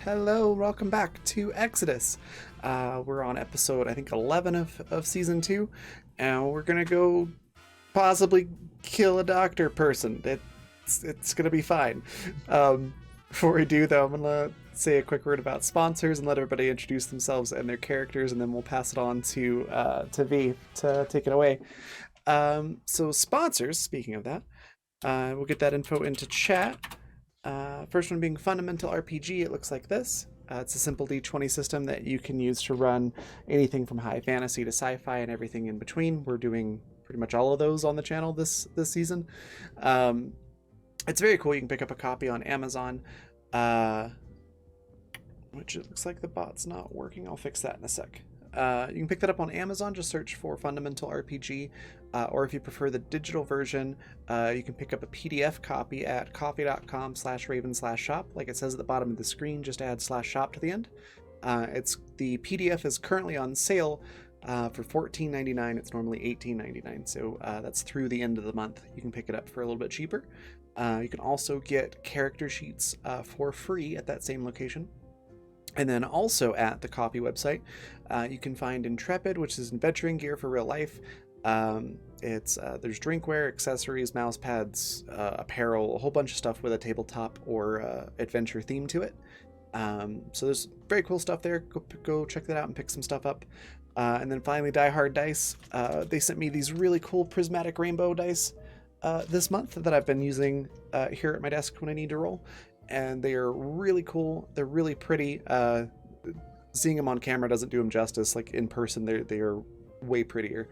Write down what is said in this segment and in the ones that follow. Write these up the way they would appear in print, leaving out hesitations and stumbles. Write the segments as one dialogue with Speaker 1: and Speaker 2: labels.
Speaker 1: Hello, welcome back to Exodus. We're on episode, I think, 11 of season 2, and we're gonna go possibly kill a doctor person. It's gonna be fine. Before we do, though, I'm gonna say a quick word about sponsors and let everybody introduce themselves and their characters, and then we'll pass it on to V to take it away. So sponsors, speaking of that, we'll get that info into chat. First one being Fundamental RPG. It looks like this. It's a simple D20 system that you can use to run anything from high fantasy to sci-fi and everything in between. We're doing pretty much all of those on the channel this season. It's very cool. You can pick up a copy on Amazon, which it looks like the bot's not working. I'll fix that in a sec. You can pick that up on Amazon. Just search for Fundamental RPG, or if you prefer the digital version, you can pick up a PDF copy at coffee.com/raven/shop. Like it says at the bottom of the screen, just add /shop to the end. The PDF is currently on sale for $14.99. It's normally $18.99, so that's through the end of the month. You can pick it up for a little bit cheaper. You can also get character sheets for free at that same location. And then also at the Coffee website, you can find Intrepid, which is adventuring gear for real life. There's drinkware, accessories, mouse pads, apparel, a whole bunch of stuff with a tabletop or adventure theme to it. So there's very cool stuff there. Go check that out and pick some stuff up. And then finally, Die Hard Dice. They sent me these really cool prismatic rainbow dice this month that I've been using here at my desk when I need to roll. And they are really cool. They're really pretty. Seeing them on camera doesn't do them justice. Like in person, they are way prettier.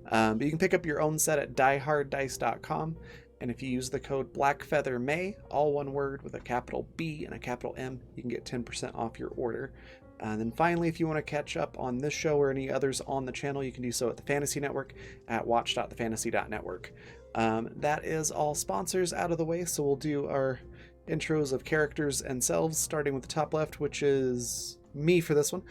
Speaker 1: But you can pick up your own set at dieharddice.com. And if you use the code BlackFeatherMay, all one word with a capital B and a capital M, you can get 10% off your order. And then finally, if you want to catch up on this show or any others on the channel, you can do so at the Fantasy Network at watch.thefantasy.network. That is all sponsors out of the way. So we'll do our intros of characters and selves, starting with the top left, which is me for this one.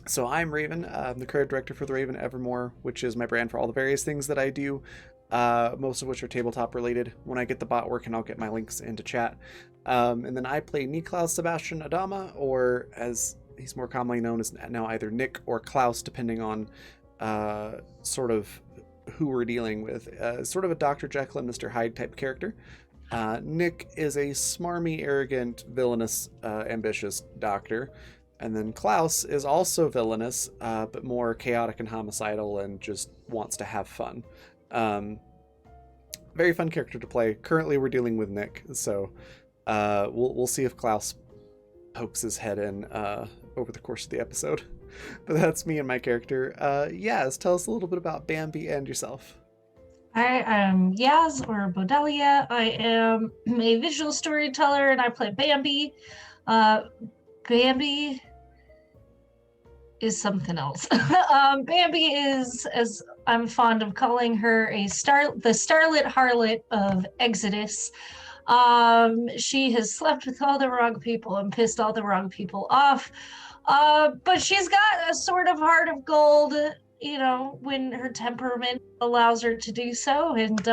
Speaker 1: So I'm Raven. I'm the creative director for the Raven Evermore, which is my brand for all the various things that I do, most of which are tabletop related. When I get the bot working, I'll get my links into chat. And then I play Niklaus Sebastian Adama, or as he's more commonly known as now either Nick or Klaus, depending on sort of who we're dealing with. Sort of a Dr. Jekyll and Mr. Hyde type character. Nick is a smarmy, arrogant, villainous, ambitious doctor. And then Klaus is also villainous, but more chaotic and homicidal and just wants to have fun. Very fun character to play. Currently we're dealing with Nick, so we'll see if Klaus pokes his head in over the course of the episode. But that's me and my character. Yaz, tell us a little bit about Bambi and yourself.
Speaker 2: I am Yaz, or Bodelia. I am a visual storyteller, and I play Bambi. Bambi is something else. Bambi is, as I'm fond of calling her, the starlit harlot of Exodus. She has slept with all the wrong people and pissed all the wrong people off. But she's got a sort of heart of gold, you know, when her temperament allows her to do so. And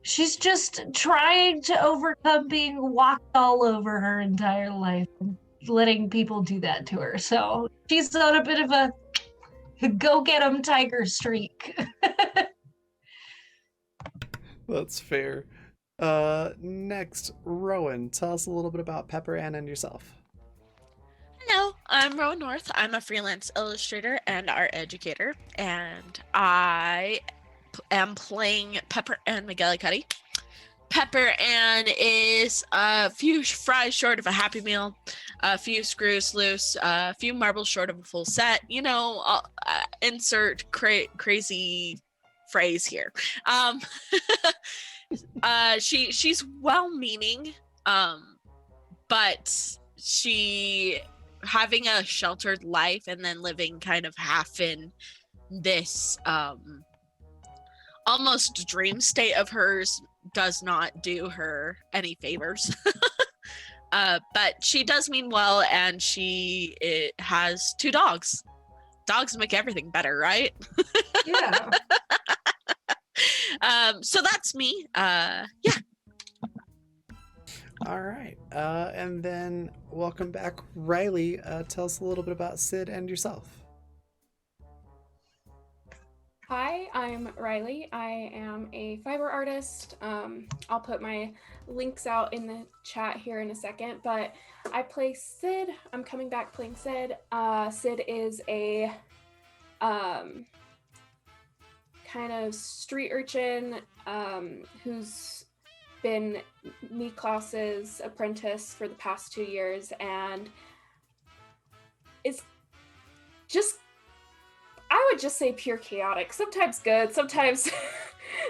Speaker 2: she's just trying to overcome being walked all over her entire life and letting people do that to her. So she's on a bit of a go-get-'em tiger streak.
Speaker 1: That's fair. Next, Rowan, tell us a little bit about Pepper Ann and yourself.
Speaker 3: Hello, I'm Rowan North. I'm a freelance illustrator and art educator, and I am playing Pepper Ann McGillicuddy. Pepper Ann is a few fries short of a Happy Meal, a few screws loose, a few marbles short of a full set. You know, insert crazy phrase here. She's well-meaning, but she having a sheltered life and then living kind of half in this almost dream state of hers does not do her any favors. But she does mean well, and she has 2 dogs. Dogs make everything better, right?
Speaker 2: Yeah.
Speaker 3: So that's me. Yeah.
Speaker 1: All right. And then welcome back, Riley. Tell us a little bit about Sid and yourself.
Speaker 4: Hi, I'm Riley. I am a fiber artist. I'll put my links out in the chat here in a second, but I play Sid. I'm coming back playing Sid. Sid is a kind of street urchin who's been Niklaus's apprentice for the past 2 years, and it's just, I would just say pure chaotic. Sometimes good, sometimes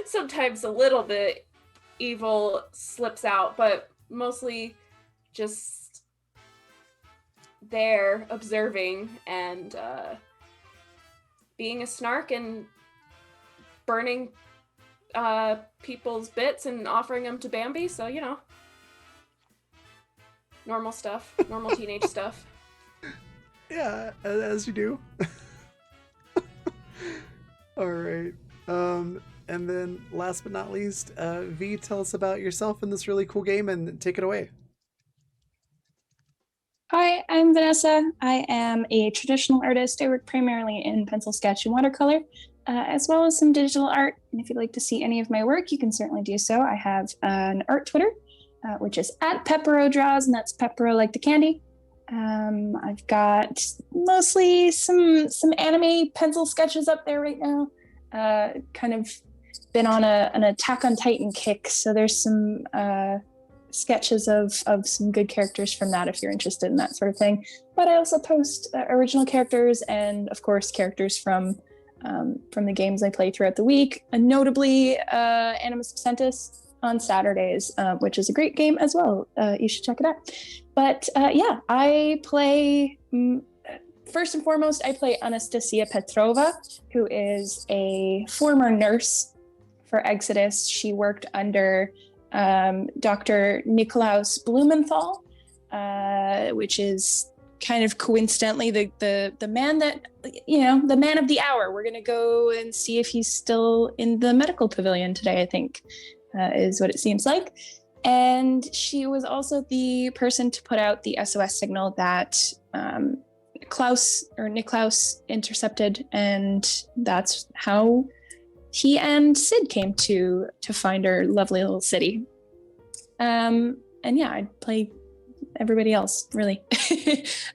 Speaker 4: sometimes a little bit evil slips out, but mostly just there observing and being a snark and burning people's bits and offering them to Bambi. So, you know, normal stuff, normal teenage stuff.
Speaker 1: Yeah, as you do. All right. And then last but not least, V, tell us about yourself in this really cool game and take it away.
Speaker 5: Hi, I'm Vanessa. I am a traditional artist. I work primarily in pencil sketch and watercolor, as well as some digital art. And if you'd like to see any of my work, you can certainly do so. I have an art Twitter, which is @PepperoDraws, and that's Peppero like the candy. I've got mostly some anime pencil sketches up there right now. Kind of been on an Attack on Titan kick, so there's some sketches of some good characters from that if you're interested in that sort of thing. But I also post original characters and, of course, characters from the games I play throughout the week, and notably Animus Absentis on Saturdays, which is a great game as well. You should check it out. But yeah, I play, first and foremost, I play Anastasia Petrova, who is a former nurse for Exodus. She worked under Dr. Nikolaus Blumenthal, which is kind of coincidentally the man that, you know, the man of the hour. We're going to go and see if he's still in the medical pavilion today, I think, is what it seems like. And she was also the person to put out the SOS signal that Niklaus intercepted, and that's how he and Sid came to find our lovely little city. And yeah, I'd play everybody else, really.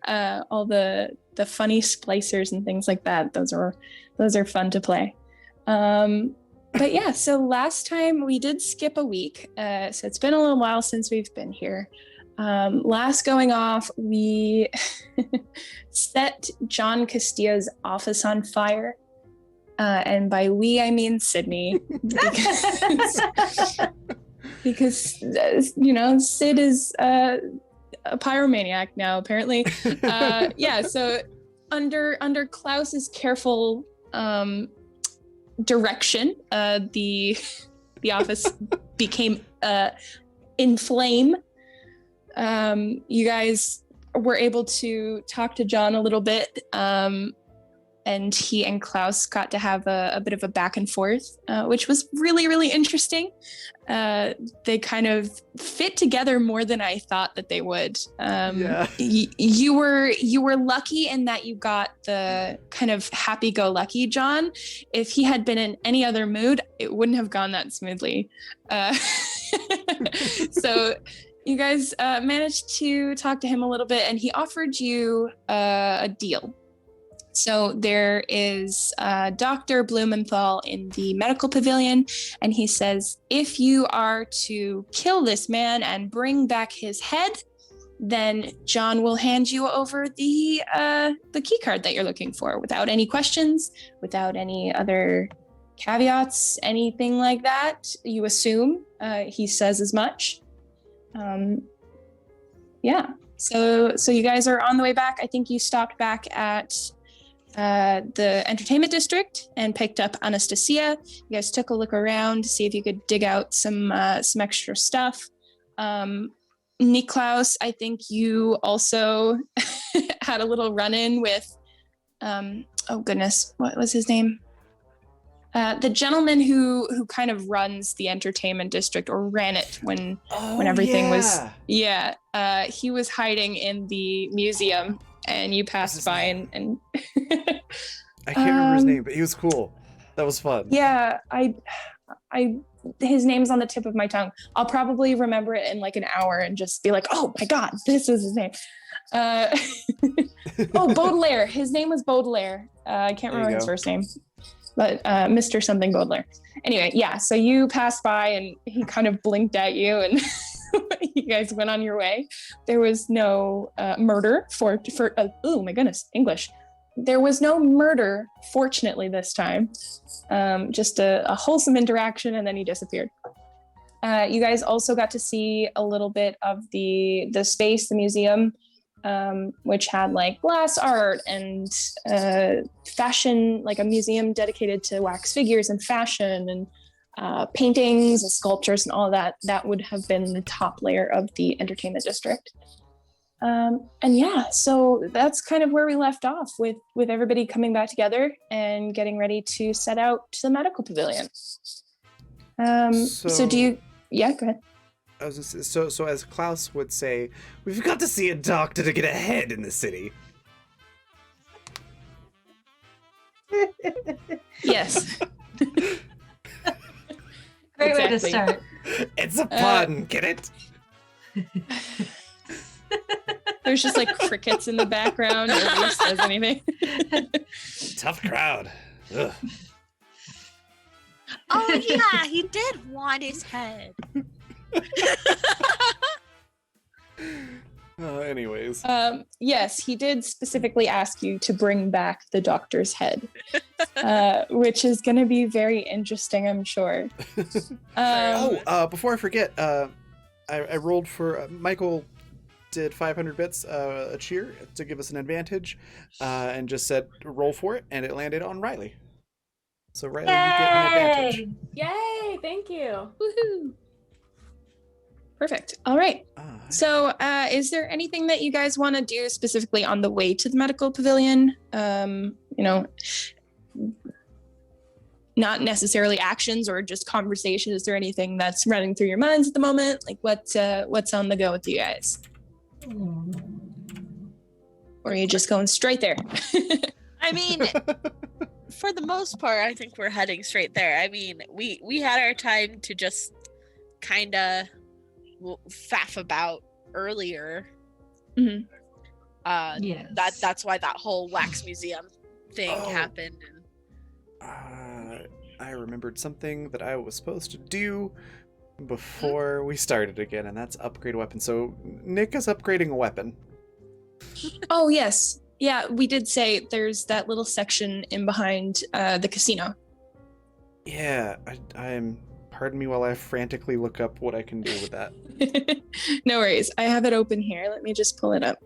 Speaker 5: All the funny splicers and things like that. Those are fun to play. But yeah, so last time we did skip a week. So it's been a little while since we've been here. Last going off, we set John Castillo's office on fire. And by we, I mean Sydney. Because you know, Sid is a pyromaniac now, apparently. Yeah, so under Klaus's careful direction, the office became in flame. You guys were able to talk to John a little bit, and he and Klaus got to have a bit of a back and forth, which was really, really interesting. They kind of fit together more than I thought that they would.
Speaker 1: Yeah.
Speaker 5: You were lucky in that you got the kind of happy-go-lucky John. If he had been in any other mood, it wouldn't have gone that smoothly. So you guys managed to talk to him a little bit, and he offered you a deal. So there is Dr. Blumenthal in the medical pavilion, and he says, if you are to kill this man and bring back his head, then John will hand you over the key card that you're looking for without any questions, without any other caveats, anything like that. You assume he says as much. Yeah. So you guys are on the way back. I think you stopped back at the entertainment district and picked up Anastasia. You guys took a look around to see if you could dig out some extra stuff. Niklaus, I think you also had a little run-in with, oh goodness, what was his name? The gentleman who kind of runs the entertainment district, or ran it when everything was he was hiding in the museum, and you passed by and
Speaker 1: I can't remember his name, but he was cool. That was fun.
Speaker 5: Yeah, I his name's on the tip of my tongue. I'll probably remember it in like an hour and just be like, oh my god, this was his name. Baudelaire. His name was Baudelaire. I can't remember his first name, but Mr. something Baudelaire. Anyway, yeah, so you passed by and he kind of blinked at you and you guys went on your way. There was no murder oh my goodness, English. There was no murder, fortunately, this time. Just a wholesome interaction, and then he disappeared. You guys also got to see a little bit of the space, the museum, which had like glass art and fashion, like a museum dedicated to wax figures and fashion and paintings and sculptures and all that. That would have been the top layer of the entertainment district. And yeah, so that's kind of where we left off with everybody coming back together and getting ready to set out to the medical pavilion. So do you, yeah, go ahead.
Speaker 1: I was just, so as Klaus would say, we've got to see a doctor to get ahead in the city.
Speaker 5: Yes.
Speaker 2: Great way to start.
Speaker 1: It's a pun, get it?
Speaker 5: There's just like crickets in the background. Nobody says anything.
Speaker 1: Tough crowd. Ugh.
Speaker 3: Oh yeah, he did want his head.
Speaker 1: Anyways.
Speaker 5: Yes, he did specifically ask you to bring back the doctor's head, which is going to be very interesting, I'm sure.
Speaker 1: Before I forget, I rolled for Michael. Did 500 bits a cheer to give us an advantage, and just said roll for it, and it landed on Riley. So Riley, you get an advantage.
Speaker 4: Yay! Thank you.
Speaker 5: Woohoo! Perfect. All right. So, is there anything that you guys want to do specifically on the way to the medical pavilion? Not necessarily actions or just conversation. Is there anything that's running through your minds at the moment? Like what's on the go with you guys? Or are you just going straight there?
Speaker 3: I mean, for the most part, I think we're heading straight there. I mean, we had our time to just kind of faff about earlier.
Speaker 5: Mm-hmm.
Speaker 2: Yes.
Speaker 3: That's why that whole wax museum thing happened.
Speaker 1: I remembered something that I was supposed to do before we started again, and that's upgrade a weapon. So Nick is upgrading a weapon.
Speaker 5: Oh yes, yeah, we did say there's that little section in behind the casino.
Speaker 1: Yeah, I'm. Pardon me while I frantically look up what I can do with that.
Speaker 5: No worries, I have it open here. Let me just pull it up.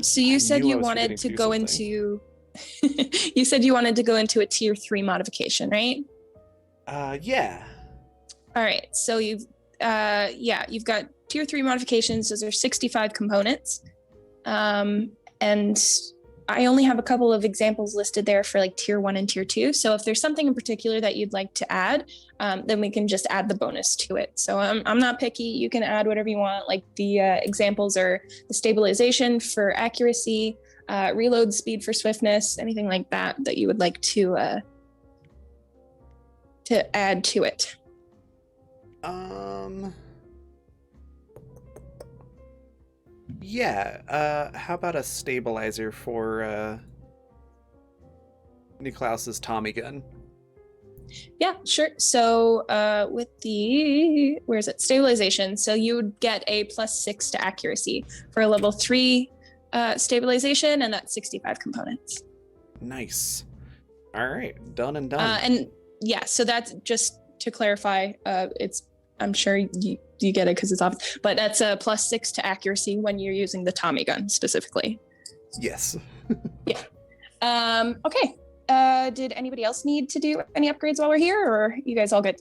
Speaker 5: So you said you wanted to go into. You said you wanted to go into a tier 3 modification, right?
Speaker 1: Yeah.
Speaker 5: All right, so you've got tier 3 modifications. Those are 65 components. And I only have a couple of examples listed there for like tier 1 and tier 2. So if there's something in particular that you'd like to add, then we can just add the bonus to it. So I'm not picky. You can add whatever you want. Like the examples are the stabilization for accuracy, reload speed for swiftness, anything like that you would like to add to it.
Speaker 1: Yeah, how about a stabilizer for Niklaus's Tommy gun?
Speaker 5: Yeah, sure. So with the, where is it? Stabilization. So you would get a +6 to accuracy for a level 3 stabilization, and that's 65 components.
Speaker 1: Nice. All right, done and done.
Speaker 5: And yeah, so that's just to clarify, I'm sure you get it because it's obvious, but that's a +6 to accuracy when you're using the Tommy gun specifically.
Speaker 1: Yes.
Speaker 5: Yeah. Okay. Did anybody else need to do any upgrades while we're here, or are you guys all good?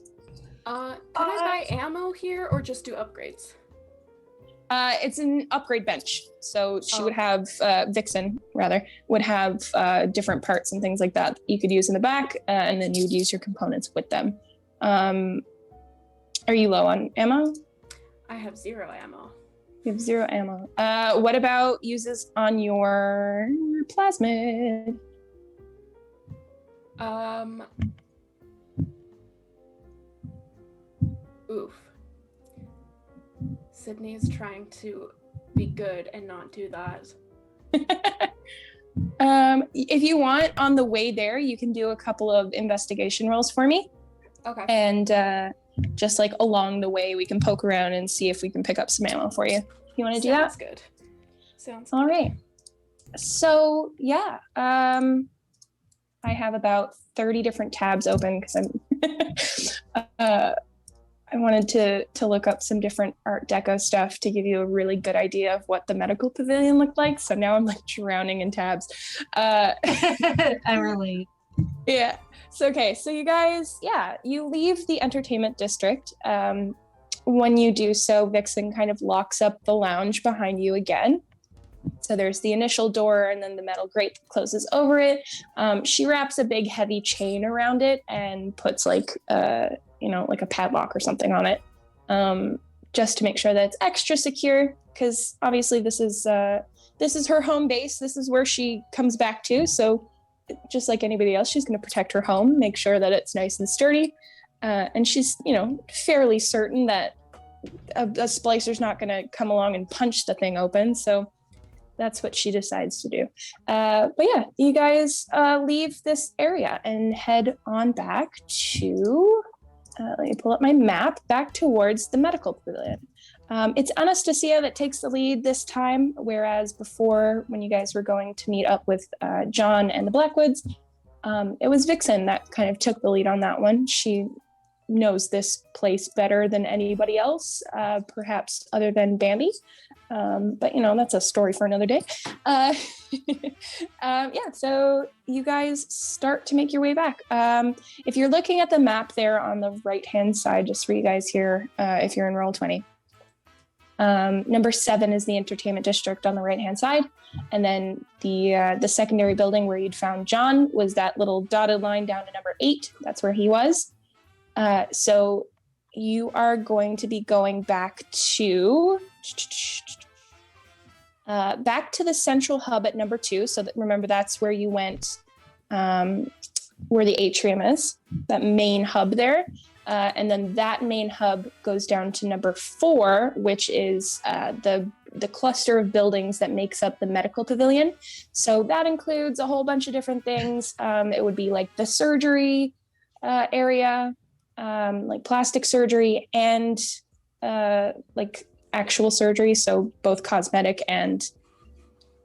Speaker 4: Can I buy ammo here or just do upgrades?
Speaker 5: It's an upgrade bench. So she would have, Vixen rather, would have different parts and things like that you could use in the back, and then you would use your components with them. Are you low on ammo?
Speaker 4: I have 0 ammo.
Speaker 5: You have 0 ammo. What about uses on your plasmid?
Speaker 4: Oof. Sydney is trying to be good and not do that.
Speaker 5: If you want, on the way there, you can do a couple of investigation rolls for me.
Speaker 4: Okay.
Speaker 5: And just like along the way, we can poke around and see if we can pick up some ammo for you. You want to do that?
Speaker 4: Sounds good. Sounds
Speaker 5: All
Speaker 4: good.
Speaker 5: right. So yeah, I have about 30 different tabs open because I wanted to look up some different Art Deco stuff to give you a really good idea of what the medical pavilion looked like. So now I'm like drowning in tabs.
Speaker 2: I relate.
Speaker 5: Yeah. So, okay. So you guys, you leave the entertainment district. When you do so, Vixen kind of locks up the lounge behind you again. So there's the initial door and then the metal grate that closes over it. She wraps a big heavy chain around it and puts like a padlock or something on it, just to make sure that it's extra secure, because obviously this is her home base. This is where she comes back to. So just like anybody else, she's going to protect her home, make sure that it's nice and sturdy. And she's, fairly certain that a splicer's not going to come along and punch the thing open. So that's what she decides to do. But yeah, you guys leave this area and head on back to, let me pull up my map, back towards the medical pavilion. It's Anastasia that takes the lead this time, whereas before, when you guys were going to meet up with John and the Blackwoods, it was Vixen that kind of took the lead on that one. She knows this place better than anybody else, perhaps other than Bambi. But that's a story for another day. So you guys start to make your way back. If you're looking at the map there on the right-hand side, just for you guys here, if you're in Roll20, number 7 is the entertainment district on the right-hand side. And then the secondary building where you'd found John was that little dotted line down to number 8. That's where he was. So you are going to be going back to the central hub at number 2. So remember, that's where you went, where the atrium is, that main hub there. And then that main hub goes down to number 4, which is the cluster of buildings that makes up the medical pavilion. So that includes a whole bunch of different things. It would be like the surgery area, like plastic surgery and like actual surgery. So both cosmetic and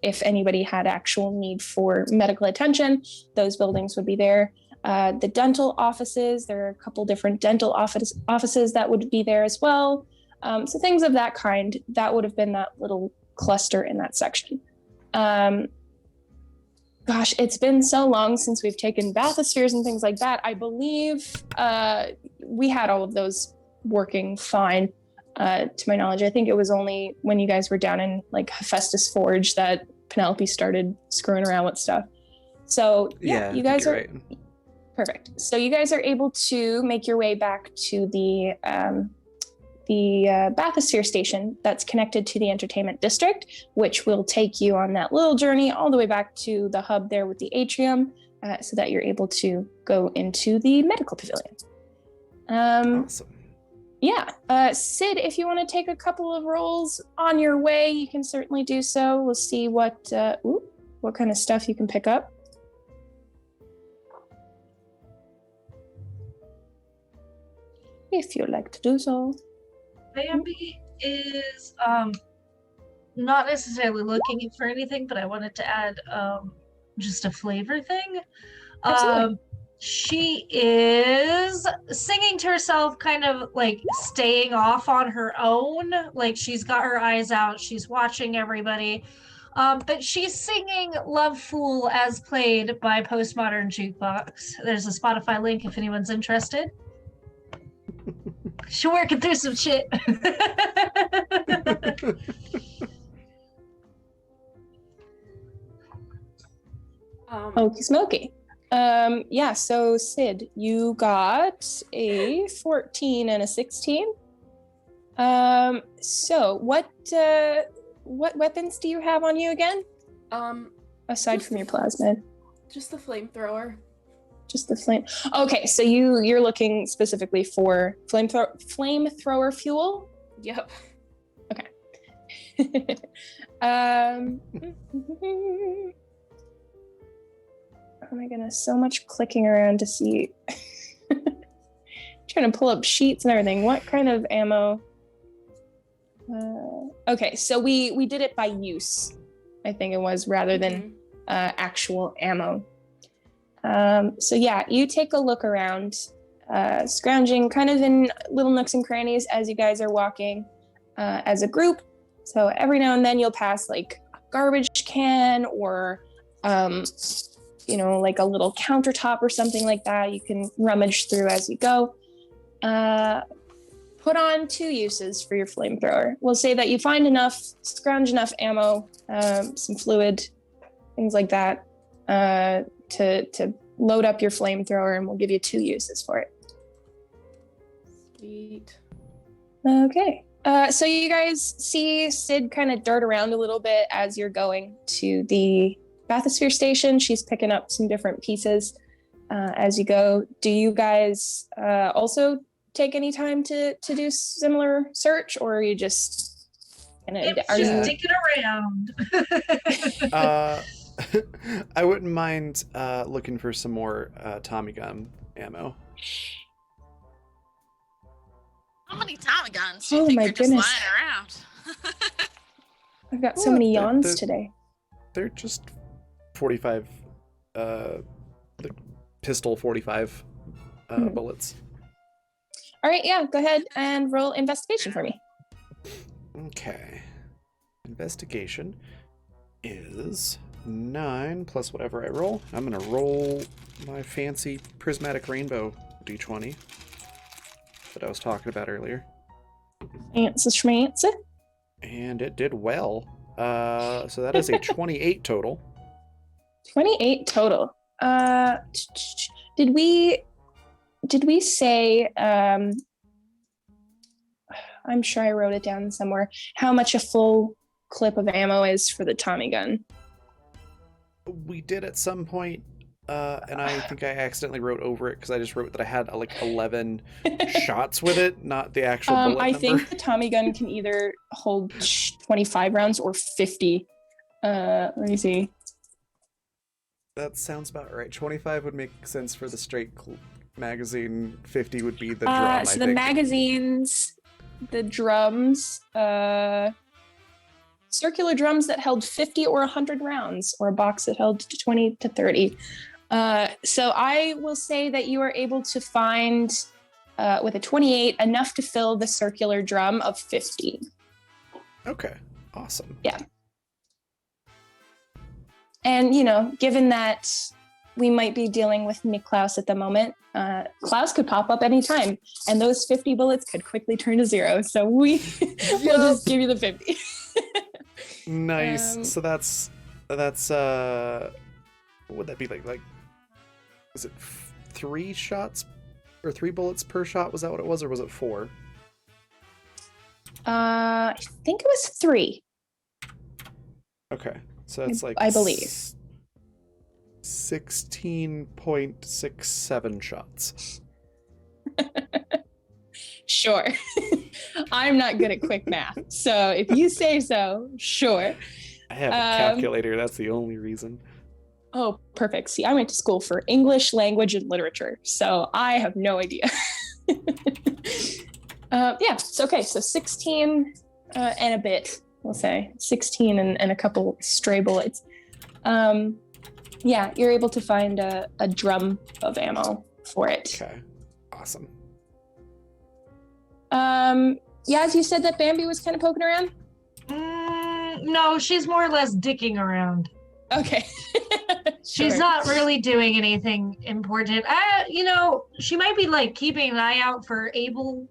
Speaker 5: if anybody had actual need for medical attention, those buildings would be there. The dental offices, there are a couple different dental offices that would be there as well. So things of that kind, that would have been that little cluster in that section. Gosh, it's been so long since we've taken bathyspheres and things like that. I believe we had all of those working fine, to my knowledge. I think it was only when you guys were down in like Hephaestus Forge that Penelope started screwing around with stuff. So yeah, you guys are right. Perfect. So you guys are able to make your way back to the bathysphere station that's connected to the entertainment district, which will take you on that little journey all the way back to the hub there with the atrium, so that you're able to go into the medical pavilion.
Speaker 1: Awesome.
Speaker 5: Yeah. Sid, if you want to take a couple of rolls on your way, you can certainly do so. We'll see what kind of stuff you can pick up. If you'd like to do so.
Speaker 2: Bambi is not necessarily looking for anything, but I wanted to add just a flavor thing.
Speaker 5: Absolutely.
Speaker 2: She is singing to herself, kind of like staying off on her own. Like she's got her eyes out, she's watching everybody. But she's singing Love Fool as played by Postmodern Jukebox. There's a Spotify link if anyone's interested. She's working through some shit.
Speaker 5: Okie smoky. Yeah, so Sid, you got a 14 and a 16. So what weapons do you have on you again? Aside
Speaker 4: Just
Speaker 5: from your
Speaker 4: the-
Speaker 5: plasmid.
Speaker 4: Just the flamethrower.
Speaker 5: Just the flame. Okay, so you're looking specifically for flamethrower fuel.
Speaker 4: Yep.
Speaker 5: Oh my goodness, so much clicking around to see. Trying to pull up sheets and everything. What kind of ammo? Okay, so we did it by use, I think it was, rather than actual ammo. So yeah, you take a look around, scrounging kind of in little nooks and crannies as you guys are walking as a group. So every now and then you'll pass like a garbage can or, like a little countertop or something like that. You can rummage through as you go. Put on 2 uses for your flamethrower. We'll say that you find enough, scrounge enough ammo, some fluid, things like that, to load up your flamethrower, and we'll give you 2 uses for it.
Speaker 4: Sweet.
Speaker 5: Okay. So you guys see Sid kind of dart around a little bit as you're going to the bathysphere station. She's picking up some different pieces as you go. Do you guys also take any time to do similar search, or are you just
Speaker 2: Just sticking around?
Speaker 1: I wouldn't mind looking for some more Tommy gun ammo.
Speaker 3: How many Tommy guns do you
Speaker 5: Oh
Speaker 3: think
Speaker 5: my
Speaker 3: are just
Speaker 5: goodness.
Speaker 3: lying around?
Speaker 5: I've got so
Speaker 1: What?
Speaker 5: many
Speaker 1: The-
Speaker 5: yawns
Speaker 1: the-
Speaker 5: today.
Speaker 1: They're just 45, the pistol 45 bullets.
Speaker 5: All right, yeah, go ahead and roll investigation for me.
Speaker 1: Okay. Investigation is 9 plus whatever I roll. I'm gonna roll my fancy prismatic rainbow d20 that I was talking about earlier.
Speaker 5: Answer schmancer.
Speaker 1: And it did well. So that is a 28 total.
Speaker 5: 28 total. Did we say, I'm sure I wrote it down somewhere, how much a full clip of ammo is for the Tommy gun?
Speaker 1: We did at some point, and I think I accidentally wrote over it because I just wrote that I had like 11 shots with it, not the actual bullet
Speaker 5: I
Speaker 1: number.
Speaker 5: think the Tommy gun can either hold 25 rounds or 50. Let me see.
Speaker 1: That sounds about right. 25 would make sense for the straight magazine. 50 would be the drum,
Speaker 5: So
Speaker 1: I
Speaker 5: the
Speaker 1: think.
Speaker 5: magazines, the drums, circular drums that held 50 or 100 rounds, or a box that held 20 to 30. So I will say that you are able to find, with a 28, enough to fill the circular drum of 50.
Speaker 1: Okay, awesome.
Speaker 5: Yeah. And, given that we might be dealing with Niklaus at the moment, Klaus could pop up anytime, and those 50 bullets could quickly turn to 0. So we'll just give you the 50.
Speaker 1: Nice. So that's what would that be like? Was it 3 shots or 3 bullets per shot? Was that what it was, or was it 4?
Speaker 5: I think it was 3.
Speaker 1: Okay, so that's like
Speaker 5: I believe
Speaker 1: 16.67 shots.
Speaker 5: Sure. I'm not good at quick math, so if you say so, sure.
Speaker 1: I have a calculator. That's the only reason.
Speaker 5: Oh, perfect. See, I went to school for English language and literature, so I have no idea. Yeah, so okay, so 16 and a bit, we'll say. 16 and a couple stray bullets. Yeah, you're able to find a drum of ammo for it.
Speaker 1: Okay, awesome.
Speaker 5: Yeah, as you said that Bambi was kind of poking around?
Speaker 2: No, she's more or less dicking around.
Speaker 5: Okay.
Speaker 2: She's
Speaker 5: Sure.
Speaker 2: not really doing anything important. She might be like keeping an eye out for Abel,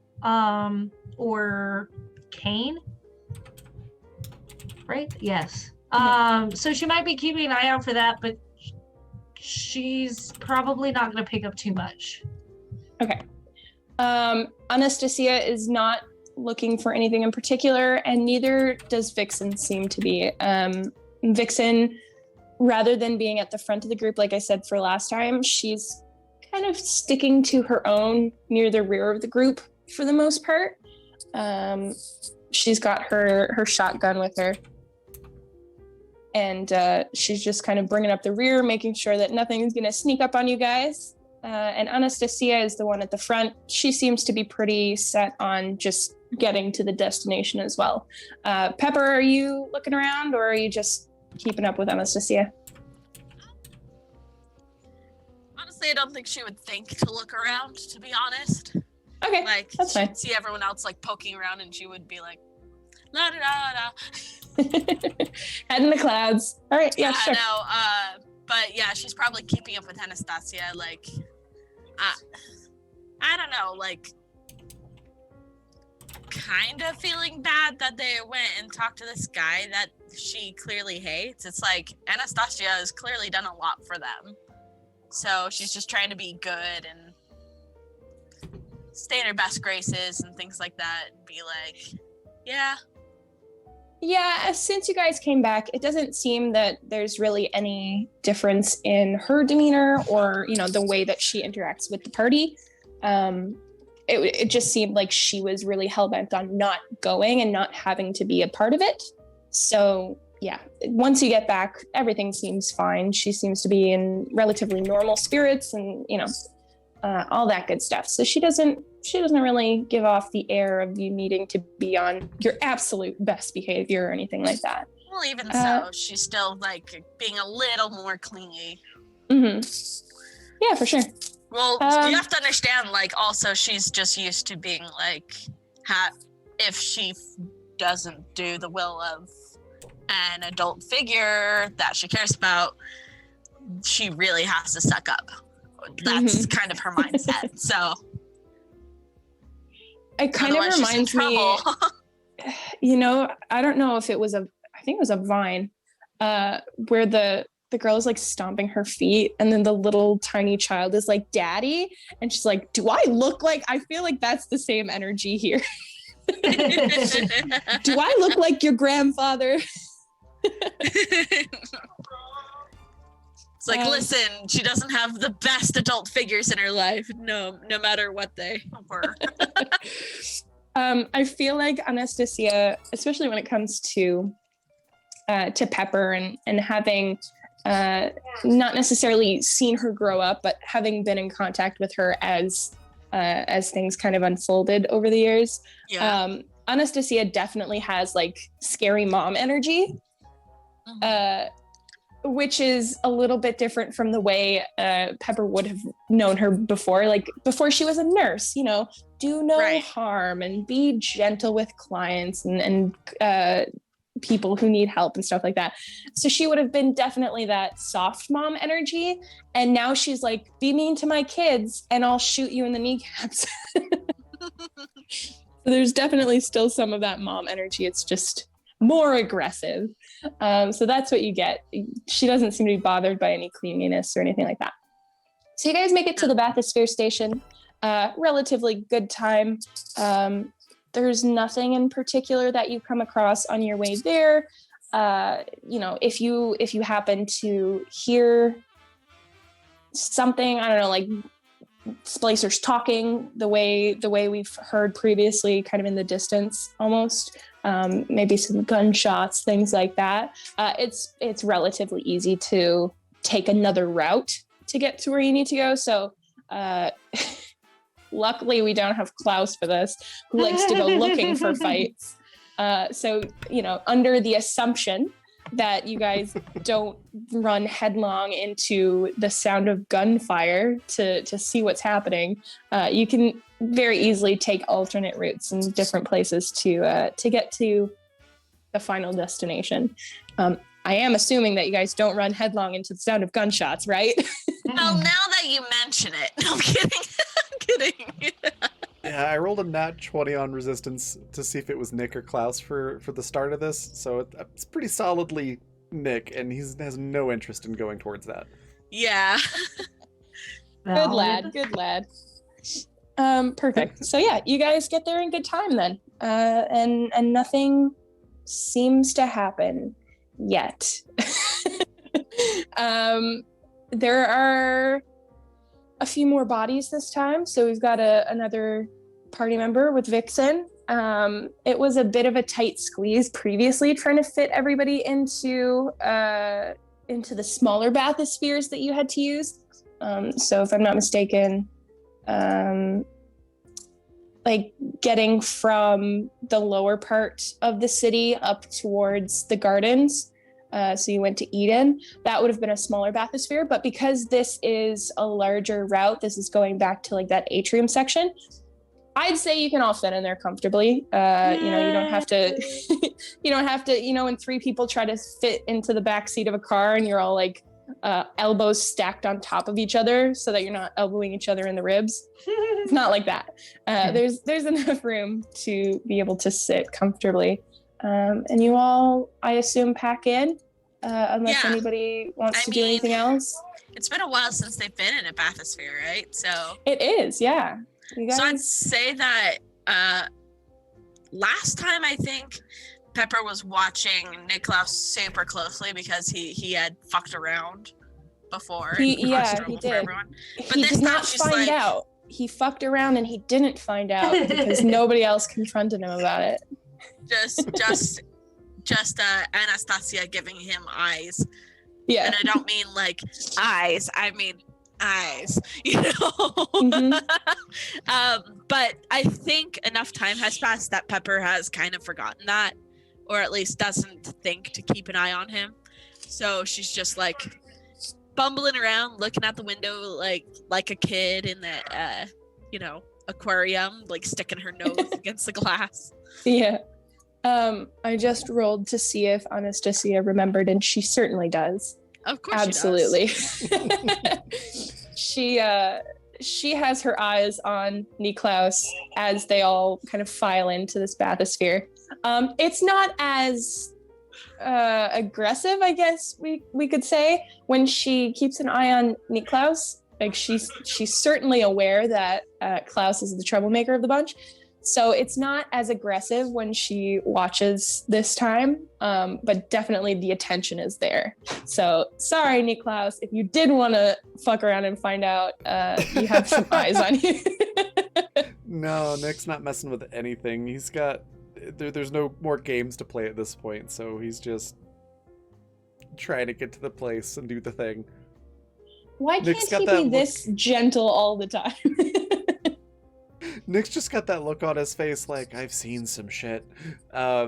Speaker 2: or Kane. right? Yes. So she might be keeping an eye out for that, but she's probably not going to pick up too much.
Speaker 5: Okay. Anastasia is not looking for anything in particular, and neither does Vixen seem to be. Vixen, rather than being at the front of the group, like I said for last time, she's kind of sticking to her own near the rear of the group for the most part. She's got her shotgun with her, and she's just kind of bringing up the rear, making sure that nothing's going to sneak up on you guys. And Anastasia is the one at the front. She seems to be pretty set on just getting to the destination as well. Pepper, are you looking around, or are you just keeping up with Anastasia?
Speaker 3: Honestly, I don't think she would think to look around, to be honest.
Speaker 5: Okay,
Speaker 3: Like,
Speaker 5: that's fine.
Speaker 3: she'd see everyone else, like, poking around, and she would be like, la da da da.
Speaker 5: Head in the clouds. All right, yeah, sure.
Speaker 3: No, but yeah, she's probably keeping up with Anastasia, like, I don't know, like, kind of feeling bad that they went and talked to this guy that she clearly hates. It's like, Anastasia has clearly done a lot for them. So she's just trying to be good and stay in her best graces and things like that, and be like, yeah.
Speaker 5: Yeah, since you guys came back, it doesn't seem that there's really any difference in her demeanor or, the way that she interacts with the party. It just seemed like she was really hell-bent on not going and not having to be a part of it. So, yeah, once you get back, everything seems fine. She seems to be in relatively normal spirits and, all that good stuff. So she doesn't really give off the air of you needing to be on your absolute best behavior or anything like that.
Speaker 3: Well, even so, she's still, like, being a little more clingy.
Speaker 5: Mm-hmm. Yeah, for sure.
Speaker 3: Well, you have to understand, like, also she's just used to being, like, if she doesn't do the will of an adult figure that she cares about, she really has to suck up. That's kind of her mindset, so.
Speaker 5: It kind of reminds me, I don't know if it was I think it was a Vine, where the girl is like stomping her feet and then the little tiny child is like, "Daddy," and she's like, "Do I look like," I feel like that's the same energy here. "Do I look like your grandfather?"
Speaker 3: It's like, listen, she doesn't have the best adult figures in her life, no matter what they were.
Speaker 5: I feel like Anastasia, especially when it comes to Pepper and having not necessarily seen her grow up, but having been in contact with her as things kind of unfolded over the years.
Speaker 3: Yeah.
Speaker 5: Anastasia definitely has like scary mom energy. Mm-hmm. Which is a little bit different from the way Pepper would have known her before. Like before she was a nurse, do no harm and be gentle with clients and people who need help and stuff like that. So she would have been definitely that soft mom energy. And now she's like, be mean to my kids and I'll shoot you in the kneecaps. So there's definitely still some of that mom energy. It's just more aggressive. So that's what you get. She doesn't seem to be bothered by any cleanliness or anything like that. So you guys make it to the Bathysphere station. Relatively good time. There's nothing in particular that you come across on your way there. If you happen to hear something, I don't know, like splicers talking the way we've heard previously, kind of in the distance almost. Maybe some gunshots, things like that. It's relatively easy to take another route to get to where you need to go. So luckily we don't have Klaus for this, who likes to go looking for fights. So, under the assumption that you guys don't run headlong into the sound of gunfire to see what's happening, you can very easily take alternate routes in different places to get to the final destination. I am assuming that you guys don't run headlong into the sound of gunshots, right?
Speaker 3: Well, now that you mention it, no, I'm kidding. I'm kidding.
Speaker 1: Yeah, I rolled a nat 20 on resistance to see if it was Nick or Klaus for the start of this, so it's pretty solidly Nick, and he has no interest in going towards that.
Speaker 3: Yeah.
Speaker 5: Good lad, good lad. Perfect. So yeah, you guys get there in good time then, and nothing seems to happen yet. There are a few more bodies this time, so we've got another party member with Vixen. It was a bit of a tight squeeze previously, trying to fit everybody into the smaller bathyspheres that you had to use. So if I'm not mistaken, like getting from the lower part of the city up towards the gardens, so you went to Eden, that would have been a smaller bathysphere. But because this is a larger route, this is going back to like that atrium section, I'd say you can all fit in there comfortably. You know, you don't have to, when 3 people try to fit into the back seat of a car and you're all like elbows stacked on top of each other so that you're not elbowing each other in the ribs. It's not like that. There's enough room to be able to sit comfortably. And you all, I assume, pack in, unless anybody wants to do anything else.
Speaker 3: It's been a while since they've been in a bathysphere, right? So
Speaker 5: it is, yeah. You guys...
Speaker 3: So I'd say that last time I think Pepper was watching Niklaus super closely because he had fucked around before.
Speaker 5: He did.
Speaker 3: But
Speaker 5: he
Speaker 3: this
Speaker 5: did
Speaker 3: time
Speaker 5: not
Speaker 3: she's
Speaker 5: find out. He fucked around and he didn't find out because nobody else confronted him about it.
Speaker 3: Just Anastasia giving him eyes.
Speaker 5: Yeah.
Speaker 3: And I don't mean like eyes. I mean eyes, you know. But I think enough time has passed that Pepper has kind of forgotten that, or at least doesn't think to keep an eye on him. So she's just like bumbling around, looking out the window like a kid in the aquarium, like sticking her nose against the glass. Yeah.
Speaker 5: I just rolled to see if Anastasia remembered, and she certainly does.
Speaker 3: Of course,
Speaker 5: absolutely. She has her eyes on Niklaus as they all kind of file into this bathysphere. It's not as aggressive, I guess we could say, when she keeps an eye on Niklaus. Like she's certainly aware that Klaus is the troublemaker of the bunch. So it's not as aggressive when she watches this time, but definitely the attention is there. So sorry, Niklaus, if you did want to fuck around and find out, you have some eyes on you.
Speaker 1: No, Nick's not messing with anything. He's got... There's no more games to play at this point, so he's just trying to get to the place and do the thing.
Speaker 5: Why can't he be this gentle all the time?
Speaker 1: Nick's just got that look on his face like, I've seen some shit. I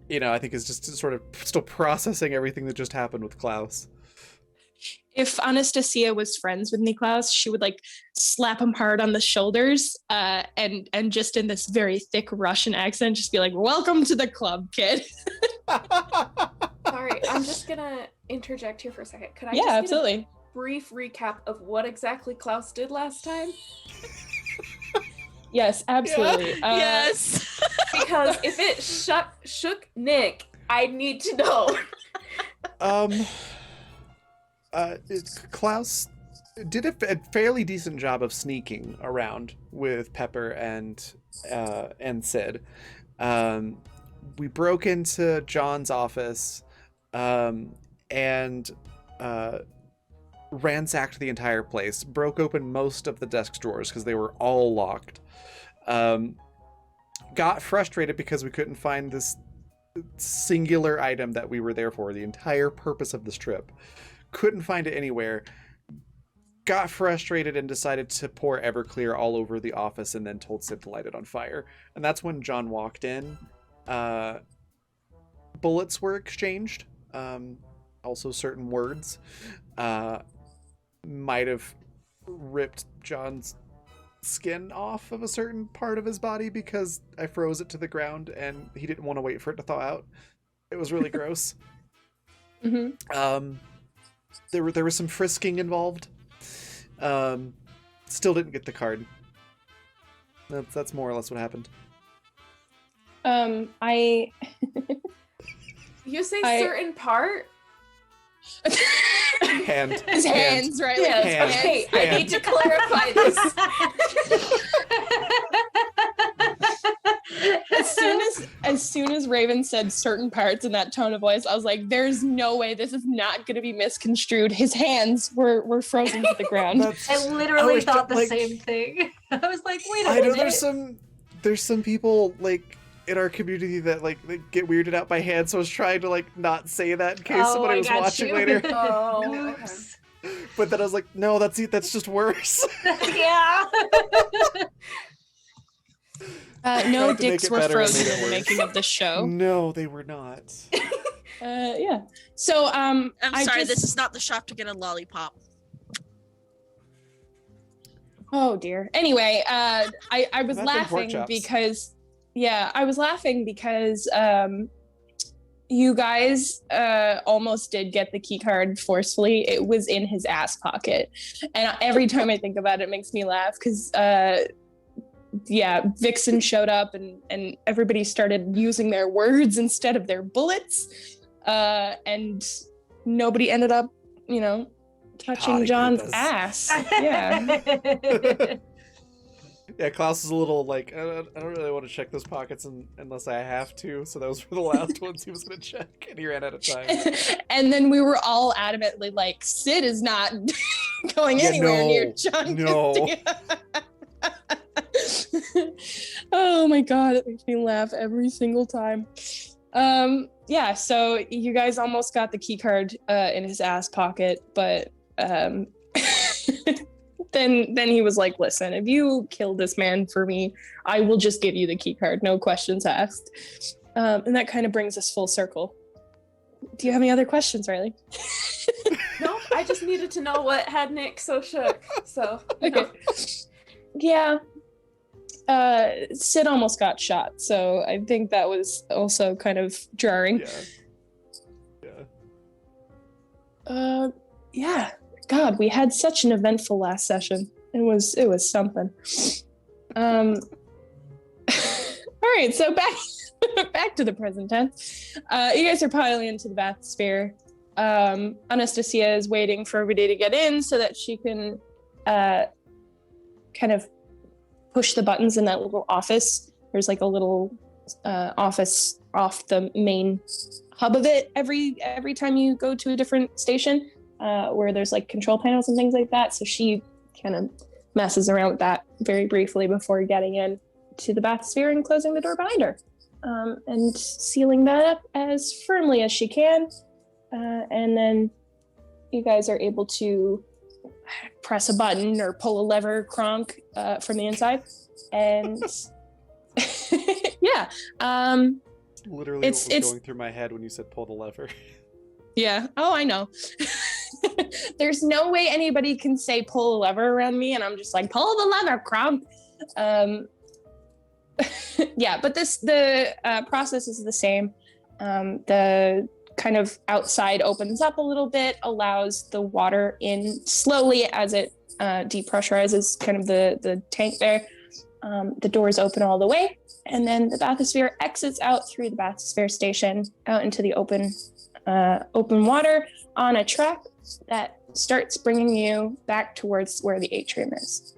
Speaker 1: think is just sort of still processing everything that just happened with Klaus.
Speaker 5: If Anastasia was friends with Niklaus, she would like slap him hard on the shoulders and just in this very thick Russian accent, just be like, welcome to the club, kid.
Speaker 4: Sorry, I'm just gonna interject here for a second. Could I
Speaker 5: just
Speaker 4: absolutely.
Speaker 5: A
Speaker 4: brief recap of what exactly Klaus did last time?
Speaker 5: Yes, absolutely.
Speaker 3: Yeah. Yes.
Speaker 4: Because if it shook Nick, I need to know.
Speaker 1: Klaus did a fairly decent job of sneaking around with Pepper and Sid. We broke into John's office and ransacked the entire place, broke open most of the desk drawers because they were all locked. Got frustrated because we couldn't find this singular item that we were there for, the entire purpose of this trip. Couldn't find it anywhere. Got frustrated and decided to pour Everclear all over the office and then told Sid to light it on fire. And that's when John walked in. Bullets were exchanged. Also certain words. Might have ripped John's skin off of a certain part of his body because I froze it to the ground and he didn't want to wait for it to thaw out. It was really gross.
Speaker 5: Mm-hmm.
Speaker 1: There was some frisking involved. Still didn't get the card. That's more or less what happened.
Speaker 5: I
Speaker 4: You say
Speaker 5: I-
Speaker 4: certain part?
Speaker 1: Hand.
Speaker 6: His hands, right?
Speaker 4: Yeah,
Speaker 1: Hand.
Speaker 4: okay, I
Speaker 1: Hand.
Speaker 4: need to clarify this.
Speaker 6: As soon as Raven said certain parts in that tone of voice, I was like, "There's no way this is not going to be misconstrued." His hands were frozen to the ground.
Speaker 2: I literally
Speaker 1: was
Speaker 2: thought the
Speaker 1: like-
Speaker 2: same thing. I was like, wait a
Speaker 1: I know
Speaker 2: minute.
Speaker 1: there's some people like in our community that like they get weirded out by hands, so I was trying to like not say that in case somebody
Speaker 2: I
Speaker 1: was
Speaker 2: got
Speaker 1: watching
Speaker 2: you.
Speaker 1: later.
Speaker 4: Oh, okay.
Speaker 2: Oops.
Speaker 1: But then I was like, no, that's just worse.
Speaker 2: Yeah.
Speaker 6: No
Speaker 1: Tried to make
Speaker 6: dicks
Speaker 1: it
Speaker 6: were
Speaker 1: better and
Speaker 6: frozen
Speaker 1: made it
Speaker 6: in the
Speaker 1: worse.
Speaker 6: making of the show.
Speaker 1: No, they were not.
Speaker 6: Yeah. So
Speaker 3: I'm
Speaker 6: I
Speaker 3: sorry,
Speaker 6: just-
Speaker 3: this is not the shop to get a lollipop.
Speaker 6: Oh dear. Anyway, I was
Speaker 1: That's been pork
Speaker 6: laughing
Speaker 1: chops.
Speaker 6: because you guys almost did get the key card forcefully. It was in his ass pocket, and every time I think about it, it makes me laugh because Vixen showed up and everybody started using their words instead of their bullets, and nobody ended up, touching
Speaker 1: Potty
Speaker 6: John's
Speaker 1: goodness.
Speaker 6: ass. Yeah.
Speaker 1: Yeah, Klaus is a little like, I don't really want to check those pockets unless I have to, so those were the last ones he was going to check, and he ran out of time.
Speaker 6: And then we were all adamantly like, Sid is not going
Speaker 1: Yeah,
Speaker 6: anywhere
Speaker 1: no,
Speaker 6: near John
Speaker 1: no.
Speaker 6: Castillo. Oh my god, it makes me laugh every single time. Yeah, so you guys almost got the key card in his ass pocket, but then he was like, listen, if you kill this man for me, I will just give you the key card, no questions asked. And that kind of brings us full circle. Do you have any other questions, Riley?
Speaker 4: Nope, I just needed to know what had Nick so shook. So,
Speaker 6: Okay. Yeah. Sid almost got shot, so I think that was also kind of jarring. Yeah. God, we had such an eventful last session. It was something. All right, so back to the present tense. You guys are piling into the bathysphere. Anastasia is waiting for everybody to get in so that she can kind of push the buttons in that little office. There's like a little office off the main hub of it every time you go to a different station, where there's like control panels and things like that. So she kind of messes around with that very briefly before getting in to the bathysphere and closing the door behind her, and sealing that up as firmly as she can. And then you guys are able to press a button or pull a lever, Kronk, from the inside. And yeah.
Speaker 1: Literally
Speaker 6: It's-
Speaker 1: what was
Speaker 6: it's-
Speaker 1: going through my head when you said pull the lever.
Speaker 6: Yeah. Oh, I know. There's no way anybody can say pull a lever around me, and I'm just like, pull the lever, Kronk. Yeah, but the process is the same. The kind of outside opens up a little bit, allows the water in slowly as it depressurizes kind of the tank there. The doors open all the way, and then the bathysphere exits out through the bathysphere station out into the open water on a track that starts bringing you back towards where the atrium is.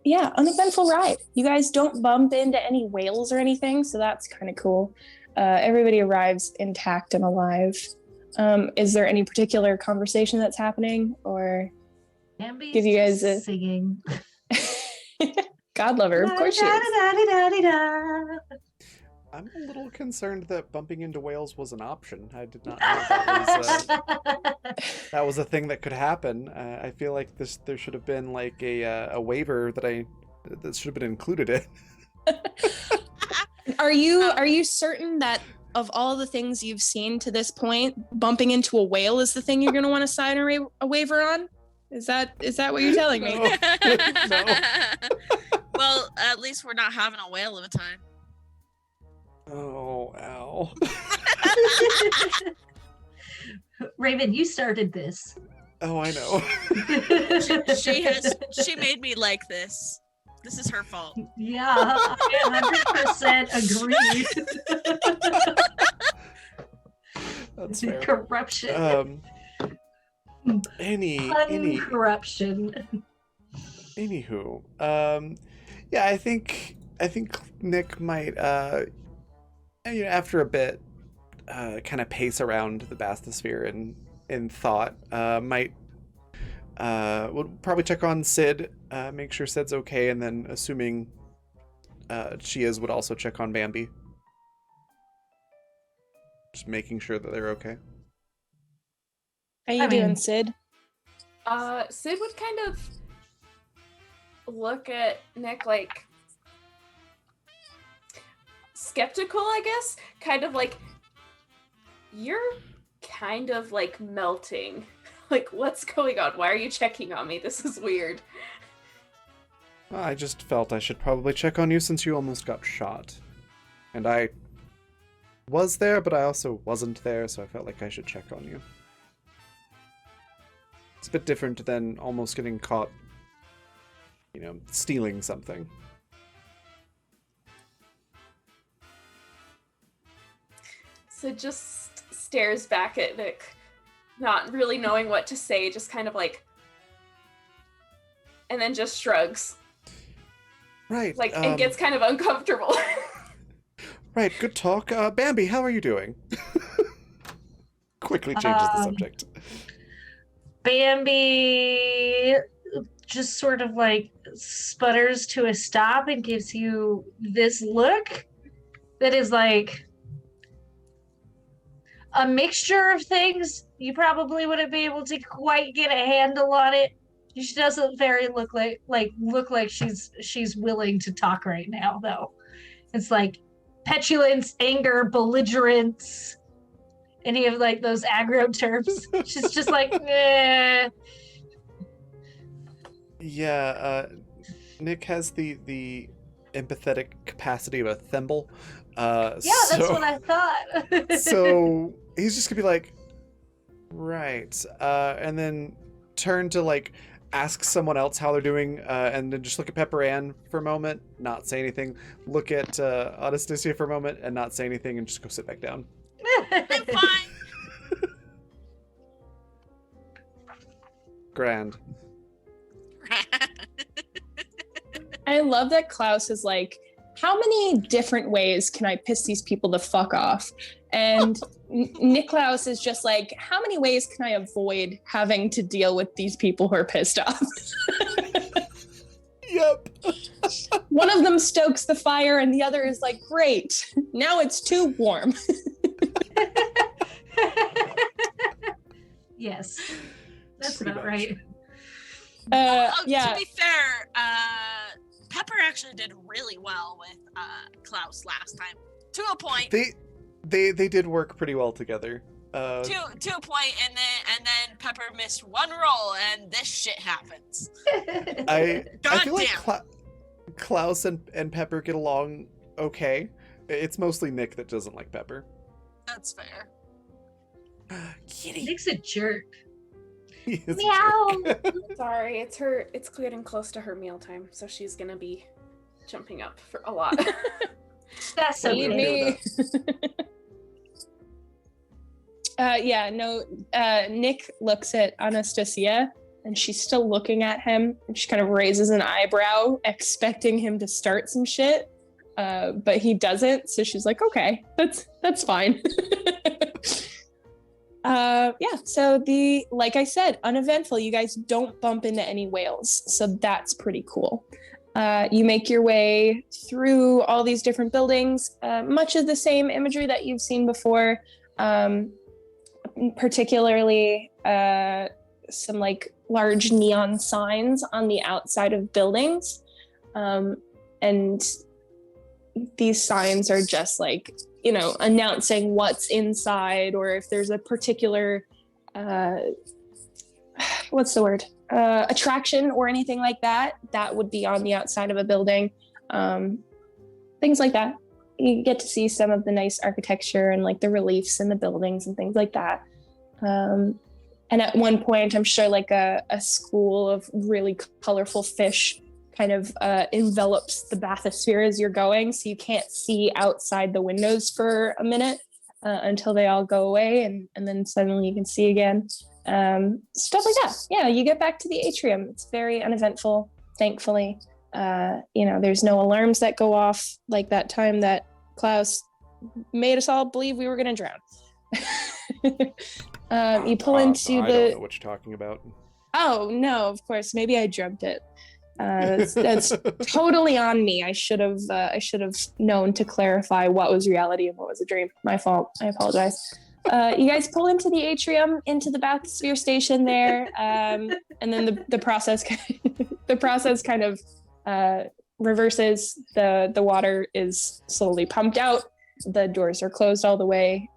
Speaker 6: Yeah, uneventful ride. You guys don't bump into any whales or anything, so that's kind of cool. Everybody arrives intact and alive. Is there any particular conversation that's happening, or
Speaker 2: Bambi's
Speaker 6: give you guys
Speaker 2: just
Speaker 6: a-
Speaker 2: singing.
Speaker 6: God lover? Of course she is.
Speaker 2: Da-da-da-da-da-da.
Speaker 1: I'm a little concerned that bumping into whales was an option. I did not know that was a thing that could happen. I feel like there should have been like a waiver that should have been included in.
Speaker 6: Are you certain that of all the things you've seen to this point, bumping into a whale is the thing you're going to want to sign a waiver on? Is that what you're telling me?
Speaker 1: No. No.
Speaker 3: Well, at least we're not having a whale of a time.
Speaker 1: Oh, ow.
Speaker 2: Raven, you started this.
Speaker 1: Oh, I know.
Speaker 3: She made me like this. This is her fault.
Speaker 2: Yeah, I 100% agree.
Speaker 1: That's fair.
Speaker 2: Corruption.
Speaker 1: Any
Speaker 2: Corruption.
Speaker 1: Anywho, yeah, I think Nick might, after a bit, kind of pace around the bathysphere in thought. Might we'll probably check on Sid, make sure Sid's okay, and then assuming she is, would also check on Bambi, just making sure that they're okay.
Speaker 6: How you
Speaker 2: I
Speaker 6: doing,
Speaker 2: mean-
Speaker 6: Sid?
Speaker 4: Sid would kind of look at Nick like skeptical, I guess. Kind of like, you're kind of like melting. Like, what's going on? Why are you checking on me? This is weird.
Speaker 1: I just felt I should probably check on you since you almost got shot. And I was there, but I also wasn't there, so I felt like I should check on you. It's a bit different than almost getting caught, stealing something.
Speaker 4: Sid just stares back at Nick, not really knowing what to say, just kind of like, and then just shrugs.
Speaker 1: Right.
Speaker 4: Like, and gets kind of uncomfortable.
Speaker 1: Right, good talk. Bambi, how are you doing? Quickly changes the subject.
Speaker 2: Bambi just sort of like sputters to a stop and gives you this look that is like a mixture of things. You probably wouldn't be able to quite get a handle on it. She doesn't look like she's willing to talk right now, though. It's like petulance, anger, belligerence, any of like those aggro terms. She's just like, eh.
Speaker 1: Yeah, Nick has the empathetic capacity of a thimble.
Speaker 2: Yeah, that's what I thought.
Speaker 1: So he's just gonna be like, right, and then turn to like ask someone else how they're doing, and then just look at Pepper Ann for a moment, not say anything. Look at Anastasia for a moment and not say anything, and just go sit back down.
Speaker 3: I'm fine.
Speaker 1: Grand.
Speaker 6: I love that Klaus is like, how many different ways can I piss these people the fuck off? And Niklaus is just like, how many ways can I avoid having to deal with these people who are pissed off?
Speaker 1: Yep.
Speaker 6: One of them stokes the fire and the other is like, great, now it's too warm.
Speaker 2: Yes, that's
Speaker 1: Pretty
Speaker 2: about
Speaker 1: much.
Speaker 2: right.
Speaker 6: Yeah.
Speaker 3: To be fair, Pepper actually did really well with Klaus last time. To a point.
Speaker 1: They did work pretty well together.
Speaker 3: To a point, and then Pepper missed one roll, and this shit happens.
Speaker 1: I feel like
Speaker 3: Goddamn.
Speaker 1: Klaus and Pepper get along okay. It's mostly Nick that doesn't like Pepper.
Speaker 3: That's fair.
Speaker 1: Kitty.
Speaker 2: Nick's a jerk.
Speaker 1: He is a
Speaker 2: Meow.
Speaker 1: jerk.
Speaker 4: Sorry, it's getting close to her mealtime, so she's gonna be jumping up for a lot.
Speaker 2: That's so
Speaker 6: Feed
Speaker 2: cute.
Speaker 6: me. Nick looks at Anastasia and she's still looking at him and she kind of raises an eyebrow, expecting him to start some shit. But he doesn't, so she's like, okay, that's fine. So like I said, uneventful. You guys don't bump into any whales, so that's pretty cool. You make your way through all these different buildings, much of the same imagery that you've seen before, particularly some like large neon signs on the outside of buildings. And these signs are just like, announcing what's inside, or if there's a particular, attraction or anything like that, that would be on the outside of a building. Things like that. You get to see some of the nice architecture and like the reliefs in the buildings and things like that. And at one point, I'm sure like a school of really colorful fish kind of envelops the bathysphere as you're going. So you can't see outside the windows for a minute until they all go away. And then suddenly you can see again. Stuff like that. Yeah, you get back to the atrium. It's very uneventful, thankfully. There's no alarms that go off like that time that Klaus made us all believe we were going to drown. You pull into
Speaker 1: I don't know what you're talking about.
Speaker 6: Oh no, of course. Maybe I dreamt it. That's totally on me. I should have known to clarify what was reality and what was a dream. My fault. I apologize. You guys pull into the atrium, into the bathysphere station there, and then the process kind of reverses. The water is slowly pumped out. The doors are closed all the way.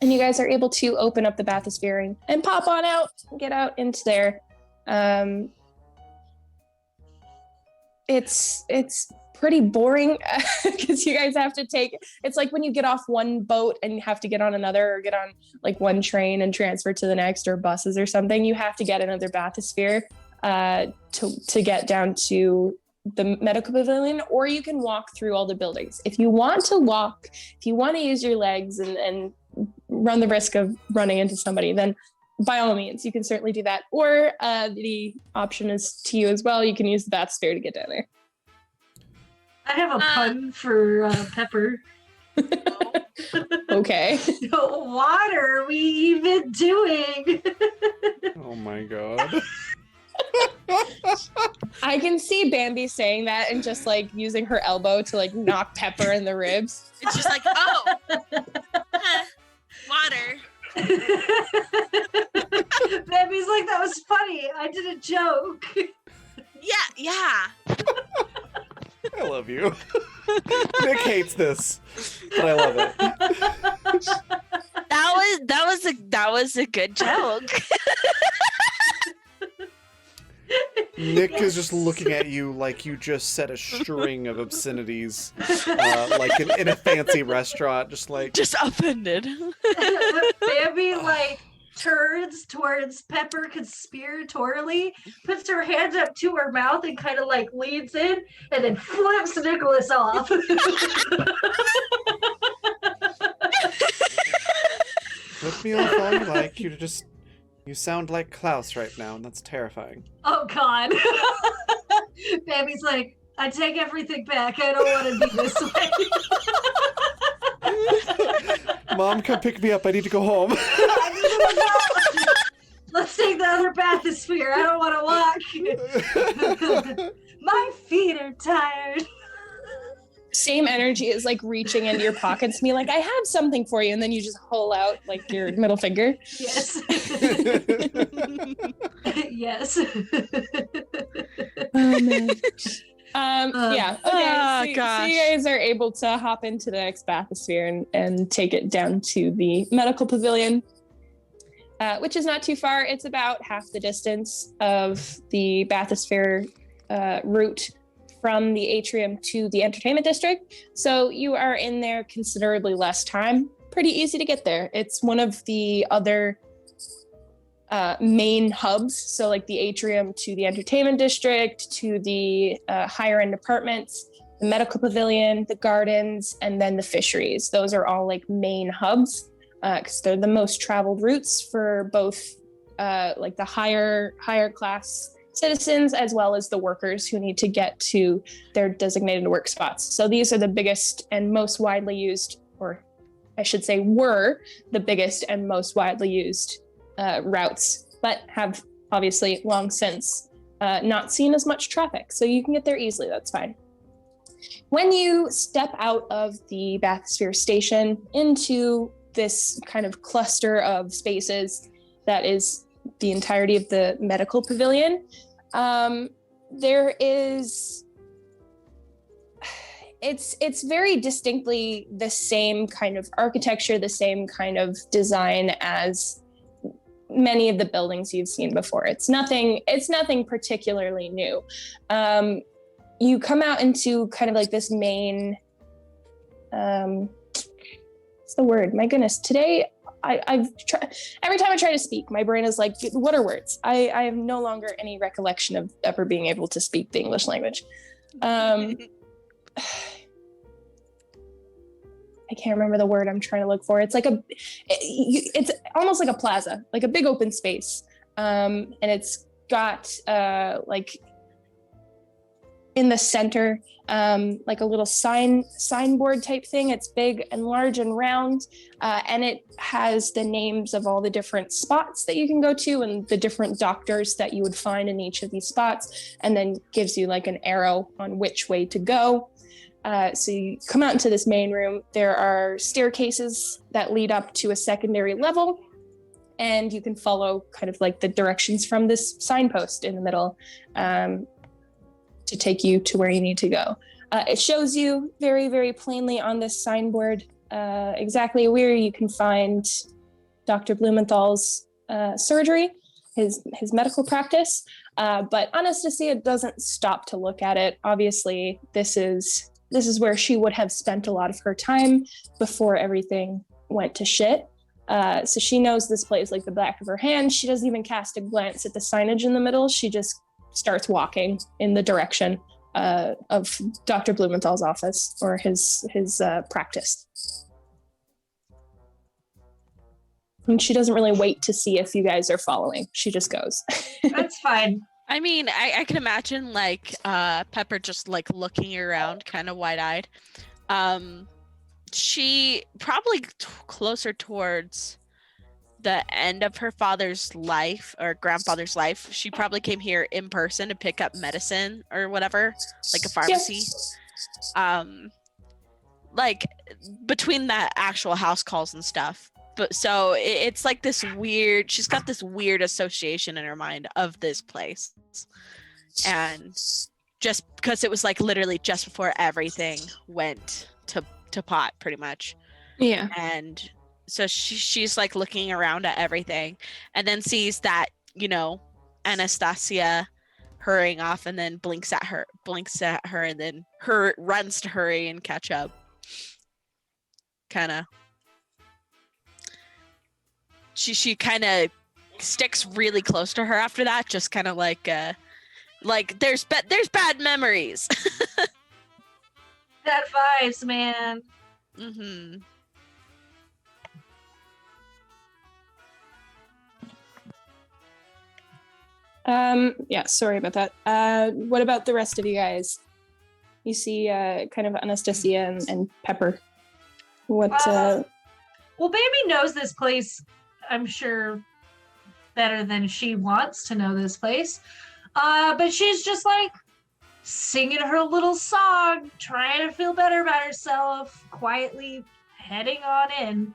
Speaker 6: And you guys are able to open up the bathysphere and pop on out, get out into there. It's pretty boring because you guys have to it's like when you get off one boat and you have to get on another, or get on like one train and transfer to the next, or buses or something. You have to get another bathysphere to get down to the medical pavilion, or you can walk through all the buildings. If you want to walk, if you want to use your legs and run the risk of running into somebody, then by all means, you can certainly do that. Or the option is to you as well. You can use the bathysphere to get down there.
Speaker 2: I have a pun for Pepper.
Speaker 6: Okay.
Speaker 2: What are we even doing?
Speaker 1: Oh my god.
Speaker 6: I can see Bambi saying that and just like using her elbow to like knock Pepper in the ribs.
Speaker 3: It's just like, water.
Speaker 2: Baby's like, that was funny. I did a joke.
Speaker 3: Yeah.
Speaker 1: I love you. Nick hates this, but I love it.
Speaker 3: That was a good joke.
Speaker 1: Nick is just looking at you like you just said a string of obscenities, like in a fancy restaurant, just
Speaker 3: offended.
Speaker 2: Bambi like turns towards Pepper conspiratorially, puts her hands up to her mouth and kind of like leans in, and then flips Nicholas off.
Speaker 1: Flip me off all you like. You sound like Klaus right now, and that's terrifying.
Speaker 2: Oh God. Bambi's like, I take everything back. I don't want to be this way.
Speaker 1: Mom, come pick me up. I need to go home.
Speaker 2: I need to go. Let's take the other bathysphere. I don't want to walk. My feet are tired.
Speaker 6: Same energy is like reaching into your pockets and be like, I have something for you, and then you just hold out like your middle finger.
Speaker 2: Yes. Yes.
Speaker 6: Oh man. Yeah. Okay. So
Speaker 3: gosh.
Speaker 6: you guys are able to hop into the next bathysphere and take it down to the medical pavilion, which is not too far. It's about half the distance of the bathysphere route from the atrium to the entertainment district. So you are in there considerably less time. Pretty easy to get there. It's one of the other main hubs. So like the atrium to the entertainment district, to the higher end apartments, the medical pavilion, the gardens, and then the fisheries. Those are all like main hubs because they're the most traveled routes for both like the higher class citizens as well as the workers who need to get to their designated work spots. So these are the biggest and most widely used, or I should say were the biggest and most widely used routes, but have obviously long since not seen as much traffic. So you can get there easily, that's fine. When you step out of the bathysphere station into this kind of cluster of spaces that is the entirety of the medical pavilion, there is, it's very distinctly the same kind of architecture, the same kind of design as many of the buildings you've seen before. It's nothing particularly new. You come out into kind of like this main, what's the word? My goodness, today every time I try to speak, my brain is like, what are words? I have no longer any recollection of ever being able to speak the English language. I can't remember the word I'm trying to look for. It's like it's almost like a plaza, like a big open space. And it's got like in the center, like a little signboard type thing. It's big and large and round, and it has the names of all the different spots that you can go to and the different doctors that you would find in each of these spots, and then gives you like an arrow on which way to go. So you come out into this main room. There are staircases that lead up to a secondary level, and you can follow kind of like the directions from this signpost in the middle to take you to where you need to go. It shows you very, very plainly on this signboard exactly where you can find Dr. Blumenthal's surgery, his medical practice. But Anastasia doesn't stop to look at it. Obviously, this is where she would have spent a lot of her time before everything went to shit. So she knows this place like the back of her hand. She doesn't even cast a glance at the signage in the middle. She just starts walking in the direction of Dr. Blumenthal's office or his practice. And she doesn't really wait to see if you guys are following. She just goes.
Speaker 2: That's fine.
Speaker 3: I mean, I can imagine like Pepper just like looking around kind of wide-eyed. She probably closer towards the end of her father's life or grandfather's life. She probably came here in person to pick up medicine or whatever, like a pharmacy. Like between the actual house calls and stuff. But so it's like this weird, she's got this weird association in her mind of this place. And just because it was like literally just before everything went to pot pretty much.
Speaker 6: Yeah.
Speaker 3: And so she's like looking around at everything and then sees that, you know, Anastasia hurrying off and then blinks at her and then runs to hurry and catch up. Kind of. She kind of sticks really close to her after that, just kind of like there's bad memories.
Speaker 2: That vibes, man.
Speaker 3: Mm-hmm.
Speaker 6: Yeah, sorry about that. What about the rest of you guys? You see kind of Anastasia and Pepper. What
Speaker 2: Well, Baby knows this place, I'm sure, better than she wants to know this place. But she's just like singing her little song, trying to feel better about herself, quietly heading on in.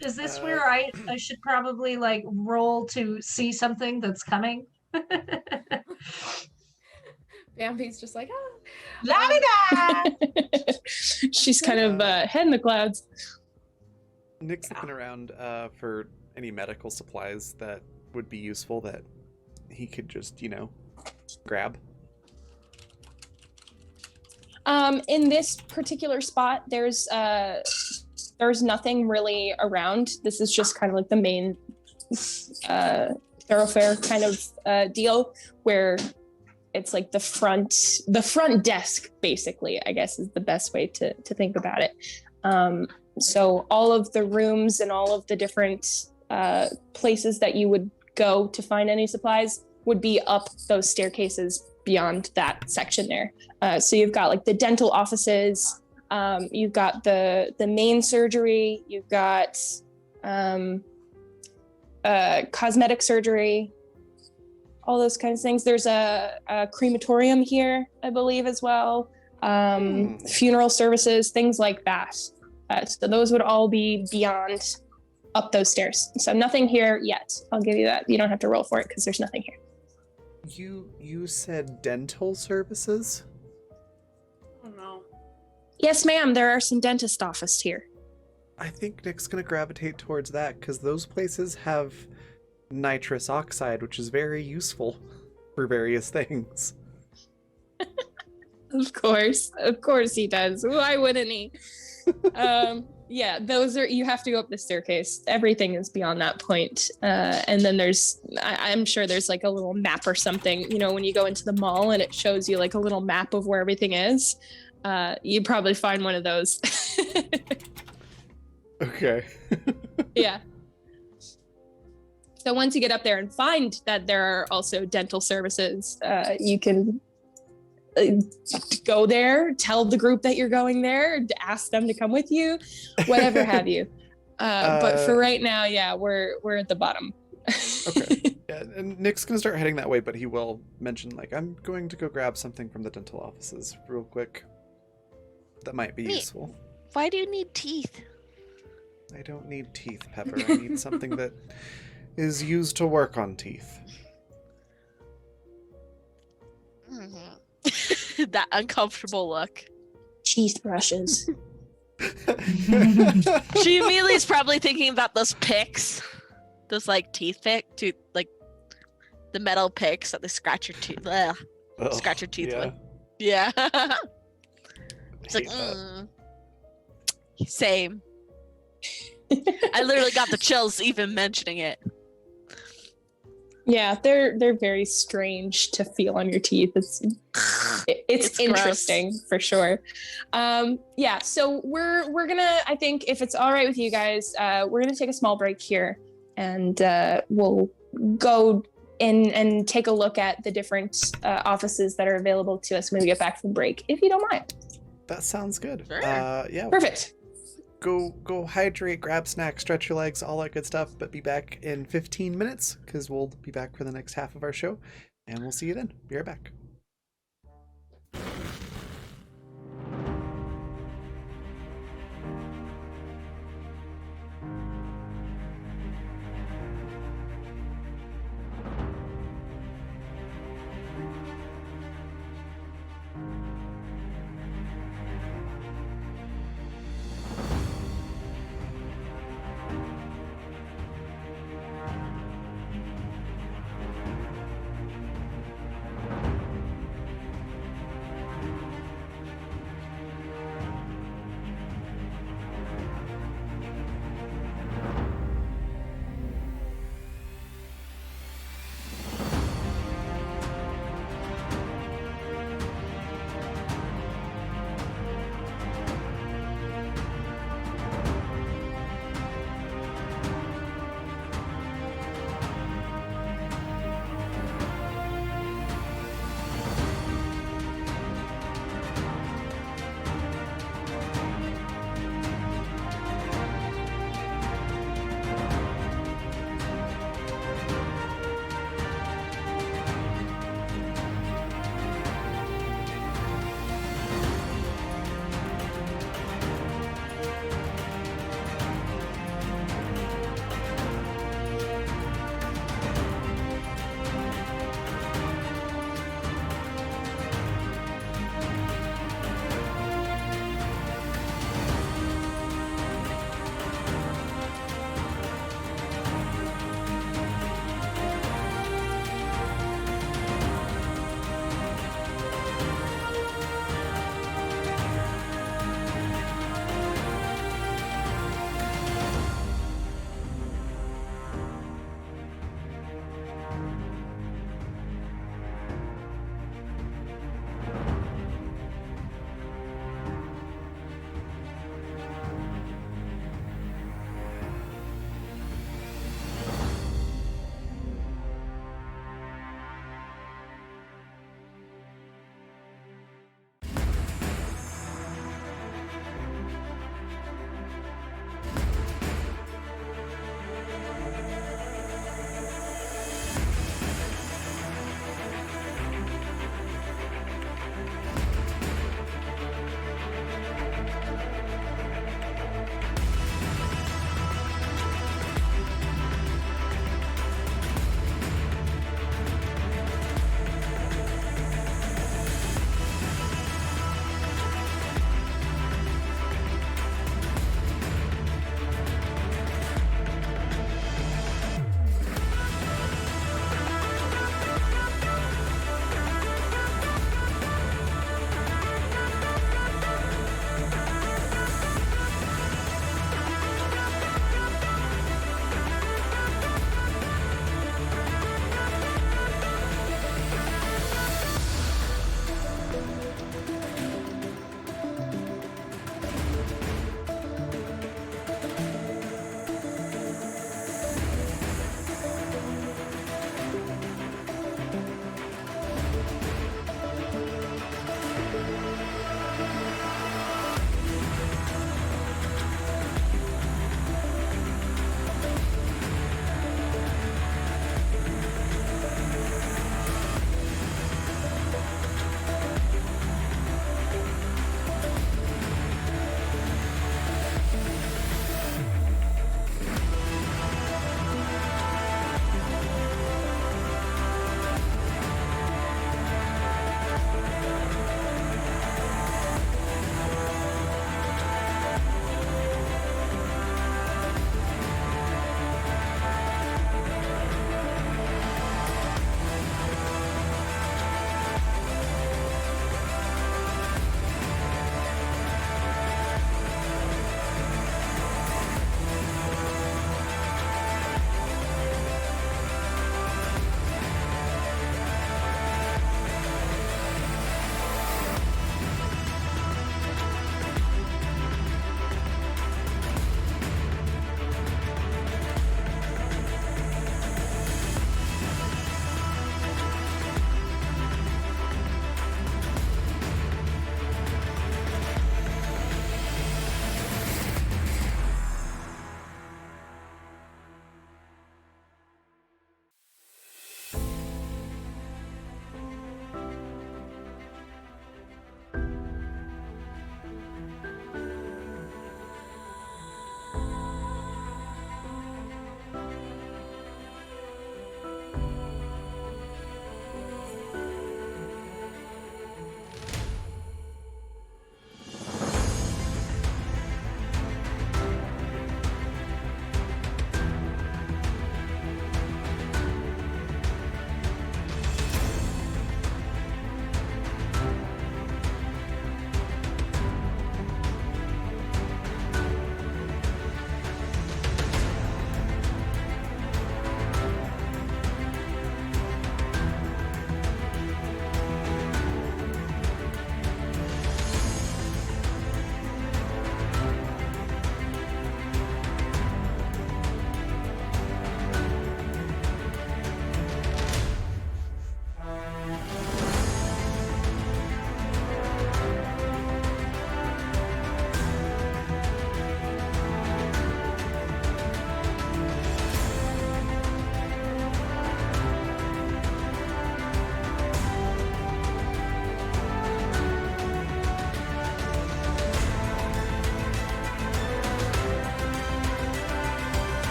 Speaker 2: Is this where I should probably like roll to see something that's coming?
Speaker 4: Bambi's just like, ah.
Speaker 2: La-di-da!
Speaker 6: She's kind of head in the clouds.
Speaker 1: Nick's looking around for any medical supplies that would be useful that he could just, grab.
Speaker 6: In this particular spot, there's nothing really around. This is just kind of like the main thoroughfare kind of deal where it's like the front desk, basically, I guess is the best way to think about it. So all of the rooms and all of the different places that you would go to find any supplies would be up those staircases beyond that section there. So you've got like the dental offices, you've got the main surgery, you've got cosmetic surgery, all those kinds of things. There's a crematorium here, I believe, as well. Funeral services, things like that. So those would all be beyond up those stairs. So nothing here yet. I'll give you that. You don't have to roll for it because there's nothing here.
Speaker 1: You said dental services?
Speaker 4: Oh no.
Speaker 6: Yes, ma'am. There are some dentist offices here.
Speaker 1: I think Nick's going to gravitate towards that because those places have nitrous oxide, which is very useful for various things.
Speaker 6: Of course he does. Why wouldn't he? Yeah, those are, you have to go up the staircase. Everything is beyond that point. And then I'm sure there's like a little map or something, you know, when you go into the mall and it shows you like a little map of where everything is. You probably find one of those.
Speaker 1: Okay.
Speaker 6: Yeah. So once you get up there and find that there are also dental services, you can go there, tell the group that you're going there, ask them to come with you, whatever have you. But for right now, yeah, we're at the bottom.
Speaker 1: Okay. Yeah, and Nick's gonna start heading that way, but he will mention, like, I'm going to go grab something from the dental offices real quick. That might be
Speaker 3: Neat.
Speaker 1: useful.
Speaker 3: Why do you need teeth?
Speaker 1: I don't need teeth, Pepper. I need something that is used to work on teeth.
Speaker 3: That uncomfortable look.
Speaker 6: Teeth brushes.
Speaker 3: She immediately is probably thinking about those picks. Those like teeth like the metal picks that they scratch your teeth. Scratch your teeth with. Yeah. It's like, same. I literally got the chills even mentioning it.
Speaker 6: Yeah, they're very strange to feel on your teeth. It's interesting
Speaker 3: gross.
Speaker 6: for sure. Yeah, so we're gonna, I think if it's all right with you guys, we're gonna take a small break here, and we'll go in and take a look at the different offices that are available to us when we get back from break, if you don't mind.
Speaker 1: That sounds good.
Speaker 3: Sure.
Speaker 1: Yeah.
Speaker 6: Perfect.
Speaker 1: Go hydrate, grab snacks, stretch your legs, all that good stuff, but be back in 15 minutes because we'll be back for the next half of our show, and we'll see you then. Be right back.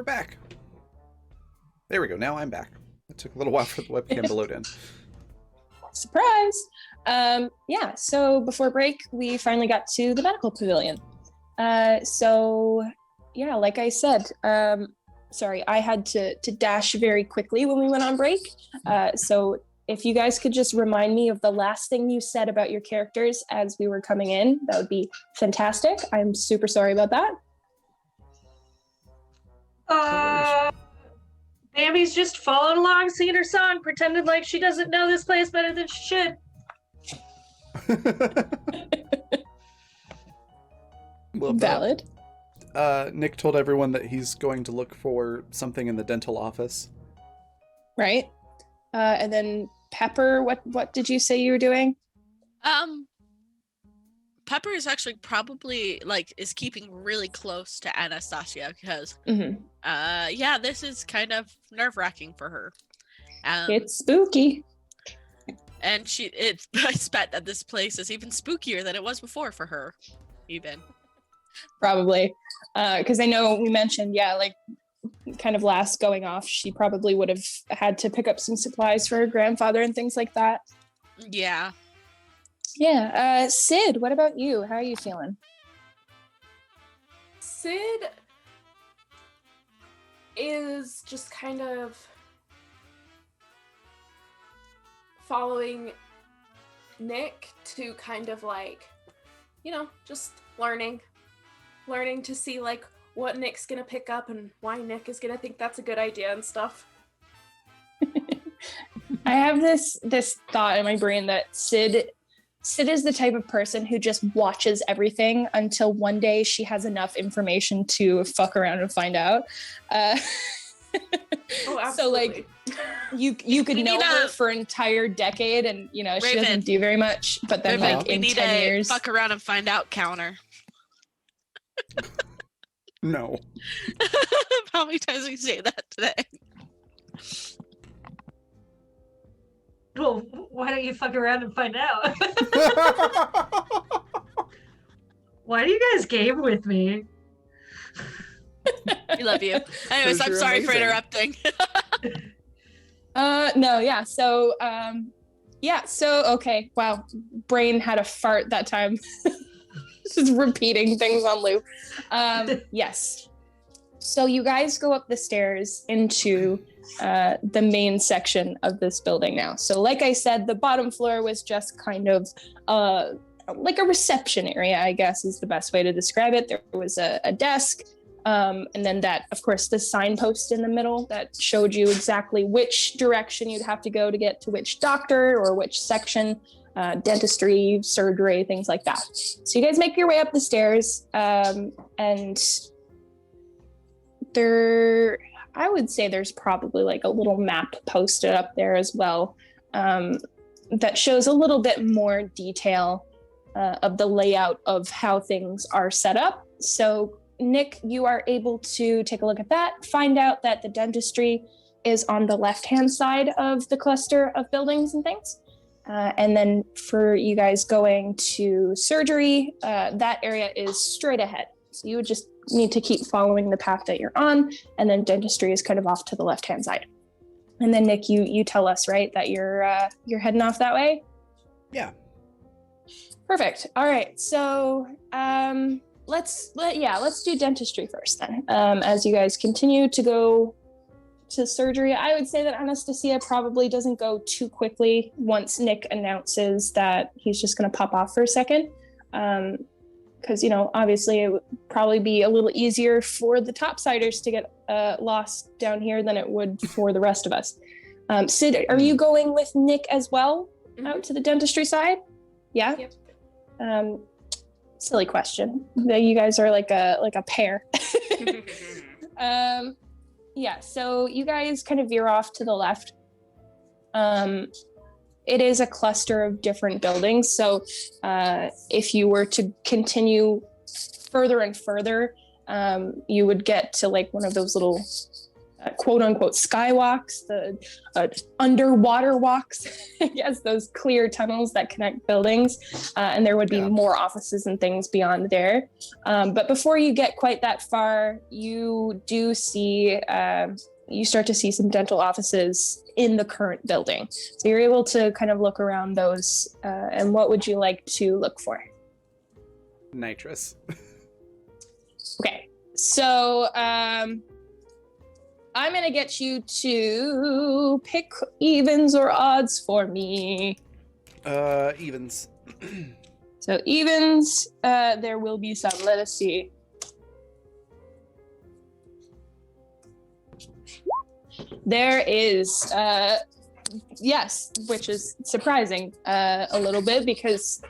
Speaker 1: we're back. There we go. Now I'm back. It took a little while for the webcam to load in.
Speaker 6: Surprise! Yeah, so before break, we finally got to the medical pavilion. So, yeah, like I said, sorry, I had to dash very quickly when we went on break. So if you guys could just remind me of the last thing you said about your characters as we were coming in, that would be fantastic. I'm super sorry about that.
Speaker 2: Bambi's just following along, singing her song, pretended like she doesn't know this place better than she should.
Speaker 6: Valid.
Speaker 1: Nick told everyone that he's going to look for something in the dental office.
Speaker 6: Right. And then Pepper, what did you say you were doing?
Speaker 3: Pepper is actually probably is keeping really close to Anastasia because yeah, this is kind of nerve-wracking for her.
Speaker 6: It's spooky.
Speaker 3: And I bet that this place is even spookier than it was before for her, even.
Speaker 6: Probably. Because I know we mentioned, kind of last going off, she probably would have had to pick up some supplies for her grandfather and things like that.
Speaker 3: Yeah.
Speaker 6: Yeah. Sid, what about you? How are you feeling?
Speaker 4: Sid is just kind of following Nick to kind of just learning to see what Nick's gonna pick up and why Nick is gonna think that's a good idea and stuff.
Speaker 6: I have this thought in my brain that Sid is the type of person who just watches everything until one day she has enough information to fuck around and find out.
Speaker 4: Oh, absolutely.
Speaker 6: So you could know her for an entire decade and she doesn't do very much, but then in 10 years
Speaker 3: fuck around and find out counter.
Speaker 1: No.
Speaker 3: How many times did we say that today?
Speaker 2: Well, why don't you fuck around and find out? Why do you guys game with me?
Speaker 3: We love you. Anyways, I'm sorry for interrupting.
Speaker 6: No, yeah. So, okay. Wow. Brain had a fart that time. Just repeating things on loop. Yes. So you guys go up the stairs into the main section of this building now. So like I said, the bottom floor was just kind of like a reception area, I guess is the best way to describe it. There was a desk, and then that, of course, the signpost in the middle that showed you exactly which direction you'd have to go to get to which doctor or which section, dentistry, surgery, things like that. So you guys make your way up the stairs, and I would say there's probably a little map posted up there as well, that shows a little bit more detail of the layout of how things are set up. So Nick, you are able to take a look at that, find out that the dentistry is on the left-hand side of the cluster of buildings and things. And then for you guys going to surgery, that area is straight ahead. So you would just need to keep following the path that you're on, and then dentistry is kind of off to the left-hand side. And then Nick, you tell us, right, that you're heading off that way?
Speaker 1: Yeah.
Speaker 6: Perfect. All right. So let's do dentistry first then. As you guys continue to go to surgery, I would say that Anastasia probably doesn't go too quickly once Nick announces that he's just going to pop off for a second. Because, obviously it would probably be a little easier for the topsiders to get lost down here than it would for the rest of us. Sid, are you going with Nick as well out to the dentistry side? Yeah?
Speaker 4: Yep.
Speaker 6: Silly question. You guys are like a pair. Yeah, so you guys kind of veer off to the left. It is a cluster of different buildings. So if you were to continue further and further, you would get to one of those little quote unquote skywalks, the underwater walks, I guess, those clear tunnels that connect buildings. And there would be more offices and things beyond there. But before you get quite that far, you do see, you start to see some dental offices in the current building. So you're able to kind of look around those. And what would you like to look for?
Speaker 1: Nitrous.
Speaker 6: Okay, so I'm gonna get you to pick evens or odds for me.
Speaker 1: Evens.
Speaker 6: So evens, there will be some. Let us see. There is, yes, which is surprising a little bit because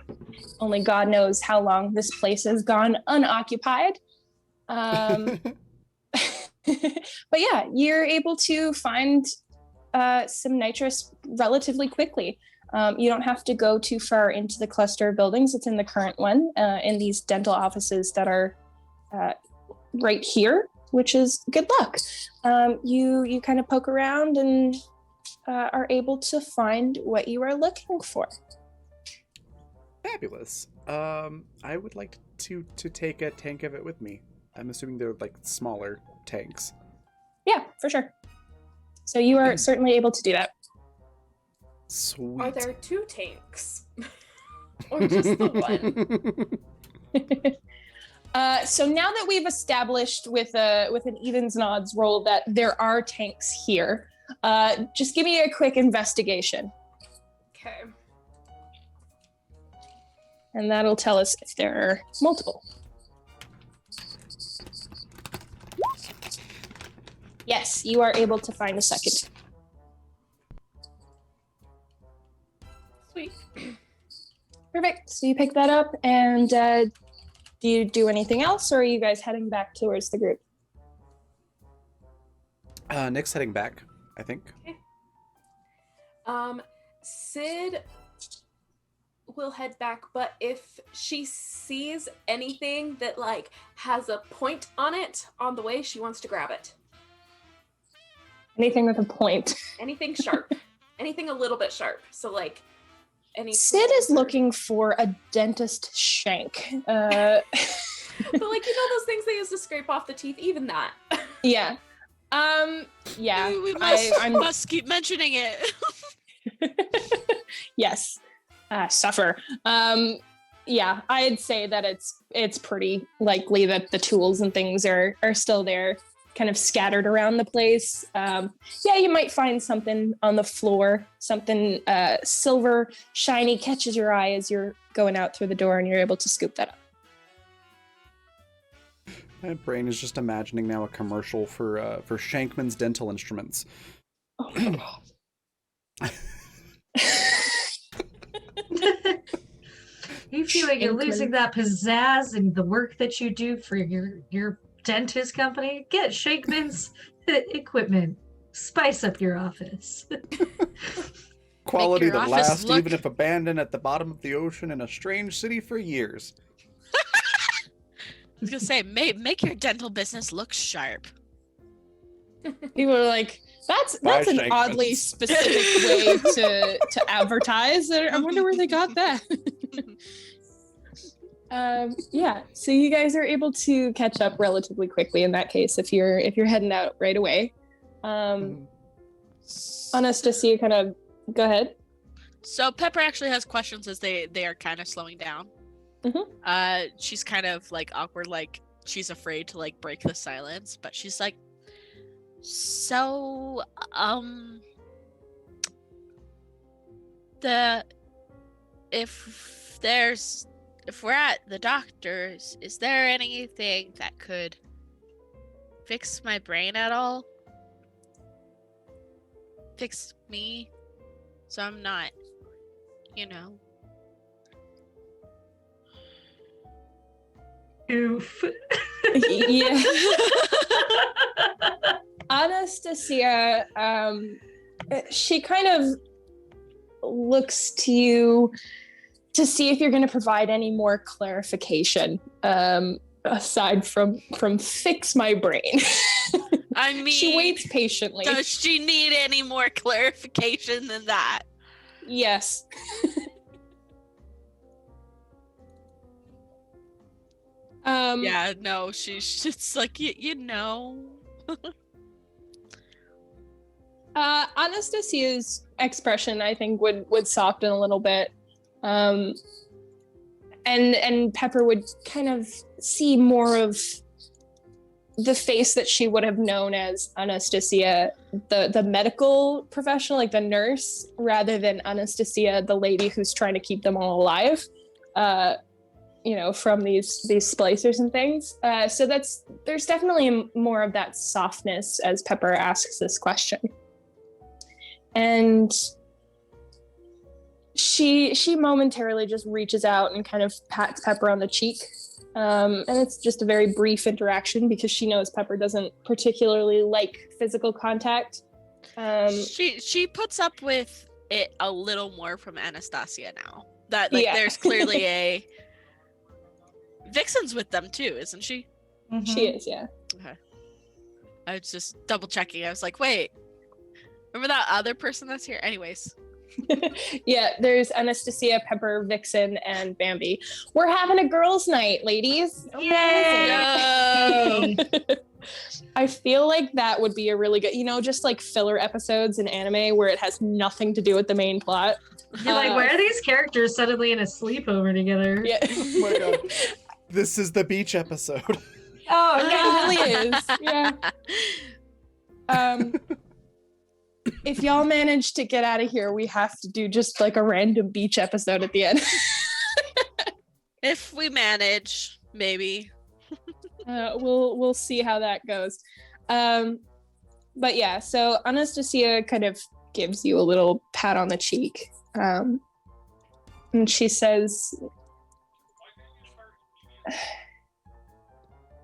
Speaker 6: only God knows how long this place has gone unoccupied. But yeah, you're able to find some nitrous relatively quickly. You don't have to go too far into the cluster of buildings. It's in the current one, in these dental offices that are right here, which is good luck. You kind of poke around and are able to find what you are looking for.
Speaker 1: Fabulous. I would like to take a tank of it with me. I'm assuming they're like smaller tanks.
Speaker 6: Yeah, for sure. So you are certainly able to do that.
Speaker 1: Sweet.
Speaker 4: Are there 2 tanks? Or just the one?
Speaker 6: So now that we've established with an evens and odds roll that there are tanks here, just give me a quick investigation.
Speaker 4: Okay.
Speaker 6: And that'll tell us if there are multiple. Yes, you are able to find a second.
Speaker 4: Sweet.
Speaker 6: Perfect. So you pick that up, and do you do anything else, or are you guys heading back towards the group?
Speaker 1: Nick's heading back, I think.
Speaker 4: Okay. Sid will head back, but if she sees anything that like has a point on it on the way, she wants to grab it.
Speaker 6: Anything with a point.
Speaker 4: Anything sharp. Anything a little bit sharp. So like any
Speaker 6: Sid is looking for a dentist shank.
Speaker 4: But like, you know those things they use to scrape off the teeth? Even that.
Speaker 6: Yeah. Yeah.
Speaker 3: We
Speaker 6: I'm
Speaker 3: must keep mentioning it.
Speaker 6: Yes. Suffer. Yeah, I'd say that it's pretty likely that the tools and things are still there, kind of scattered around the place. Yeah, you might find something on the floor, something silver, shiny, catches your eye as you're going out through the door, and you're able to scoop that up.
Speaker 1: My brain is just imagining now a commercial for Shankman's Dental Instruments.
Speaker 6: Oh my god.
Speaker 2: You feel like you're losing that pizzazz in the work that you do for your dentist company? Get Shankman's equipment. Spice up your office.
Speaker 1: Quality
Speaker 3: your
Speaker 1: that
Speaker 3: office
Speaker 1: lasts
Speaker 3: look-
Speaker 1: even if abandoned at the bottom of the ocean in a strange city for years.
Speaker 3: I was gonna say, make your dental business look sharp.
Speaker 6: People are like, that's
Speaker 1: Bye,
Speaker 6: an
Speaker 1: Shankman's.
Speaker 6: oddly specific way to advertise. I wonder where they got that. Yeah, so you guys are able to catch up relatively quickly in that case if you're heading out right away. Anastasia, kind of go ahead.
Speaker 3: So Pepper actually has questions as they are kind of slowing down. She's kind of like awkward, like she's afraid to like break the silence, but she's like, so if we're at the doctor's, is there anything that could fix my brain at all? Fix me so I'm not, you know.
Speaker 2: Oof.
Speaker 6: Yeah. Anastasia, she kind of looks to you to see if you're going to provide any more clarification, aside from fix my brain.
Speaker 3: I mean,
Speaker 6: She waits patiently.
Speaker 3: Does she need any more clarification than that?
Speaker 6: Yes.
Speaker 3: Yeah, no, she's just like, you know.
Speaker 6: Anastasia's expression, I think, would soften a little bit. And Pepper would kind of see more of the face that she would have known as Anastasia, the medical professional, like the nurse, rather than Anastasia, the lady who's trying to keep them all alive, from these splicers and things. So there's definitely more of that softness as Pepper asks this question. And she momentarily just reaches out and kind of pats Pepper on the cheek. And it's just a very brief interaction because she knows Pepper doesn't particularly like physical contact.
Speaker 3: She puts up with it a little more from Anastasia now. That there's clearly a Vixen's with them too, isn't she?
Speaker 2: Mhm.
Speaker 6: She is, yeah.
Speaker 3: Okay. I was just double checking. I was like, wait, remember that other person that's here? Anyways.
Speaker 6: Yeah, there's Anastasia, Pepper, Vixen, and Bambi. We're having a girls' night, ladies.
Speaker 2: Yay!
Speaker 6: I feel like that would be a really good, just like filler episodes in anime where it has nothing to do with the main plot.
Speaker 2: You're like, why are these characters suddenly in a sleepover together?
Speaker 6: Yeah.
Speaker 1: Oh my god. This is the beach episode.
Speaker 2: Oh,
Speaker 6: It
Speaker 2: yeah.
Speaker 6: really is. Yeah. If y'all manage to get out of here, we have to do just like a random beach episode at the end.
Speaker 3: If we manage, maybe.
Speaker 6: We'll see how that goes. But yeah, so Anastasia kind of gives you a little pat on the cheek. And she says,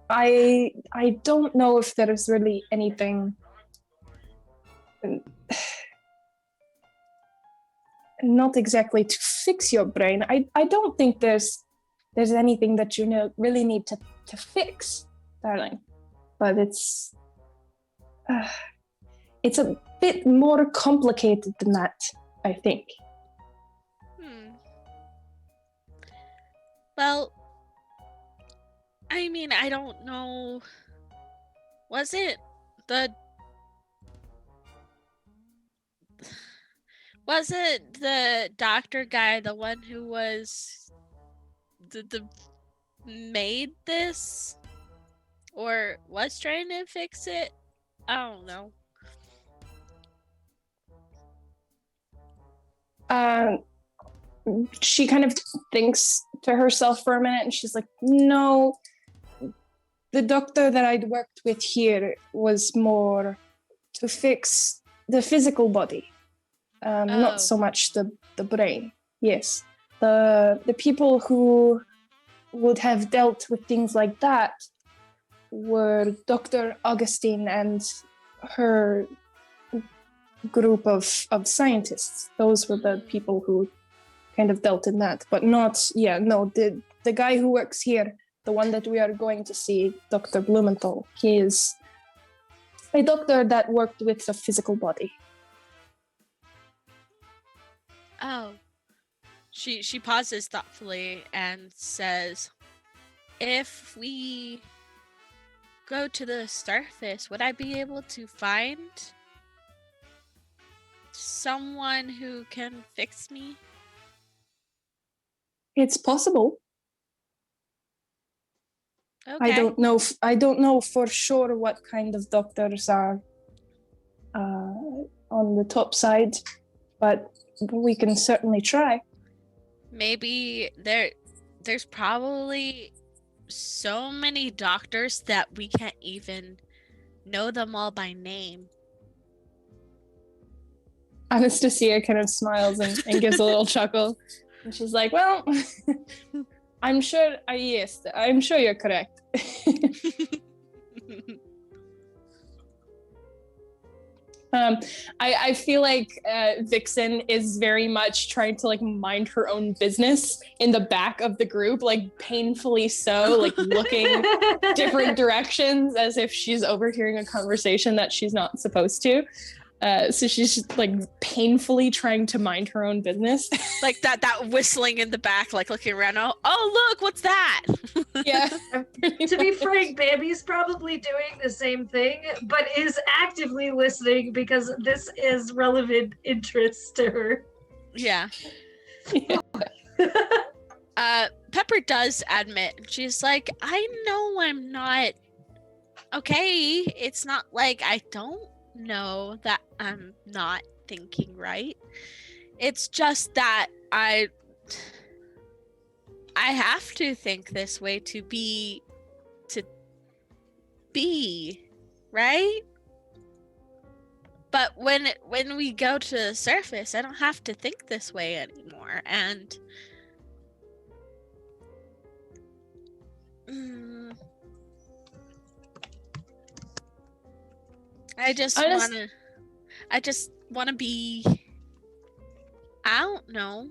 Speaker 6: I don't know if there is really anything not exactly to fix your brain. I don't think there's anything that you really need to fix, darling. But it's a bit more complicated than that, I think.
Speaker 3: Well, I mean, I don't know. Was it the doctor guy, the one who was the made this, or was trying to fix it? I don't know.
Speaker 6: She kind of thinks to herself for a minute, and she's like, no, the doctor that I'd worked with here was more to fix the physical body, not so much the brain. Yes, the people who would have dealt with things like that were Dr. Augustine and her group of scientists. Those were the people who kind of dealt in that, but not, the guy who works here, the one that we are going to see, Dr. Blumenthal, he is a doctor that worked with the physical body.
Speaker 3: Oh. She pauses thoughtfully and says, if we go to the Starfish, would I be able to find someone who can fix me?
Speaker 6: It's possible.
Speaker 3: Okay.
Speaker 6: I don't know for sure what kind of doctors are on the top side, but we can certainly try.
Speaker 3: Maybe there's probably so many doctors that we can't even know them all by name.
Speaker 6: Anastasia kind of smiles and gives a little chuckle. And she's like, well, I'm sure you're correct. I feel like Vixen is very much trying to like mind her own business in the back of the group, like painfully so, like looking different directions as if she's overhearing a conversation that she's not supposed to. So she's just like painfully trying to mind her own business.
Speaker 3: Like that whistling in the back, like looking around. Oh look, what's that?
Speaker 6: Yeah.
Speaker 2: To be frank, Bambi's probably doing the same thing, but is actively listening because this is relevant interest to her.
Speaker 3: Yeah.
Speaker 6: Yeah.
Speaker 3: Pepper does admit, she's like, I know I'm not okay. It's not like I don't know that I'm not thinking right. It's just that I have to think this way to be right. But when we go to the surface, I don't have to think this way anymore. And I just want to be, I don't know,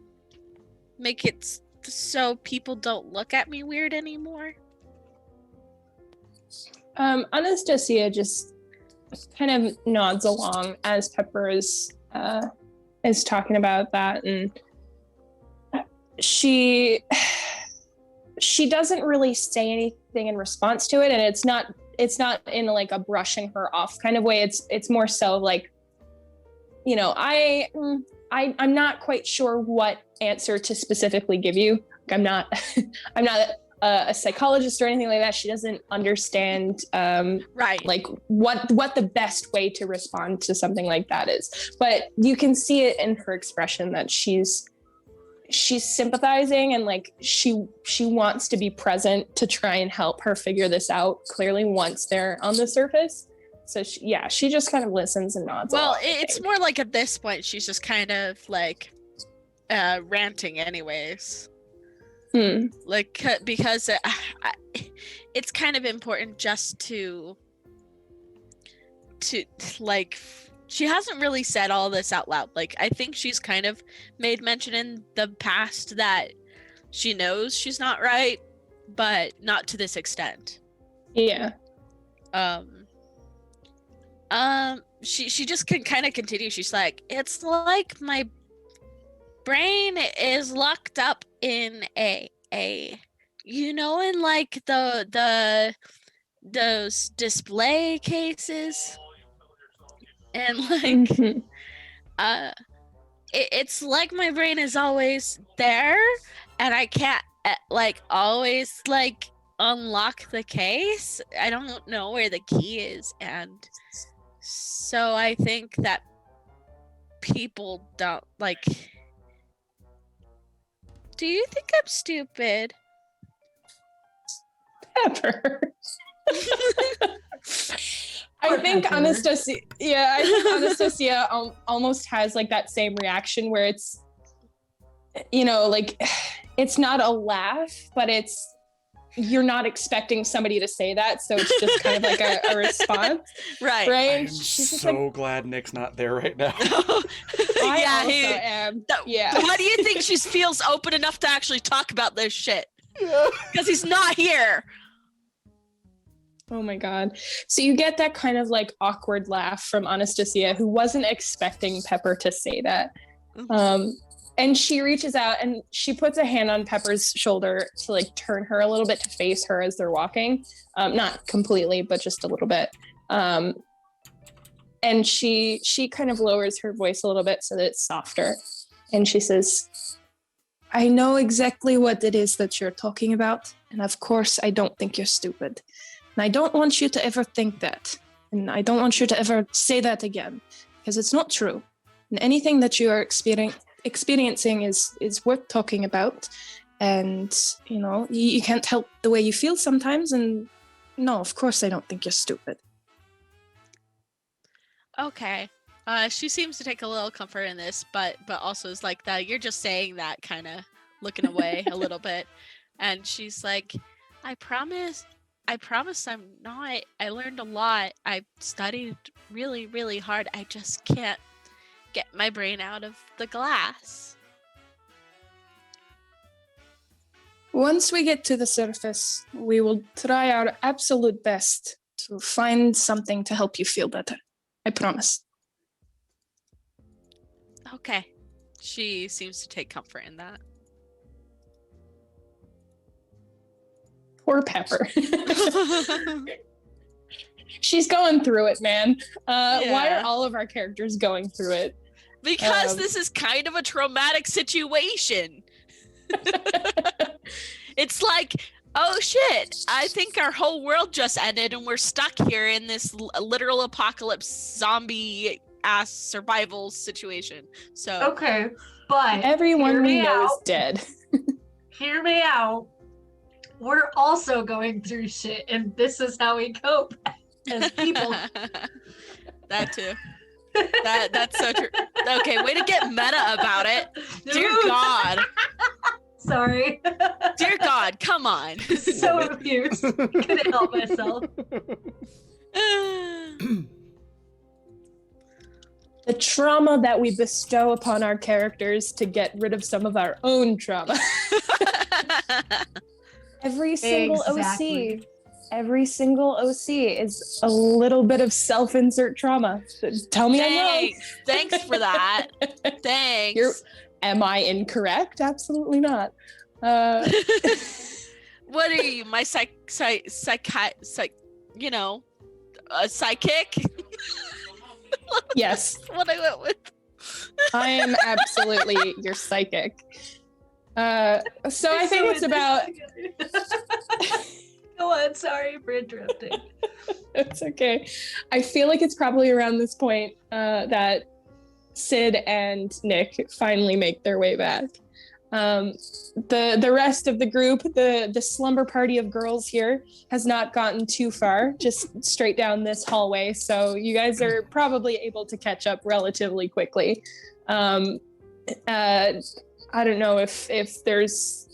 Speaker 3: make it so people don't look at me weird anymore.
Speaker 6: Anastasia just kind of nods along as Pepper is talking about that, and she doesn't really say anything in response to it, and it's not in like a brushing her off kind of way. It's more so like, you know, I'm not quite sure what answer to specifically give you. I'm not a psychologist or anything like that. She doesn't understand
Speaker 3: Right.
Speaker 6: like what the best way to respond to something like that is. But you can see it in her expression that she's sympathizing, and like she wants to be present to try and help her figure this out clearly once they're on the surface. So she just kind of listens and nods.
Speaker 3: Well, it's more like at this point she's just kind of like ranting anyways. Like, because it's kind of important just to like, she hasn't really said all this out loud. Like, I think she's kind of made mention in the past that she knows she's not right, but not to this extent.
Speaker 6: Yeah.
Speaker 3: She just can kind of continue. She's like, it's like my brain is locked up in a you know, in like those display cases, and like it's like my brain is always there, and I can't like always like unlock the case. I don't know where the key is, and so I think that people don't like. Do you think I'm stupid?
Speaker 6: Pepper. I think Anastasia. Yeah, I think Anastasia almost has like that same reaction where it's, you know, like it's not a laugh, but it's, you're not expecting somebody to say that, so it's just kind of like a response.
Speaker 3: Right.
Speaker 1: I'm so glad Nick's not there right now.
Speaker 6: I also am. Yeah.
Speaker 3: Why do you think she feels open enough to actually talk about this shit? Because he's not here.
Speaker 6: Oh my god. So you get that kind of like awkward laugh from Anastasia, who wasn't expecting Pepper to say that. And she reaches out and she puts a hand on Pepper's shoulder to like turn her a little bit to face her as they're walking. Not completely, but just a little bit. And she kind of lowers her voice a little bit so that it's softer. And she says, I know exactly what it is that you're talking about. And of course, I don't think you're stupid. And I don't want you to ever think that. And I don't want you to ever say that again, because it's not true. And anything that you are experiencing is worth talking about. And, you know, you can't help the way you feel sometimes. And no, of course, I don't think you're stupid.
Speaker 3: Okay. She seems to take a little comfort in this, but also is like that. You're just saying that, kind of looking away a little bit. And she's like, I promise I promise I'm not. I learned a lot. I studied really, really hard. I just can't get my brain out of the glass.
Speaker 6: Once we get to the surface, we will try our absolute best to find something to help you feel better. I promise.
Speaker 3: Okay. She seems to take comfort in that.
Speaker 6: Poor Pepper. She's going through it, man. Why
Speaker 3: Yeah.
Speaker 6: are all of our characters going through it?
Speaker 3: Because this is kind of a traumatic situation. It's like, oh shit, I think our whole world just ended and we're stuck here in this literal apocalypse zombie ass survival situation. So
Speaker 2: Okay, but
Speaker 6: Everyone
Speaker 2: hear
Speaker 6: we
Speaker 2: me
Speaker 6: know is
Speaker 2: out.
Speaker 6: dead.
Speaker 2: Hear me out. We're also going through shit, and this is how we cope as people.
Speaker 3: That too. That's so true. Okay, way to get meta about it. Dear God.
Speaker 2: Sorry.
Speaker 3: Dear God, come on.
Speaker 2: So amused. Couldn't help myself.
Speaker 6: The trauma that we bestow upon our characters to get rid of some of our own trauma. Every single
Speaker 2: Exactly.
Speaker 6: every single OC is a little bit of self-insert trauma. Tell me I'm wrong.
Speaker 3: Thanks for that. Thanks.
Speaker 6: Am I incorrect? Absolutely not.
Speaker 3: What are you, my you know, a psychic?
Speaker 6: Yes,
Speaker 3: What I went with.
Speaker 6: I am absolutely your psychic. So I think it's about.
Speaker 2: Go on, sorry for interrupting.
Speaker 6: It's okay. I feel like it's probably around this point that Sid and Nick finally make their way back. The rest of the group, the slumber party of girls here, has not gotten too far, just straight down this hallway. So you guys are probably able to catch up relatively quickly. I don't know if there's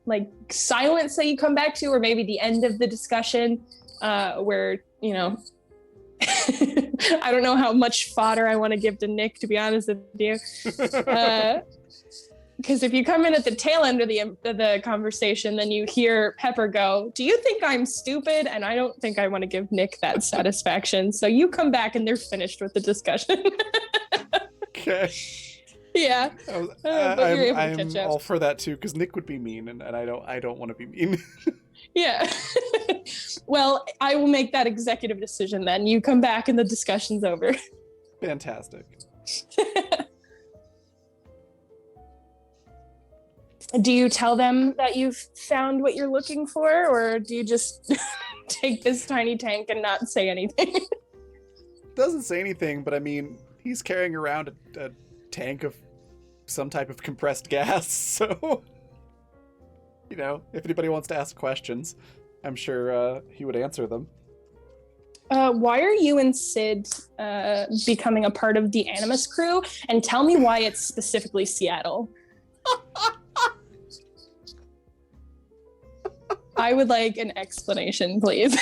Speaker 6: like silence that you come back to, or maybe the end of the discussion where, you know, I don't know how much fodder I want to give to Nick, to be honest with you. Because if you come in at the tail end of the conversation, then you hear Pepper go, "Do you think I'm stupid?" And I don't think I want to give Nick that satisfaction. So you come back and they're finished with the discussion.
Speaker 1: Okay.
Speaker 6: Yeah. But you're able to catch
Speaker 1: I'm
Speaker 6: up.
Speaker 1: all for that too, because Nick would be mean, and I don't want to be mean.
Speaker 6: Yeah. Well, I will make that executive decision then. You come back and the discussion's over.
Speaker 1: Fantastic.
Speaker 6: Do you tell them that you've found what you're looking for, or do you just take this tiny tank and not say anything?
Speaker 1: Doesn't say anything, but I mean, he's carrying around a tank of some type of compressed gas, so you know, if anybody wants to ask questions, I'm sure he would answer them.
Speaker 6: Why are you and Sid becoming a part of the Animus crew? And tell me why it's specifically Seattle. I would like an explanation, please.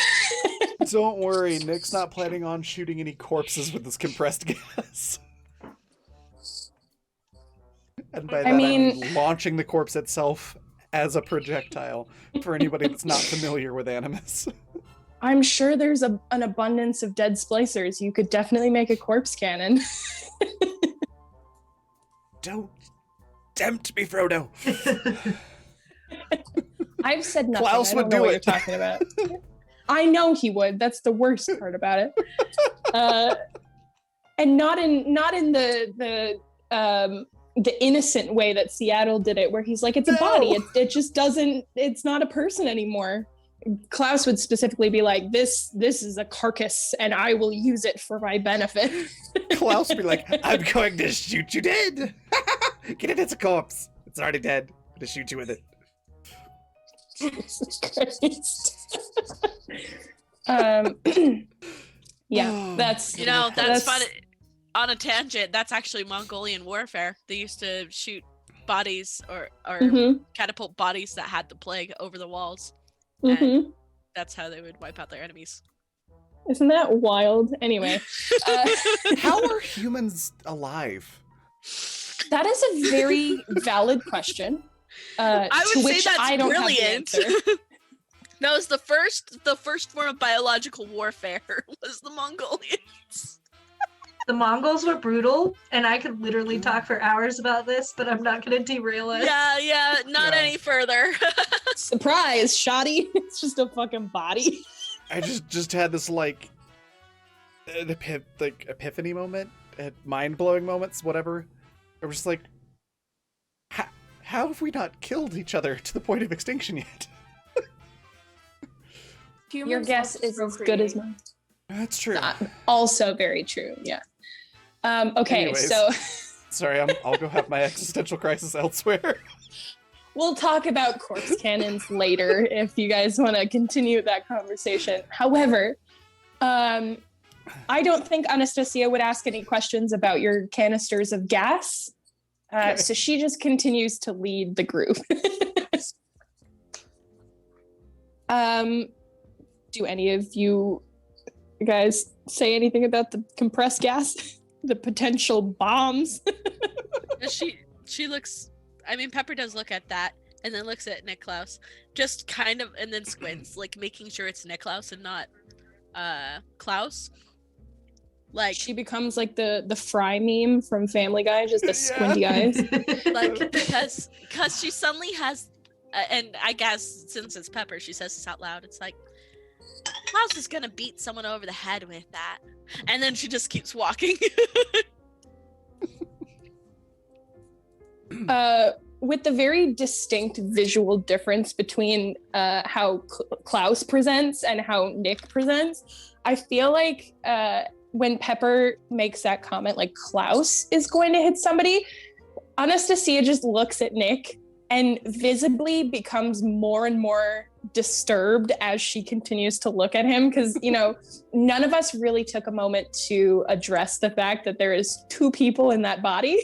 Speaker 1: Don't worry, Nick's not planning on shooting any corpses with this compressed gas. And by that I mean launching the corpse itself as a projectile for anybody that's not familiar with Animus.
Speaker 6: I'm sure there's an abundance of dead splicers. You could definitely make a corpse cannon.
Speaker 1: Don't tempt me, Frodo.
Speaker 6: I've said nothing.
Speaker 1: Klaus
Speaker 6: I don't
Speaker 1: would
Speaker 6: know
Speaker 1: do
Speaker 6: what
Speaker 1: it.
Speaker 6: you're talking about. I know he would. That's the worst part about it. And not in the innocent way that Seattle did it, where he's like, it's a body. It just doesn't. It's not a person anymore. Klaus would specifically be like, this is a carcass, and I will use it for my benefit.
Speaker 1: Klaus would be like, I'm going to shoot you dead. Get it, it's a corpse. It's already dead. I'm going to shoot you with it.
Speaker 6: Jesus Christ. Yeah, that's
Speaker 3: fun. On a tangent, that's actually Mongolian warfare. They used to shoot bodies or
Speaker 6: Mhm.
Speaker 3: catapult bodies that had the plague over the walls.
Speaker 6: Mhm.
Speaker 3: that's how they would wipe out their enemies.
Speaker 6: Isn't that wild? Anyway,
Speaker 1: How are humans alive?
Speaker 6: that is a very valid question.
Speaker 3: I
Speaker 6: to
Speaker 3: would say
Speaker 6: which
Speaker 3: that's
Speaker 6: I don't
Speaker 3: brilliant.
Speaker 6: have the answer.
Speaker 3: That was the first form of biological warfare was the Mongolians.
Speaker 2: The Mongols were brutal, and I could literally talk for hours about this, but I'm not going to derail it.
Speaker 3: Yeah, not
Speaker 1: Yeah.
Speaker 3: any further.
Speaker 6: Surprise, shoddy. It's just a fucking body.
Speaker 1: I just had this like epiphany moment, mind-blowing moments, whatever. I was just like, how have we not killed each other to the point of extinction yet?
Speaker 6: Your
Speaker 4: Humans
Speaker 6: guess
Speaker 4: love to
Speaker 6: is as good as
Speaker 4: procreate.
Speaker 6: mine.
Speaker 1: That's true.
Speaker 6: Also very true. Yeah. Okay,
Speaker 1: Anyways.
Speaker 6: so
Speaker 1: Sorry, I'll go have my existential crisis elsewhere.
Speaker 6: we'll talk about corpse cannons later if you guys want to continue that conversation. However, I don't think Anastasia would ask any questions about your canisters of gas.
Speaker 1: Okay.
Speaker 6: So she just continues to lead the group. Do any of you guys say anything about the compressed gas? The potential bombs?
Speaker 3: She looks. I mean, Pepper does look at that and then looks at Niklaus, just kind of, and then squints, like making sure it's Niklaus and not Klaus. Like
Speaker 6: She becomes like the Fry meme from Family Guy, just the
Speaker 1: Yeah.
Speaker 6: squinty eyes.
Speaker 3: like because she suddenly has, and I guess since it's Pepper, she says this out loud. It's like, Klaus is gonna beat someone over the head with that, and then she just keeps walking.
Speaker 6: With the very distinct visual difference between how Klaus presents and how Nick presents, I feel like when Pepper makes that comment, like Klaus is going to hit somebody, Anastasia just looks at Nick and visibly becomes more and more disturbed as she continues to look at him, because none of us really took a moment to address the fact that there is two people in that body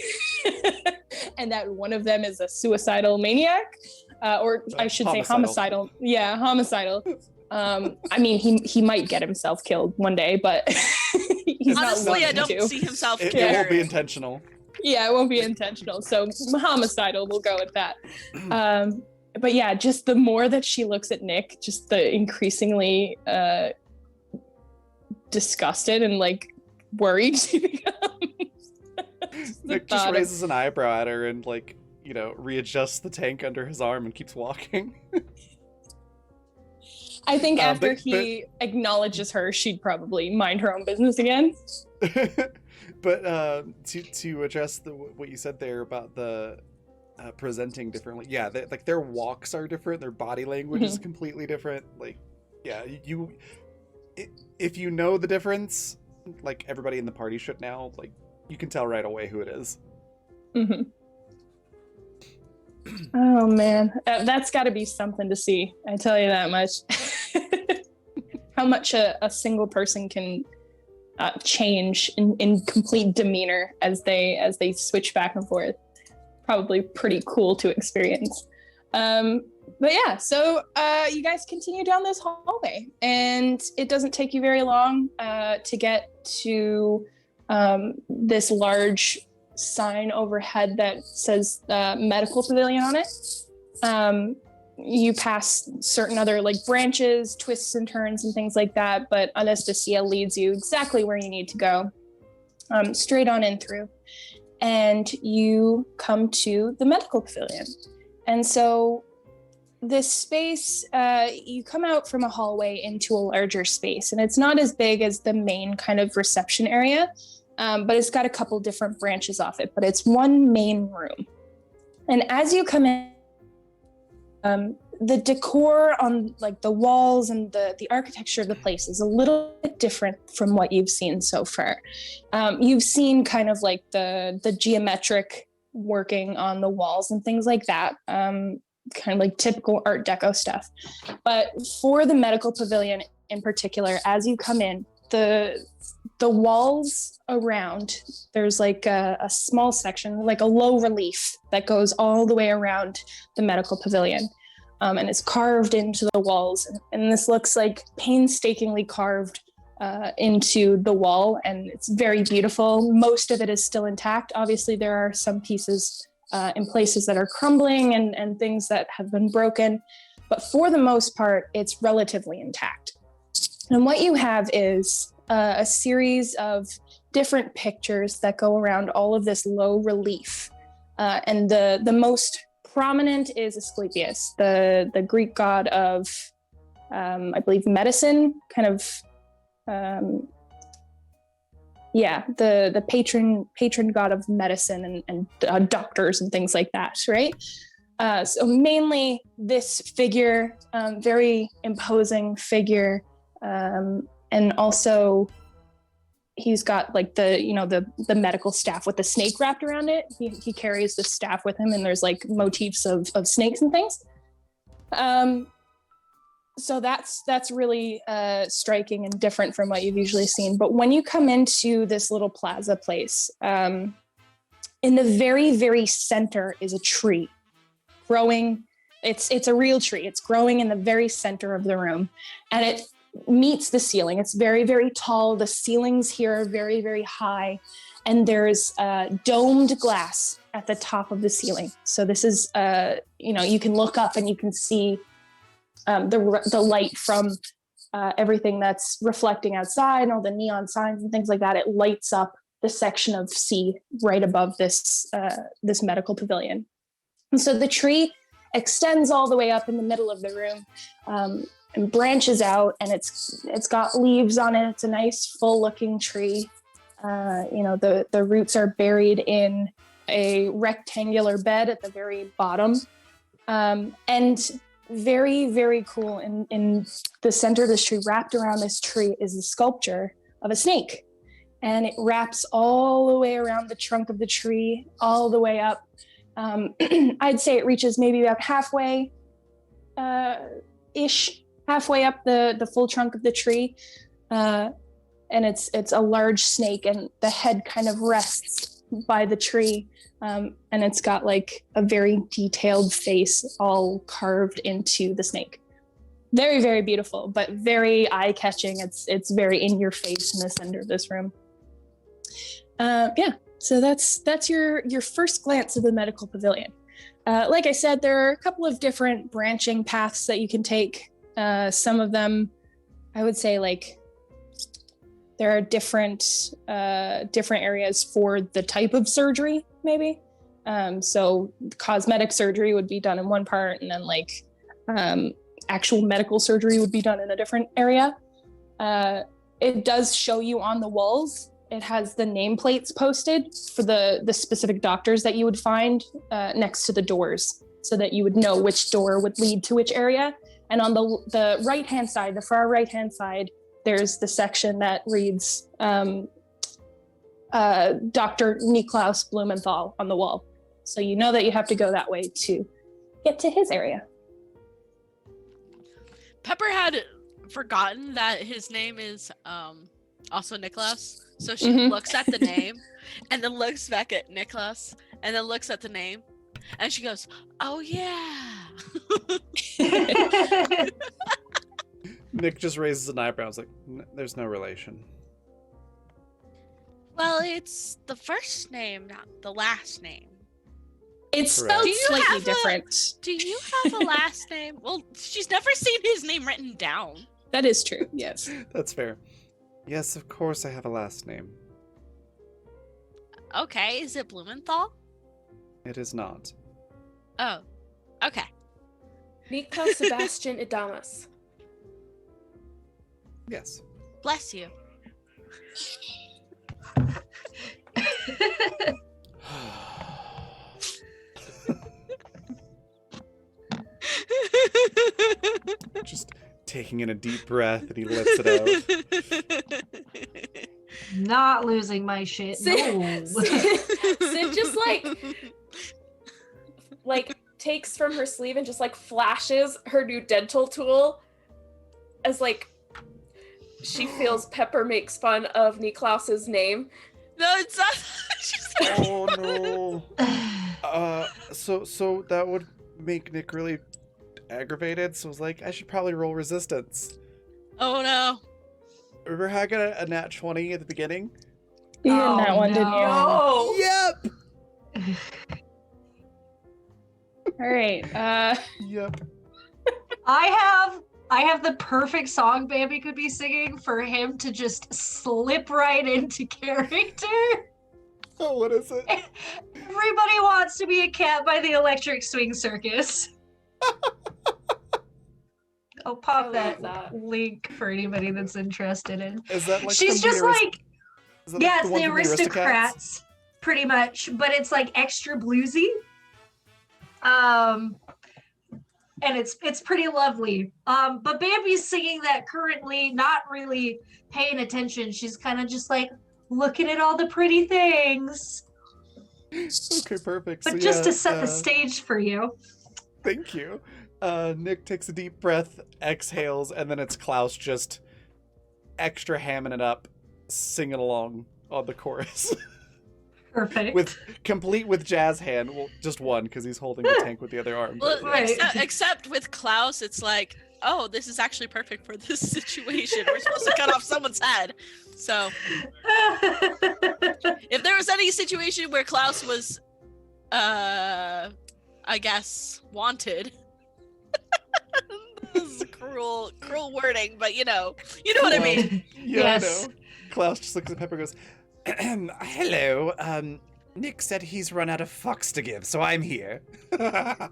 Speaker 6: and that one of them is a suicidal maniac, or I should say homicidal. Yeah, homicidal. I mean, he might get himself killed one day, but he's
Speaker 3: Honestly, I
Speaker 6: not
Speaker 3: don't
Speaker 6: going
Speaker 3: see
Speaker 6: to.
Speaker 3: himself
Speaker 1: It
Speaker 3: killed.
Speaker 1: won't be intentional.
Speaker 6: Yeah, it won't be intentional. So homicidal, we'll go with that. But yeah, just the more that she looks at Nick, just the increasingly disgusted and like worried she becomes.
Speaker 1: Nick just raises an eyebrow at her and readjusts the tank under his arm and keeps walking.
Speaker 6: I think after
Speaker 1: but-
Speaker 6: he acknowledges her, she'd probably mind her own business again.
Speaker 1: But to address what you said there about the presenting differently, yeah, their walks are different, their body language is completely different. Like, yeah, if you know the difference, like everybody in the party should now, like you can tell right away who it is.
Speaker 6: Mm-hmm. Oh man, that's got to be something to see. I tell you that much. How much a single person can change in complete demeanor as they switch back and forth. Probably pretty cool to experience. But yeah, so you guys continue down this hallway, and it doesn't take you very long to get to this large sign overhead that says medical pavilion on it. You pass certain other like branches, twists and turns and things like that, but Anastasia leads you exactly where you need to go, straight on in through, and you come to the medical pavilion. And so this space, you come out from a hallway into a larger space, and it's not as big as the main kind of reception area, but it's got a couple different branches off it, but it's one main room. And as you come in, the decor on like the walls and the architecture of the place is a little bit different from what you've seen so far. You've seen kind of like the geometric working on the walls and things like that, kind of like typical Art Deco stuff. But for the medical pavilion in particular, as you come in, the walls around, there's like a small section, like a low relief that goes all the way around the medical pavilion. and it's carved into the walls. And this looks like painstakingly carved into the wall, and it's very beautiful. Most of it is still intact. Obviously, there are some pieces in places that are crumbling and things that have been broken, but for the most part, it's relatively intact. And what you have is a series of different pictures that go around all of this low relief. And the most prominent is Asclepius, the Greek god of, I believe, medicine, kind of, the patron god of medicine and doctors and things like that, right? So mainly this figure, very imposing figure, and also he's got like the medical staff with the snake wrapped around it. He carries the staff with him, and there's like motifs of snakes and things. So that's really striking and different from what you've usually seen. But when you come into this little plaza place, in the very, very center is a tree growing. It's a real tree. It's growing in the very center of the room, and it meets the ceiling. It's very, very tall. The ceilings here are very, very high, and there's domed glass at the top of the ceiling. So this is, you can look up and you can see the light from everything that's reflecting outside and all the neon signs and things like that. It lights up the section of C right above this medical pavilion. And so the tree extends all the way up in the middle of the room, and branches out, and it's got leaves on it. It's a nice full looking tree. The roots are buried in a rectangular bed at the very bottom. And very, very cool, in the center of this tree, wrapped around this tree, is a sculpture of a snake. And it wraps all the way around the trunk of the tree, all the way up. I'd say it reaches maybe about halfway halfway up the full trunk of the tree. And it's a large snake, and the head kind of rests by the tree. And it's got like a very detailed face all carved into the snake. Very, very beautiful, but very eye-catching. It's very in your face in the center of this room. So that's your first glance of the medical pavilion. Like I said, there are a couple of different branching paths that you can take. Some of them, I would say, like, there are different areas for the type of surgery, maybe. So cosmetic surgery would be done in one part, and then like actual medical surgery would be done in a different area. It does show you on the walls. It has the nameplates posted for the specific doctors that you would find next to the doors, so that you would know which door would lead to which area. And on the right-hand side, the far right-hand side, there's the section that reads Dr. Niklaus Blumenthal on the wall. So you know that you have to go that way to get to his area.
Speaker 3: Pepper had forgotten that his name is also Niklaus. So she looks at the name and then looks back at Niklaus and then looks at the name and she goes, "Oh yeah."
Speaker 1: Nick just raises an eyebrow. It's like, there's no relation.
Speaker 3: Well, it's the first name, not the last name.
Speaker 6: It's spelled slightly different.
Speaker 3: Do you have a last name? Well, she's never seen his name written down.
Speaker 6: That is true, yes.
Speaker 1: That's fair. Yes, of course I have a last name.
Speaker 3: Okay, is it Blumenthal?
Speaker 1: It is not.
Speaker 3: Oh, okay.
Speaker 4: Nico Sebastian Adamus.
Speaker 1: Yes.
Speaker 3: Bless you.
Speaker 1: Just taking in a deep breath, and he lets it out.
Speaker 2: Not losing my shit. No.
Speaker 4: Sid just like takes from her sleeve and just like flashes her new dental tool as like she feels Pepper makes fun of Niklaus's name.
Speaker 3: No, it's not. She's like,
Speaker 1: Oh no. So that would make Nick really aggravated, so I was like, I should probably roll resistance.
Speaker 3: Oh no.
Speaker 1: Remember how I got a nat 20 at the beginning?
Speaker 5: You did that one, didn't you?
Speaker 2: No.
Speaker 1: Yep!
Speaker 5: All right.
Speaker 1: Yep.
Speaker 2: I have the perfect song Bambi could be singing for him to just slip right into character.
Speaker 1: Oh, what is it?
Speaker 2: Everybody Wants to Be a Cat by the Electric Swing Circus. I'll
Speaker 4: I
Speaker 2: pop
Speaker 4: love
Speaker 2: that
Speaker 4: that.
Speaker 2: link for anybody that's interested in.
Speaker 1: Is that like
Speaker 2: She's
Speaker 1: from the
Speaker 2: just like,
Speaker 1: is that
Speaker 2: yeah,
Speaker 1: the
Speaker 2: it's
Speaker 1: one
Speaker 2: the
Speaker 1: from
Speaker 2: Aristocrats, pretty much, but it's like extra bluesy. And it's pretty lovely. But Bambi's singing that currently, not really paying attention. She's kind of just like looking at all the pretty things.
Speaker 1: Okay, perfect.
Speaker 2: But
Speaker 1: So,
Speaker 2: just
Speaker 1: yeah,
Speaker 2: to set the stage for you.
Speaker 1: Thank you. Nick takes a deep breath, exhales, and then it's Klaus just extra hamming it up, singing along on the chorus.
Speaker 2: Perfect.
Speaker 1: Complete with jazz hand. Well, just one because he's holding the tank with the other arm.
Speaker 3: Well,
Speaker 1: but,
Speaker 2: right.
Speaker 3: except with Klaus, it's like, oh, this is actually perfect for this situation. We're supposed to cut off someone's head. So if there was any situation where Klaus was, I guess, wanted. This is cruel wording, but you know what I mean.
Speaker 1: Yeah,
Speaker 2: Yes.
Speaker 1: I know. Klaus just looks at Pepper and goes, hello. Nick said he's run out of fucks to give, so I'm here.
Speaker 2: Baby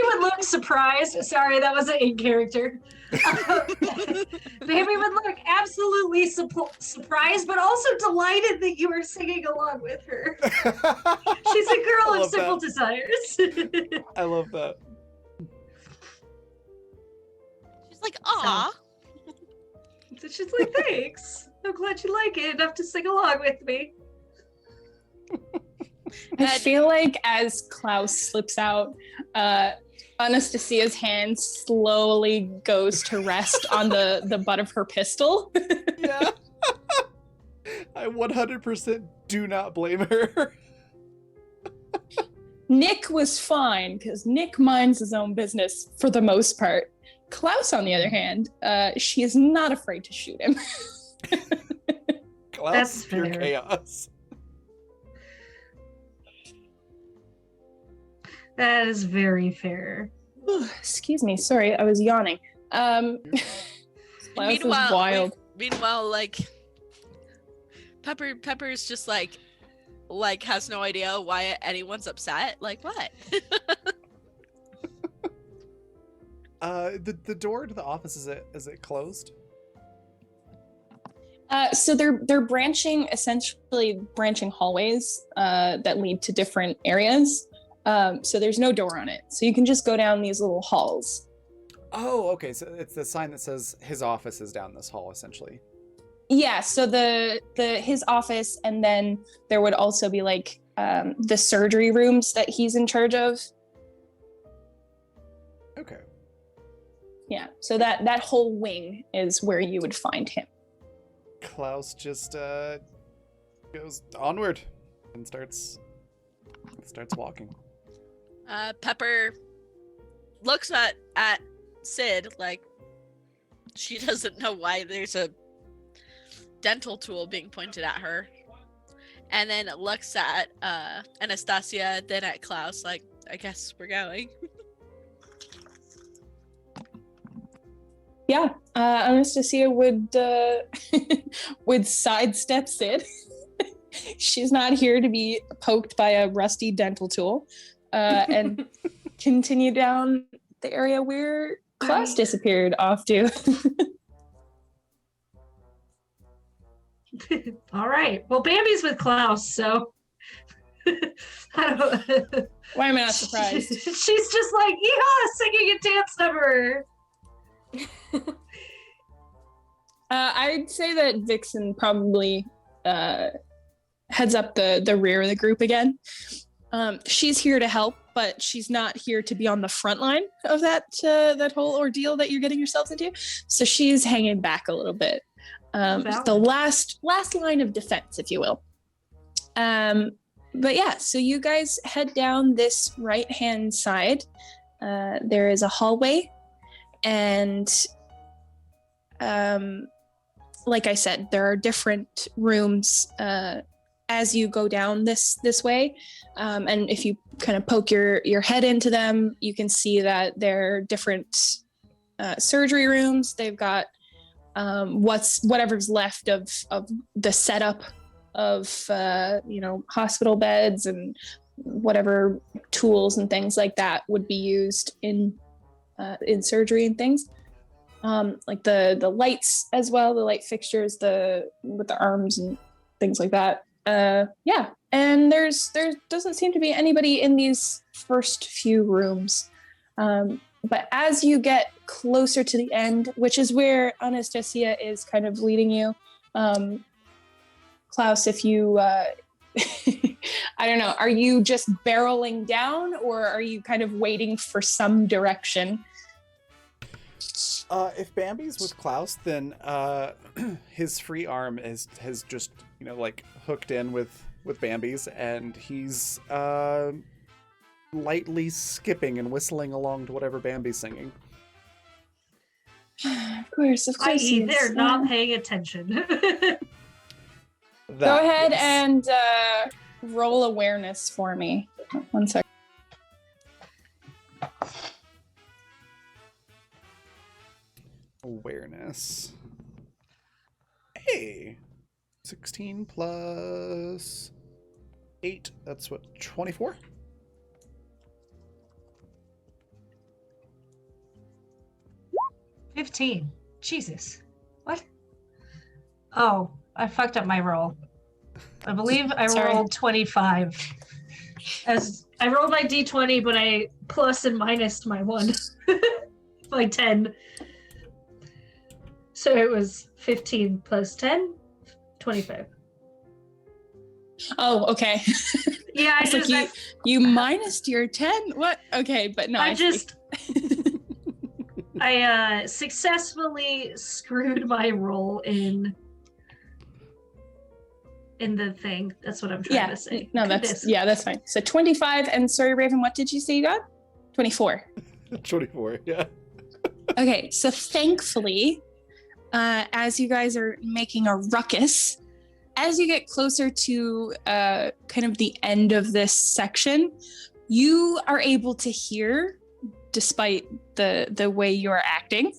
Speaker 2: would look surprised. Sorry, that wasn't in character. Baby would look absolutely surprised, but also delighted that you were singing along with her. She's a girl
Speaker 1: I
Speaker 2: of
Speaker 1: love
Speaker 2: simple
Speaker 1: that.
Speaker 2: desires.
Speaker 1: I love that.
Speaker 3: She's like, aw.
Speaker 2: So she's like, thanks. I'm glad you like it enough to sing along with me.
Speaker 5: I feel like as Klaus slips out, Anastasia's hand slowly goes to rest on the butt of her pistol.
Speaker 1: Yeah. I 100% do not blame her.
Speaker 5: Nick was fine because Nick minds his own business for the most part. Klaus, on the other hand, she is not afraid to shoot him.
Speaker 1: Klaus
Speaker 2: That's
Speaker 1: is pure
Speaker 2: fair.
Speaker 1: chaos.
Speaker 2: That is very fair.
Speaker 5: Excuse me, sorry, I was yawning. Klaus is wild.
Speaker 3: Meanwhile, like Pepper's just like has no idea why anyone's upset. Like what?
Speaker 1: The door to the office, is it closed?
Speaker 5: So they're essentially branching hallways that lead to different areas. So there's no door on it. So you can just go down these little halls.
Speaker 1: Oh, okay. So it's the sign that says his office is down this hall, essentially.
Speaker 5: Yeah, so his office, and then there would also be like the surgery rooms that he's in charge of.
Speaker 1: Okay.
Speaker 5: Yeah, so that whole wing is where you would find him.
Speaker 1: Klaus just goes onward and starts walking.
Speaker 3: Pepper looks at Sid like she doesn't know why there's a dental tool being pointed at her, and then looks at Anastasia, then at Klaus like, I guess we're going.
Speaker 5: Yeah, Anastasia would would sidestep Sid. She's not here to be poked by a rusty dental tool, and continue down the area where Klaus disappeared off to.
Speaker 2: All right. Well, Bambi's with Klaus, so I don't.
Speaker 5: Why am I not surprised?
Speaker 2: She's just like, yeah, singing a dance number.
Speaker 5: I'd say that Vixen probably heads up the rear of the group again. She's here to help, but she's not here to be on the front line of that whole ordeal that you're getting yourselves into. So she's hanging back a little bit. The last line of defense, if you will.
Speaker 6: But yeah, so you guys head down this right-hand side. There is a hallway, and like I said, there are different rooms as you go down this way. And if you kind of poke your head into them, you can see that they're different surgery rooms. They've got whatever's left of the setup of hospital beds and whatever tools and things like that would be used in surgery and things. Like the lights as well, the light fixtures, with the arms and things like that. Yeah, and there doesn't seem to be anybody in these first few rooms. But as you get closer to the end, which is where Anastasia is kind of leading you, Klaus, if you, I don't know, are you just barreling down, or are you kind of waiting for some direction?
Speaker 1: If Bambi's with Klaus, then his free arm has just hooked in with Bambi's, and he's lightly skipping and whistling along to whatever Bambi's singing.
Speaker 6: Of course.
Speaker 2: I.e., they're not paying attention.
Speaker 6: Go ahead and roll awareness for me. 1 second.
Speaker 1: Awareness. Hey, 16 plus 8. That's what, 24?
Speaker 2: $15. Jesus. What? Oh, I fucked up my roll. I believe I rolled 25. As I rolled my d20, but I plus and minus my 1. My 10. So it was 15 plus 10, 25.
Speaker 6: Oh, okay.
Speaker 2: Yeah, I just...
Speaker 6: Like you minused your 10? What? Okay, but no.
Speaker 2: I successfully screwed my roll in the thing. That's what I'm trying to say.
Speaker 6: No, that's fine. So 25, and sorry, Raven, what did you say you got? 24.
Speaker 1: 24, yeah.
Speaker 6: Okay, so thankfully, as you guys are making a ruckus, as you get closer to kind of the end of this section, you are able to hear, despite the way you're acting,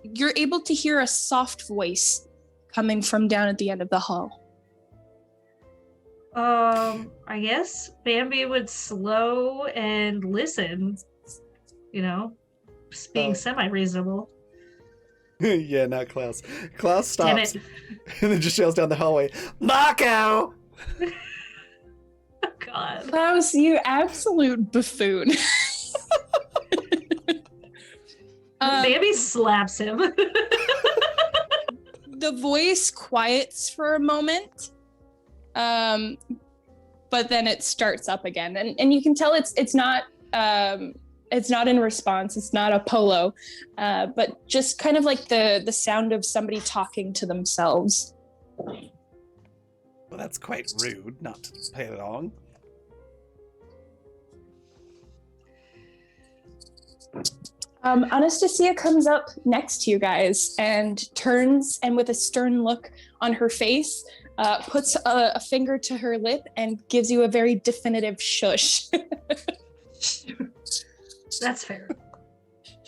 Speaker 6: you're able to hear a soft voice coming from down at the end of the hall.
Speaker 2: I guess Bambi would slow and listen, being semi-reasonable.
Speaker 1: Yeah, not Klaus. Klaus stops and then just yells down the hallway, Marco!
Speaker 2: Oh, God.
Speaker 6: Klaus, you absolute buffoon.
Speaker 2: Bambi slaps him.
Speaker 6: The voice quiets for a moment, but then it starts up again, and you can tell it's not in response. It's not a polo, but just kind of like the sound of somebody talking to themselves.
Speaker 1: Well, that's quite rude not to play along.
Speaker 6: Anastasia comes up next to you guys and turns, and with a stern look on her face, puts a finger to her lip and gives you a very definitive shush.
Speaker 2: That's fair.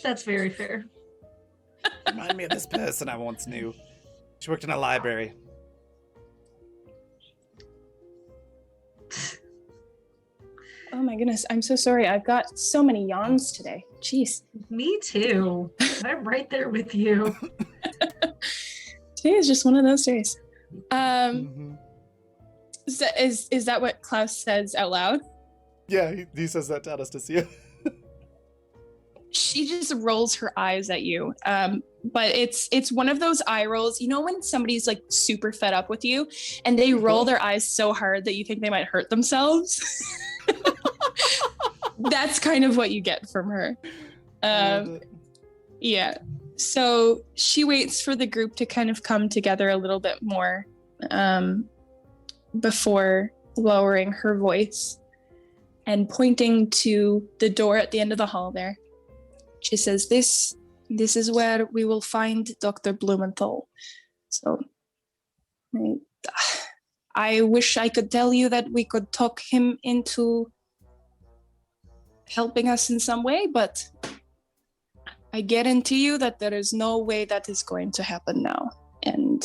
Speaker 2: That's very fair.
Speaker 1: Remind me of this person I once knew. She worked in a library.
Speaker 6: Oh my goodness, I'm so sorry. I've got so many yawns today. Jeez.
Speaker 2: Me too. I'm right there with you.
Speaker 6: Today is just one of those days.
Speaker 1: Mm-hmm.
Speaker 6: Is that what Klaus says out loud?
Speaker 1: Yeah, he says that to Anastasia.
Speaker 6: She just rolls her eyes at you. But it's one of those eye rolls. You know when somebody's like super fed up with you and they roll their eyes so hard that you think they might hurt themselves? That's kind of what you get from her. Yeah. So she waits for the group to kind of come together a little bit more before
Speaker 5: lowering her voice and pointing to the door at the end of the hall there. She says, This is where we will find Dr. Blumenthal. So I wish I could tell you that we could talk him into helping us in some way, but I guarantee you that there is no way that is going to happen now. And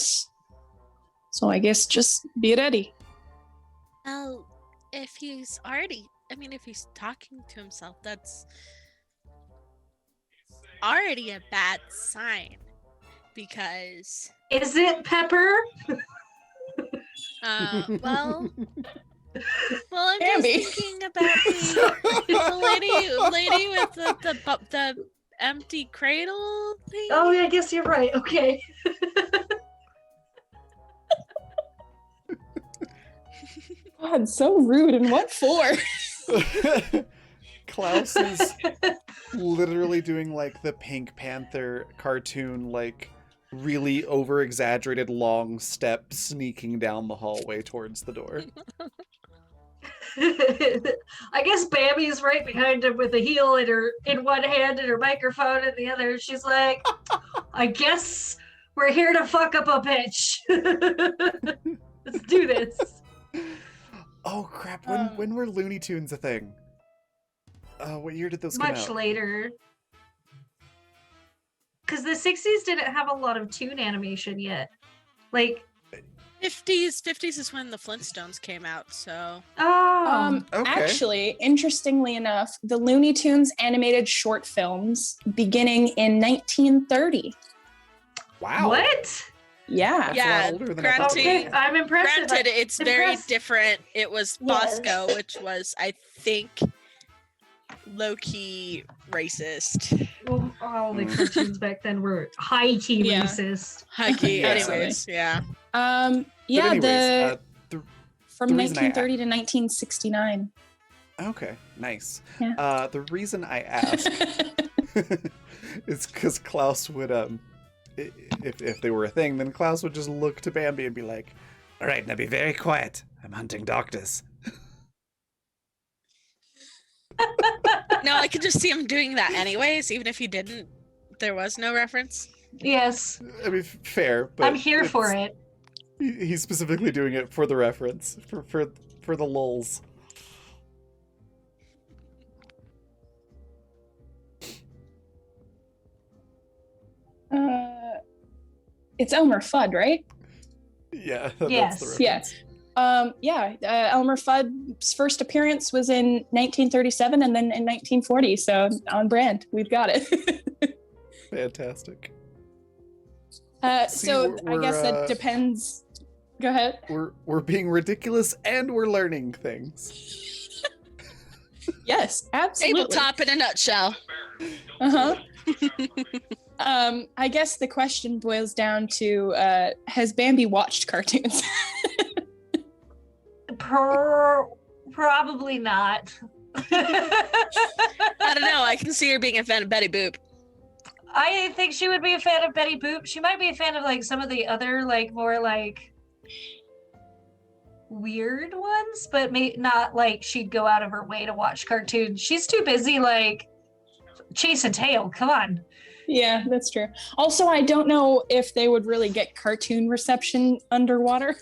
Speaker 5: so I guess just be ready.
Speaker 3: Well, if he's talking to himself, that's already a bad sign. Because,
Speaker 2: Is it Pepper?
Speaker 3: well, I'm
Speaker 6: Bambi.
Speaker 3: just thinking about the lady with the empty cradle thing.
Speaker 2: Oh, yeah, I guess you're right. Okay.
Speaker 6: God, so rude. And what for?
Speaker 1: Klaus is literally doing like the Pink Panther cartoon, like really over exaggerated long step sneaking down the hallway towards the door.
Speaker 2: I guess Bambi's right behind him with a heel in one hand and her microphone in the other. She's like, I guess we're here to fuck up a bitch. Let's do this.
Speaker 1: Oh crap, when were Looney Tunes a thing? What year did those come out?
Speaker 2: Much later. Because the 60s didn't have a lot of toon animation yet. Like,
Speaker 3: 50s is when the Flintstones came out, so.
Speaker 2: oh.
Speaker 1: Okay.
Speaker 5: Actually, interestingly enough, the Looney Tunes animated short films beginning in 1930.
Speaker 1: Wow.
Speaker 2: What?
Speaker 5: Yeah.
Speaker 1: That's a
Speaker 3: Yeah,
Speaker 1: lot older than I thought.
Speaker 2: Okay, I'm impressed.
Speaker 3: Granted, it's very
Speaker 2: Impressed.
Speaker 3: different. It was
Speaker 2: Yes.
Speaker 3: Bosco, which was, I think, low-key racist.
Speaker 2: Well, all the cartoons back then were high-key
Speaker 5: Yeah.
Speaker 2: racist.
Speaker 3: High-key,
Speaker 1: Yeah.
Speaker 3: anyways, yeah.
Speaker 5: Yeah,
Speaker 1: Anyways,
Speaker 5: from
Speaker 1: the reason I
Speaker 5: 1930 to 1969.
Speaker 1: okay, nice.
Speaker 5: Yeah.
Speaker 1: The reason I asked is because Klaus would if they were a thing, then Klaus would just look to Bambi and be like, "All right, now be very quiet. I'm hunting doctors."
Speaker 3: No, I could just see him doing that anyways, even if he didn't. There was no reference.
Speaker 2: Yes,
Speaker 1: I mean, fair, but
Speaker 2: I'm here for it.
Speaker 1: He's specifically doing it for the reference, for the lulz.
Speaker 5: It's Elmer Fudd, right?
Speaker 1: Yeah,
Speaker 2: Yes.
Speaker 1: that's the reference.
Speaker 5: Elmer Fudd's first appearance was in 1937 and then in 1940, so on brand. We've got it.
Speaker 1: Fantastic. See,
Speaker 5: So I
Speaker 1: we're,
Speaker 5: guess that depends. Go ahead.
Speaker 1: We're being ridiculous and we're learning things.
Speaker 5: Yes, absolutely.
Speaker 3: Tabletop in a nutshell.
Speaker 5: Uh-huh. I guess the question boils down to, has Bambi watched cartoons?
Speaker 2: Probably not.
Speaker 3: I don't know. I can see her being a fan of Betty Boop.
Speaker 2: I think she would be a fan of Betty Boop. She might be a fan of like some of the other like more like weird ones, but not like she'd go out of her way to watch cartoons. She's too busy like chasing tail. Come on.
Speaker 5: Yeah, that's true. Also, I don't know if they would really get cartoon reception underwater.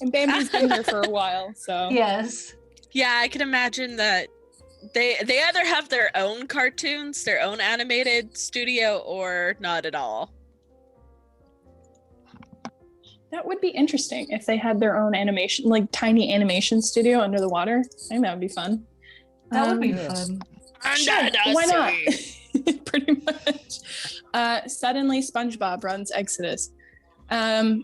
Speaker 5: And Bambi's been here for a while, so.
Speaker 2: Yes.
Speaker 3: Yeah, I can imagine that they either have their own cartoons, their own animated studio, or not at all.
Speaker 5: That would be interesting if they had their own animation, like tiny animation studio under the water. I think that would be fun.
Speaker 2: That would be
Speaker 1: Yeah.
Speaker 2: fun.
Speaker 5: Sure, why not? Pretty much. Suddenly, SpongeBob runs Exodus.
Speaker 1: Oh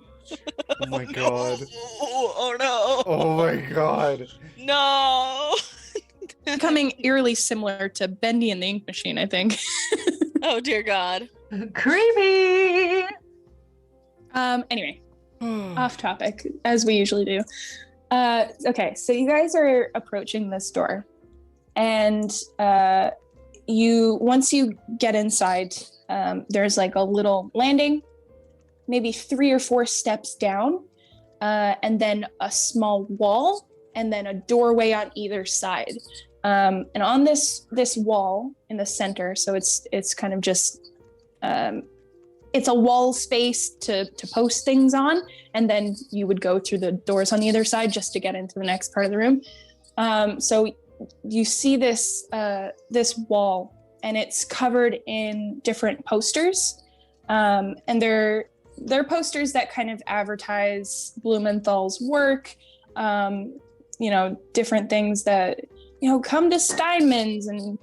Speaker 1: my god.
Speaker 3: Oh no.
Speaker 1: Oh my god.
Speaker 3: No.
Speaker 5: Becoming eerily similar to Bendy and the Ink Machine, I think.
Speaker 3: Oh dear God.
Speaker 2: Creepy.
Speaker 5: Anyway, off topic, as we usually do. Okay, so you guys are approaching this door, and once you get inside, there's like a little landing, maybe 3 or 4 steps down, and then a small wall and then a doorway on either side. And on this wall in the center, so it's kind of just it's a wall space to post things on, and then you would go through the doors on the other side just to get into the next part of the room. So you see this wall, and it's covered in different posters, and they're posters that kind of advertise Blumenthal's work, different things that, come to Steinman's and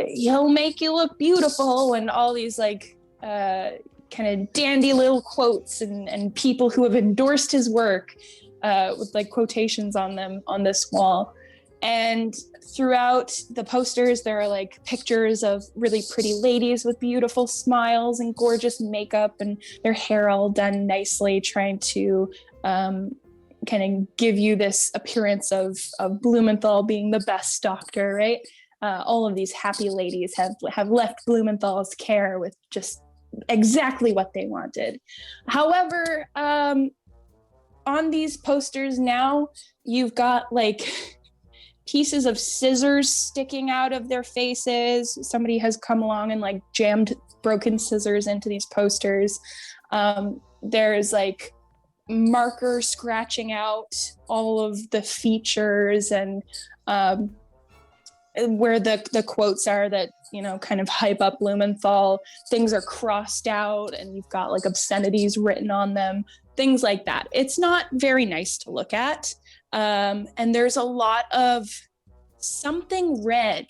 Speaker 5: he'll make you look beautiful, and all these like kind of dandy little quotes and people who have endorsed his work with like quotations on them on this wall. And throughout the posters, there are like pictures of really pretty ladies with beautiful smiles and gorgeous makeup and their hair all done nicely, trying to kind of give you this appearance of Blumenthal being the best doctor, right? All of these happy ladies have left Blumenthal's care with just exactly what they wanted. However, on these posters now, you've got like pieces of scissors sticking out of their faces. Somebody has come along and like jammed broken scissors into these posters. There's like marker scratching out all of the features and where the quotes are that, kind of hype up Blumenthal. Things are crossed out and you've got like obscenities written on them, things like that. It's not very nice to look at. And there's a lot of something red.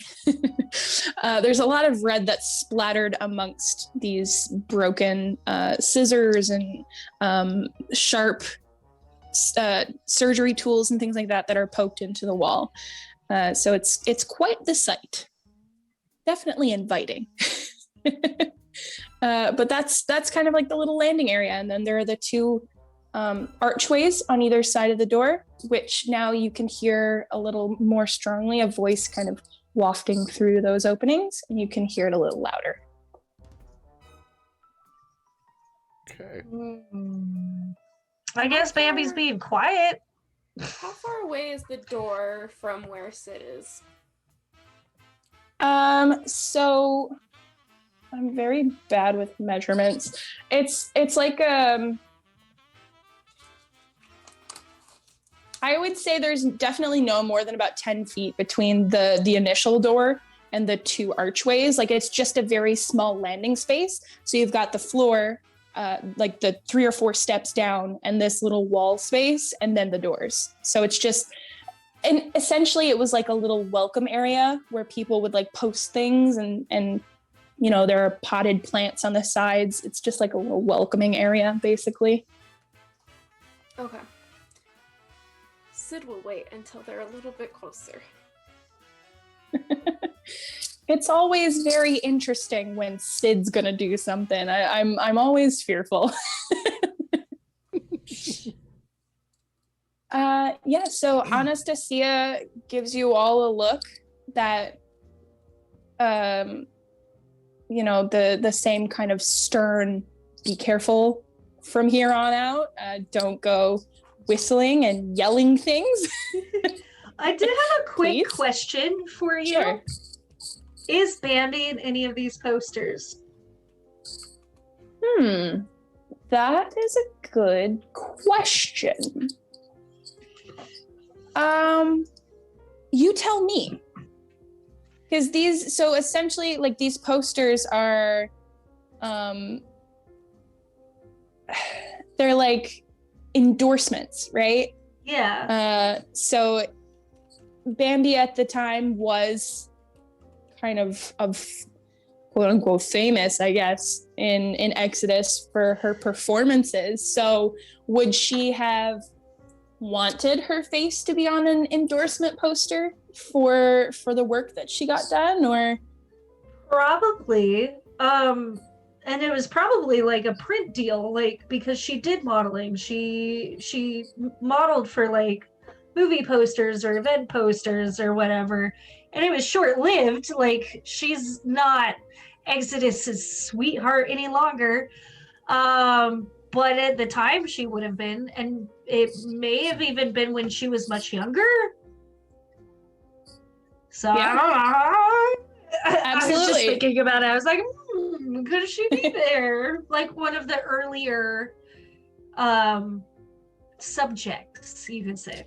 Speaker 5: There's a lot of red that's splattered amongst these broken scissors and sharp surgery tools and things like that are poked into the wall. So it's quite the sight. Definitely inviting. But that's kind of like the little landing area. And then there are the two archways on either side of the door, which now you can hear a little more strongly, a voice kind of wafting through those openings, and you can hear it a little louder.
Speaker 1: Okay.
Speaker 2: I guess Bambi's being quiet.
Speaker 4: How far away is the door from where Sid is?
Speaker 5: So I'm very bad with measurements. It's like I would say there's definitely no more than about 10 feet between the initial door and the two archways. Like it's just a very small landing space. So you've got the floor, like the 3 or 4 steps down, and this little wall space, and then the doors. So it's just, and essentially it was like a little welcome area where people would like post things and there are potted plants on the sides. It's just like a little welcoming area, basically.
Speaker 4: Okay. Sid will wait until they're a little bit closer.
Speaker 5: It's always very interesting when Sid's gonna do something. I'm always fearful. So Anastasia gives you all a look that the same kind of stern, be careful from here on out. Don't go whistling and yelling things.
Speaker 2: I did have a quick
Speaker 5: Please?
Speaker 2: question for you.
Speaker 5: Sure.
Speaker 2: Is Bambi in any of these posters?
Speaker 5: That is a good question. You tell me. Because so essentially, like, these posters are, they're like endorsements, right?
Speaker 2: Yeah.
Speaker 5: So Bambi at the time was kind of quote unquote famous, I guess, in Exodus for her performances. So would she have wanted her face to be on an endorsement poster for the work that she got done, or?
Speaker 2: Probably. And it was probably like a print deal, like, because she did modeling. She modeled for like movie posters or event posters or whatever. And it was short-lived. Like, she's not Exodus's sweetheart any longer. But but at the time she would have been, and it may have even been when she was much younger. So
Speaker 6: Yeah.
Speaker 2: I don't know. I was just
Speaker 6: Absolutely.
Speaker 2: thinking about it. I was like, could she be there? Like one of the earlier subjects, you could say.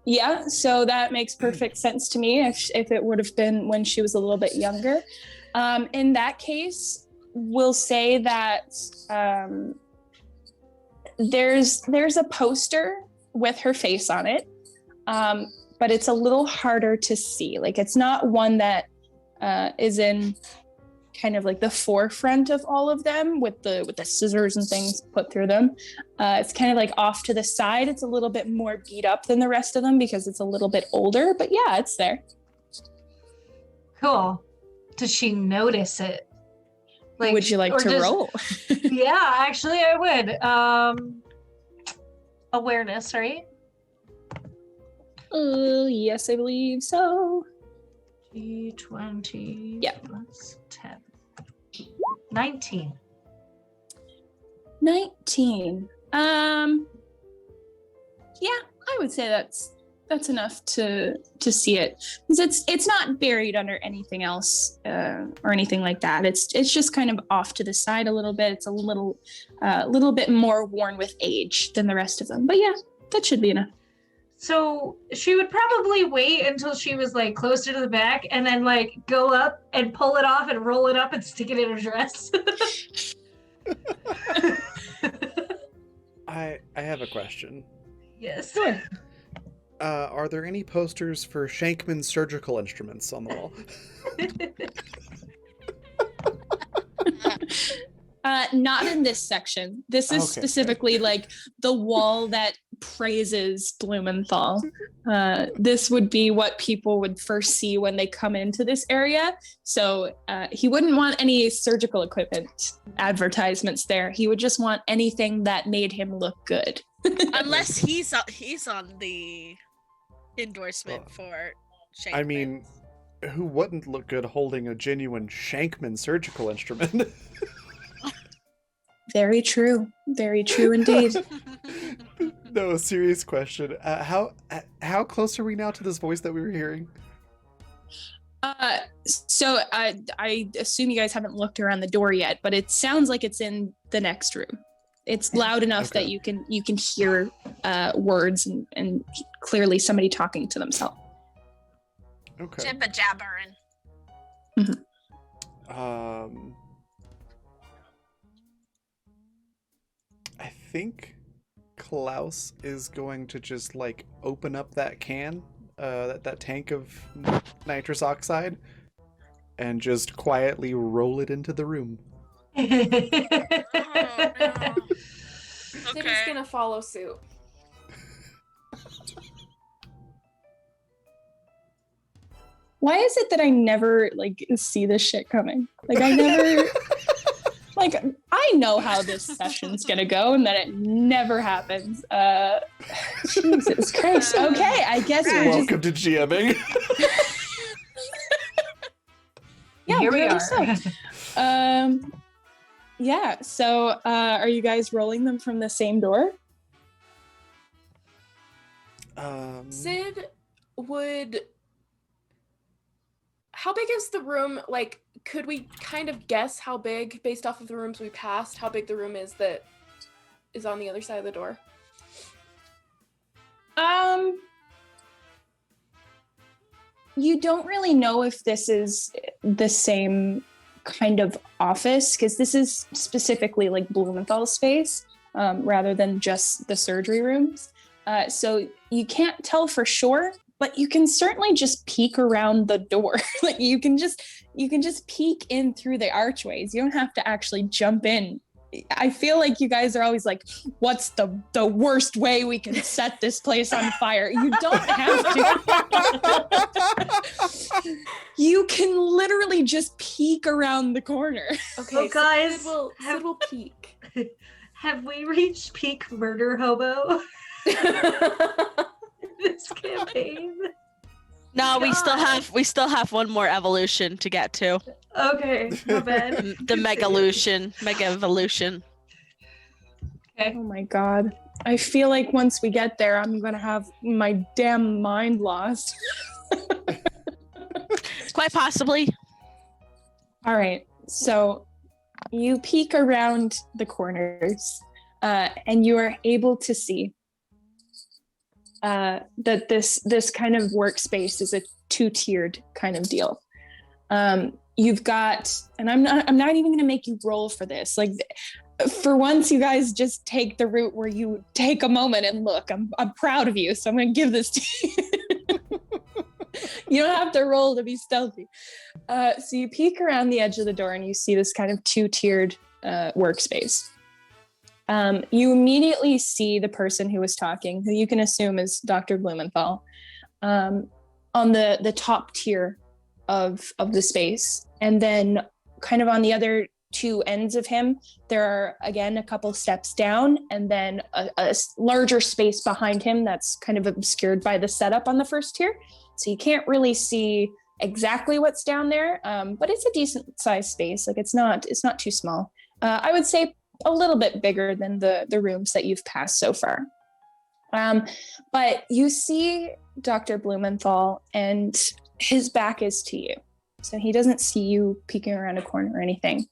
Speaker 6: Yeah, so that makes perfect sense to me if it would have been when she was a little bit younger. In that case, we'll say that there's a poster with her face on it, but it's a little harder to see. Like it's not one that is in kind of like the forefront of all of them with the scissors and things put through them. It's kind of like off to the side. It's a little bit more beat up than the rest of them because it's a little bit older, but yeah, it's there.
Speaker 2: Cool. Does she notice it? Like,
Speaker 6: would you like
Speaker 2: or
Speaker 6: to roll?
Speaker 2: Yeah, actually I would. Awareness, right?
Speaker 6: Yes, I believe so.
Speaker 2: D20
Speaker 6: Yeah.
Speaker 2: plus 10. 19.
Speaker 6: 19. Yeah, I would say that's enough to see it. 'Cause it's not buried under anything else or anything like that. It's just kind of off to the side a little bit. It's a little bit more worn with age than the rest of them. But yeah, that should be enough.
Speaker 2: So she would probably wait until she was like closer to the back and then like go up and pull it off and roll it up and stick it in her dress.
Speaker 1: I have a question.
Speaker 2: Yes.
Speaker 6: Sure.
Speaker 1: Are there any posters for Shankman surgical instruments on the wall?
Speaker 6: Not in this section. This is
Speaker 1: Okay.
Speaker 6: specifically like the wall that praises Blumenthal. This would be what people would first see when they come into this area. So he wouldn't want any surgical equipment advertisements there. He would just want anything that made him look good.
Speaker 3: Unless he's on the endorsement for Shankman.
Speaker 1: I mean, who wouldn't look good holding a genuine Shankman surgical instrument?
Speaker 6: Very true. Very true indeed.
Speaker 1: No, serious question. How close are we now to this voice that we were hearing?
Speaker 6: So I assume you guys haven't looked around the door yet, but it sounds like it's in the next room. It's loud enough
Speaker 1: Okay.
Speaker 6: that you can hear words and clearly somebody talking to themselves.
Speaker 1: Okay.
Speaker 3: Jibba jabbering.
Speaker 1: I think Klaus is going to just like open up that can, that tank of nitrous oxide, and just quietly roll it into the room.
Speaker 3: Oh, no.
Speaker 4: Sid's
Speaker 3: Okay.
Speaker 4: gonna follow suit.
Speaker 6: Why is it that I never like see this shit coming? Like I never like I know how this session's gonna go and that it never happens. Jesus Christ. Okay, I guess we're just
Speaker 1: Welcome to GMing.
Speaker 6: yeah,
Speaker 2: Here we
Speaker 6: apparently
Speaker 2: are.
Speaker 6: so. Yeah, so are you guys rolling them from the same door?
Speaker 4: Sid would. How big is the room? Like, could we kind of guess how big, based off of the rooms we passed, how big the room is that is on the other side of the door?
Speaker 6: You don't really know if this is the same kind of office because this is specifically like Blumenthal's space rather than just the surgery rooms. So you can't tell for sure, but you can certainly just peek around the door. Like you can just peek in through the archways. You don't have to actually jump in. I feel like you guys are always like, what's the worst way we can set this place on fire? You don't have to. You can literally just peek around the corner.
Speaker 4: Okay,
Speaker 2: Oh, guys,
Speaker 4: Sid will peek.
Speaker 2: Have we reached peak murder hobo this campaign?
Speaker 3: No, we still have one more evolution to get to.
Speaker 2: Okay, my bad.
Speaker 3: The mega evolution.
Speaker 2: Okay.
Speaker 6: Oh my god. I feel like once we get there, I'm gonna have my damn mind lost.
Speaker 3: Quite possibly.
Speaker 6: All right, so you peek around the corners, and you are able to see that this kind of workspace is a two-tiered kind of deal. You've got, and I'm not even going to make you roll for this. Like, for once, you guys just take the route where you take a moment and look. I'm proud of you, so I'm going to give this to you. You don't have to roll to be stealthy. So you peek around the edge of the door and you see this kind of two-tiered workspace. You immediately see the person who was talking, who you can assume is Dr. Blumenthal, on the top tier of the space. And then kind of on the other two ends of him, there are, again, a couple steps down, and then a larger space behind him that's kind of obscured by the setup on the first tier. So you can't really see exactly what's down there, but it's a decent sized space. Like it's not too small. I would say a little bit bigger than the rooms that you've passed so far. But you see Dr. Blumenthal, and his back is to you. So he doesn't see you peeking around a corner or anything.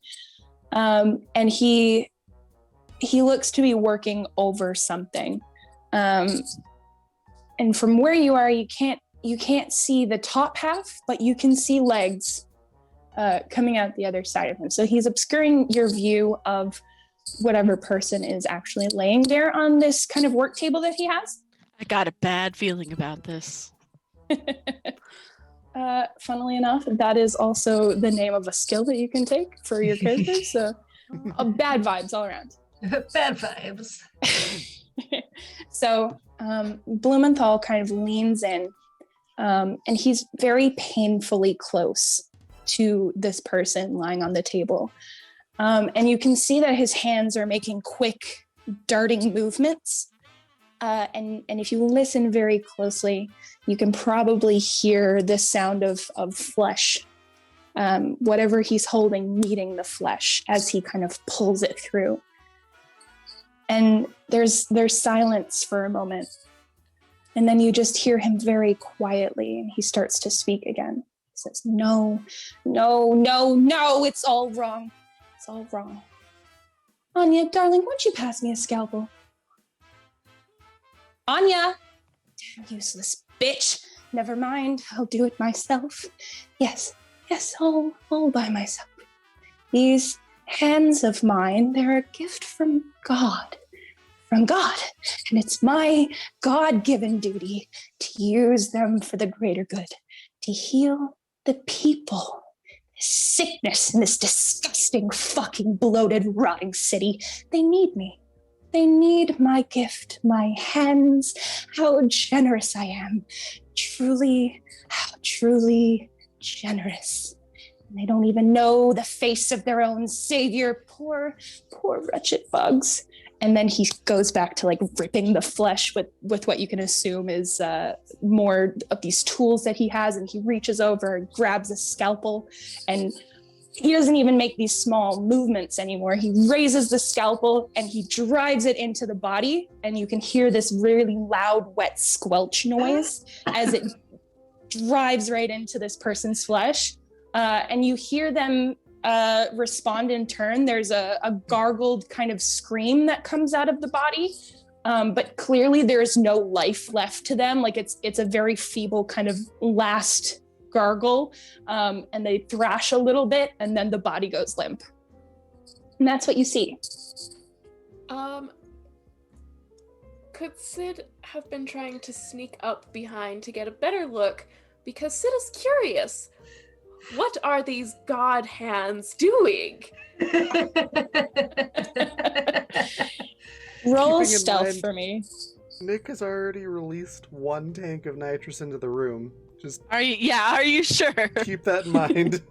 Speaker 6: And he looks to be working over something. And from where you are, you can't see the top half, but you can see legs coming out the other side of him. So he's obscuring your view of whatever person is actually laying there on this kind of work table that he has.
Speaker 3: I got a bad feeling about this.
Speaker 6: Funnily enough, that is also the name of a skill that you can take for your character. So bad vibes all around.
Speaker 2: Bad vibes.
Speaker 6: So Blumenthal kind of leans in, and he's very painfully close to this person lying on the table. And you can see that his hands are making quick, darting movements. And if you listen very closely, you can probably hear the sound of flesh, whatever he's holding meeting the flesh as he kind of pulls it through. And there's silence for a moment. And then you just hear him very quietly, and he starts to speak again. He says, no, it's all wrong. It's all wrong. Anya, darling, why don't you pass me a scalpel? Anya! Damn useless bitch. Never mind, I'll do it myself. Yes, all by myself. These hands of mine, they're a gift from God. And it's my God-given duty to use them for the greater good, to heal the people. This sickness in this disgusting, fucking, bloated, rotting city. They need me. They need my gift, my hands. How generous I am. Truly generous. And they don't even know the face of their own savior. Poor wretched bugs. And then he goes back to like ripping the flesh with what you can assume is more of these tools that he has. And he reaches over and grabs a scalpel, and he doesn't even make these small movements anymore. He raises the scalpel and he drives it into the body, and you can hear this really loud, wet squelch noise as it drives right into this person's flesh. And you hear them respond in turn. There's a gargled kind of scream that comes out of the body, but clearly there's no life left to them. Like it's a very feeble kind of last gargle, and they thrash a little bit, and then the body goes limp. And that's what you see.
Speaker 4: Could Sid have been trying to sneak up behind to get a better look? Because Sid is curious. What are these god hands doing?
Speaker 6: Roll
Speaker 1: Keeping in
Speaker 6: stealth
Speaker 1: mind-
Speaker 6: for me.
Speaker 1: Nick has already released 1 tank of nitrous into the room. Just
Speaker 3: Are you sure?
Speaker 1: keep that in mind.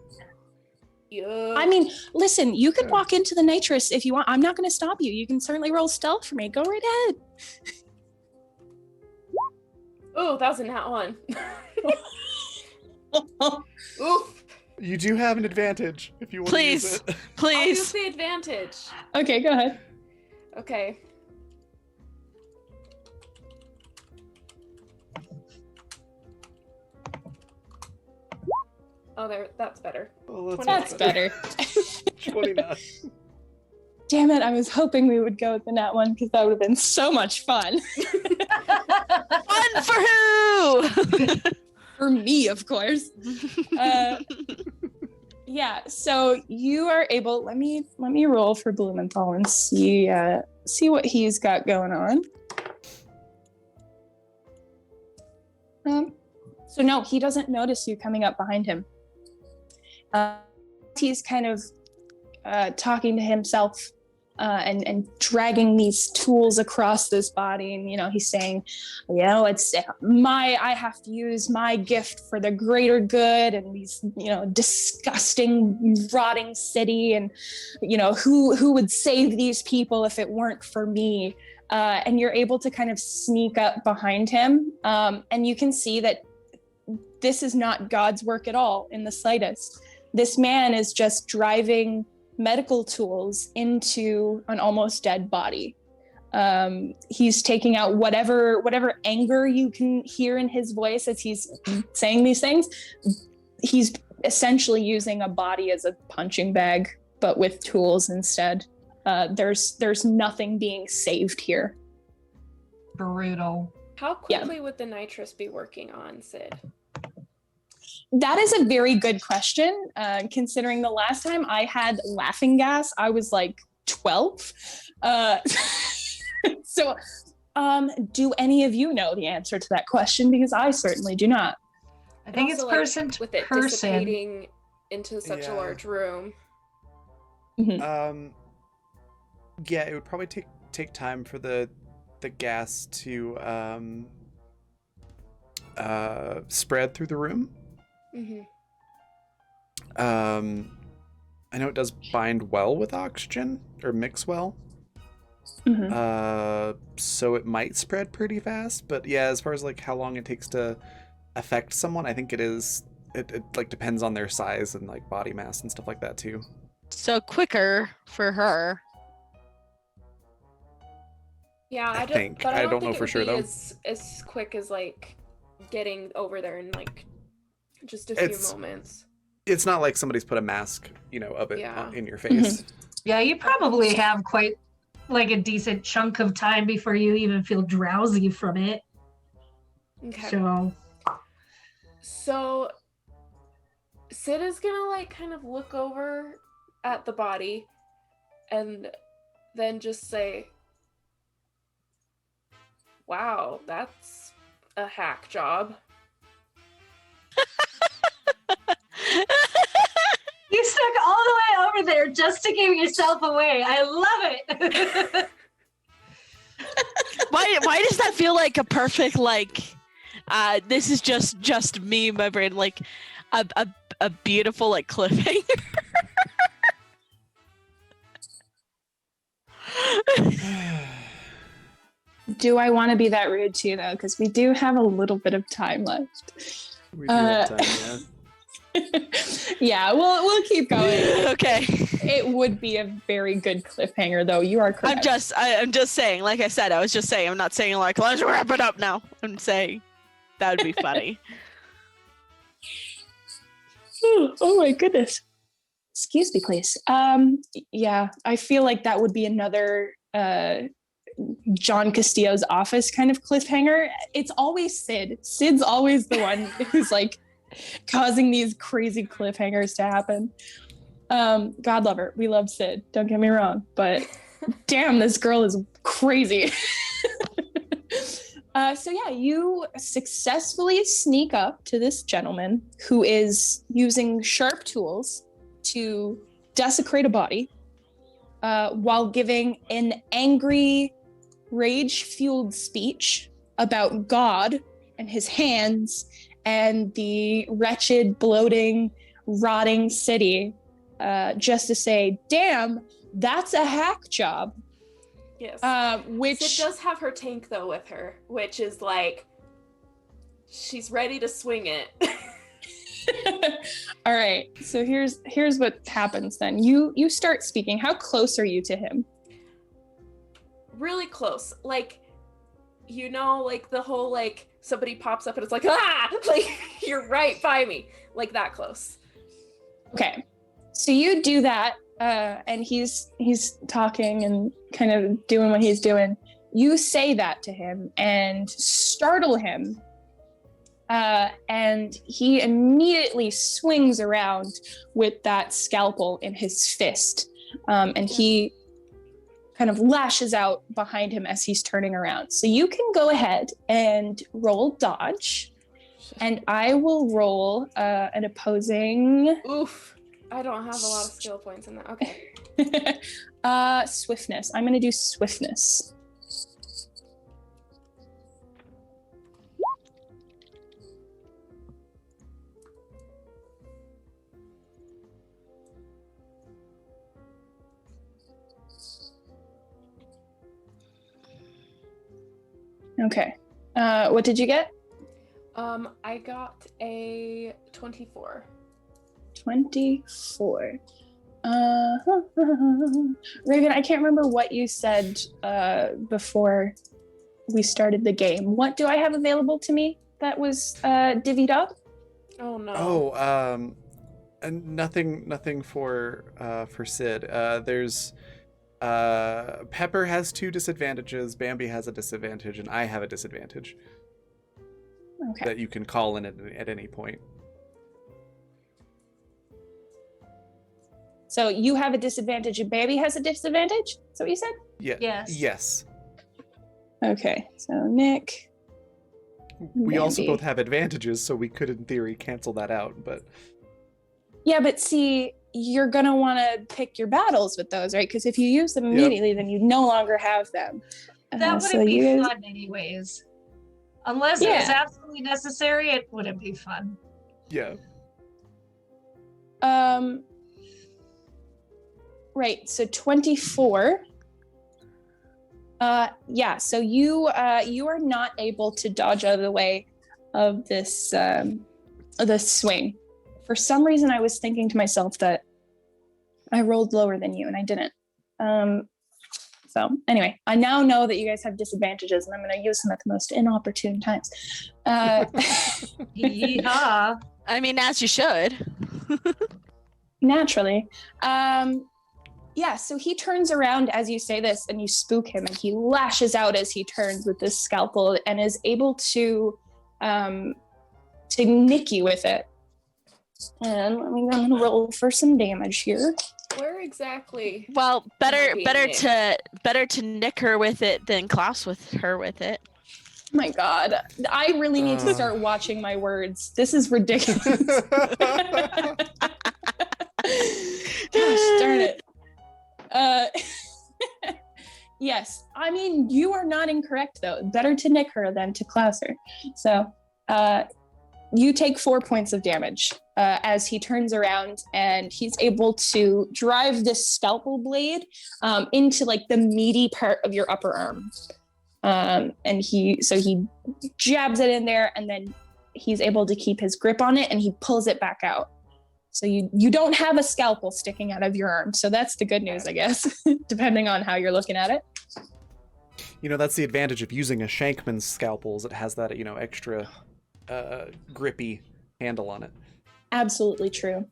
Speaker 4: Yeah.
Speaker 6: I mean, listen, you could
Speaker 1: Yeah.
Speaker 6: walk into the nitrous if you want. I'm not going to stop you. You can certainly roll stealth for me. Go right ahead.
Speaker 4: Oh, that was a nat one. Oof.
Speaker 1: You do have an advantage if you want to use
Speaker 3: Please.
Speaker 1: it.
Speaker 4: I'll use
Speaker 3: Please.
Speaker 4: the advantage.
Speaker 6: Okay, go ahead.
Speaker 4: Okay. Oh, there. That's better.
Speaker 1: Oh,
Speaker 6: That's better.
Speaker 1: 29.
Speaker 6: Damn it, I was hoping we would go with the nat one because that would have been so much fun.
Speaker 3: Fun for who?
Speaker 6: For me, of course. Yeah, so you are able, let me roll for Blumenthal and see what he's got going on. So no, he doesn't notice you coming up behind him. He's kind of talking to himself and dragging these tools across this body, and he's saying, it's I have to use my gift for the greater good, and these disgusting rotting city, and who would save these people if it weren't for me. And you're able to kind of sneak up behind him, and you can see that this is not God's work at all in the slightest. This man is just driving medical tools into an almost dead body. He's taking out whatever anger you can hear in his voice as he's saying these things. He's essentially using a body as a punching bag, but with tools instead. There's nothing being saved here.
Speaker 2: Brutal.
Speaker 4: How quickly would the nitrous be working on Sid?
Speaker 6: That is a very good question, considering the last time I had laughing gas, I was like 12. So do any of you know the answer to that question? Because I certainly do not.
Speaker 2: I think it's
Speaker 4: Also,
Speaker 2: person to
Speaker 4: with it
Speaker 2: person.
Speaker 4: dissipating into such a
Speaker 1: Yeah.
Speaker 4: large room.
Speaker 6: Mhm.
Speaker 1: Yeah, it would probably take time for the gas to spread through the room.
Speaker 4: Mm-hmm.
Speaker 1: I know it does bind well with oxygen, or mix well.
Speaker 6: Mhm.
Speaker 1: So it might spread pretty fast, but yeah, as far as like how long it takes to affect someone, I think it like depends on their size and like body mass and stuff like that too.
Speaker 3: So quicker for her.
Speaker 4: Yeah,
Speaker 1: I
Speaker 4: I
Speaker 1: think.
Speaker 4: But
Speaker 1: I
Speaker 4: I
Speaker 1: don't
Speaker 4: don't
Speaker 1: know
Speaker 4: think it
Speaker 1: for
Speaker 4: would
Speaker 1: sure,
Speaker 4: be
Speaker 1: though.
Speaker 4: as quick as like getting over there in like just a
Speaker 1: It's-
Speaker 4: few moments.
Speaker 1: It's not like somebody's put a mask, of it
Speaker 4: Yeah.
Speaker 1: in your face.
Speaker 2: Yeah, you probably have quite like a decent chunk of time before you even feel drowsy from it.
Speaker 4: Okay.
Speaker 2: So
Speaker 4: So Sid is gonna like kind of look over at the body and then just say, "Wow, that's a hack job."
Speaker 2: you stuck all the way over there just to give yourself away. I love it.
Speaker 3: Why does that feel like a perfect this is just me, my brain, like a beautiful like cliffhanger?
Speaker 6: Do I want to be that rude to you though? Because we do have a little bit of time left.
Speaker 1: We do have time, yeah.
Speaker 6: Yeah, we'll keep going.
Speaker 3: Okay.
Speaker 6: It would be a very good cliffhanger, though. You are correct.
Speaker 3: I'm just saying, like I said, I was just saying, I'm not saying like, let's wrap it up now. I'm saying that would be funny.
Speaker 6: Oh my goodness. Excuse me, please. Yeah, I feel like that would be another John Castillo's Office kind of cliffhanger. It's always Sid. Sid's always the one who's like causing these crazy cliffhangers to happen. God love her. We love Sid. Don't get me wrong, but damn, this girl is crazy. So yeah, you successfully sneak up to this gentleman who is using sharp tools to desecrate a body, while giving an angry, rage-fueled speech about God and his hands and the wretched, bloating, rotting city, just to say, damn, that's a hack job.
Speaker 4: Yes.
Speaker 6: Which
Speaker 4: Sid does have her tank though with her, which is like she's ready to swing it.
Speaker 6: All right, so here's what happens then. You start speaking. How close are you to him?
Speaker 4: Really close. Like, like the whole like somebody pops up and it's like, ah, like you're right by me. Like that close.
Speaker 5: Okay, so you do that, and he's talking and kind of doing what he's doing. You say that to him and startle him, and he immediately swings around with that scalpel in his fist, and he kind of lashes out behind him as he's turning around. So you can go ahead and roll dodge, and I will roll an opposing.
Speaker 4: Oof. I don't have a lot of skill points in that. Okay.
Speaker 5: Swiftness. I'm going to do swiftness. Okay. What did you get?
Speaker 4: I got a 24.
Speaker 5: 24. Raven, I can't remember what you said before we started the game. What do I have available to me that was divvied up?
Speaker 4: Oh no.
Speaker 1: Oh, nothing for Sid. There's Pepper has 2 disadvantages, Bambi has a disadvantage, and I have a disadvantage
Speaker 5: Okay.
Speaker 1: that you can call in at any point.
Speaker 5: So you have a disadvantage and Bambi has a disadvantage? Is that what you said?
Speaker 1: Yeah.
Speaker 2: Yes.
Speaker 1: Yes.
Speaker 5: Okay. So Nick.
Speaker 1: We also
Speaker 5: Bambi.
Speaker 1: both have advantages, so we could, in theory, cancel that out. But
Speaker 5: Yeah, but see, you're going to want to pick your battles with those, right? Because if you use them immediately, then you no longer have them.
Speaker 2: That
Speaker 5: so
Speaker 2: wouldn't be
Speaker 5: you guys-
Speaker 2: fun anyways. Unless it was absolutely necessary, it wouldn't be fun.
Speaker 1: yeah.
Speaker 5: Right, so 24. Yeah, so you are not able to dodge out of the way of this swing. For some reason, I was thinking to myself that I rolled lower than you, and I didn't. So anyway, I now know that you guys have disadvantages, and I'm going to use them at the most inopportune times.
Speaker 2: Yeehaw.
Speaker 3: I mean, as you should.
Speaker 5: Naturally. Yeah, so he turns around as you say this, and you spook him, and he lashes out as he turns with this scalpel and is able to nick you with it. And I'm gonna roll for some damage here.
Speaker 4: Where exactly?
Speaker 3: Well, better
Speaker 4: Being
Speaker 3: to nick her with it than Klaus with her with it.
Speaker 5: Oh my god, I really need to start watching my words. This is ridiculous. Gosh darn it. Yes, I mean, you are not incorrect though. Better to nick her than to Klaus her. So you take 4 points of damage as he turns around and he's able to drive this scalpel blade into like the meaty part of your upper arm. And he jabs it in there, and then he's able to keep his grip on it, and he pulls it back out. So you don't have a scalpel sticking out of your arm. So that's the good news, I guess, depending on how you're looking at it.
Speaker 1: You know, that's the advantage of using a Shankman's scalpels. It has that, extra grippy handle on it.
Speaker 5: Absolutely true.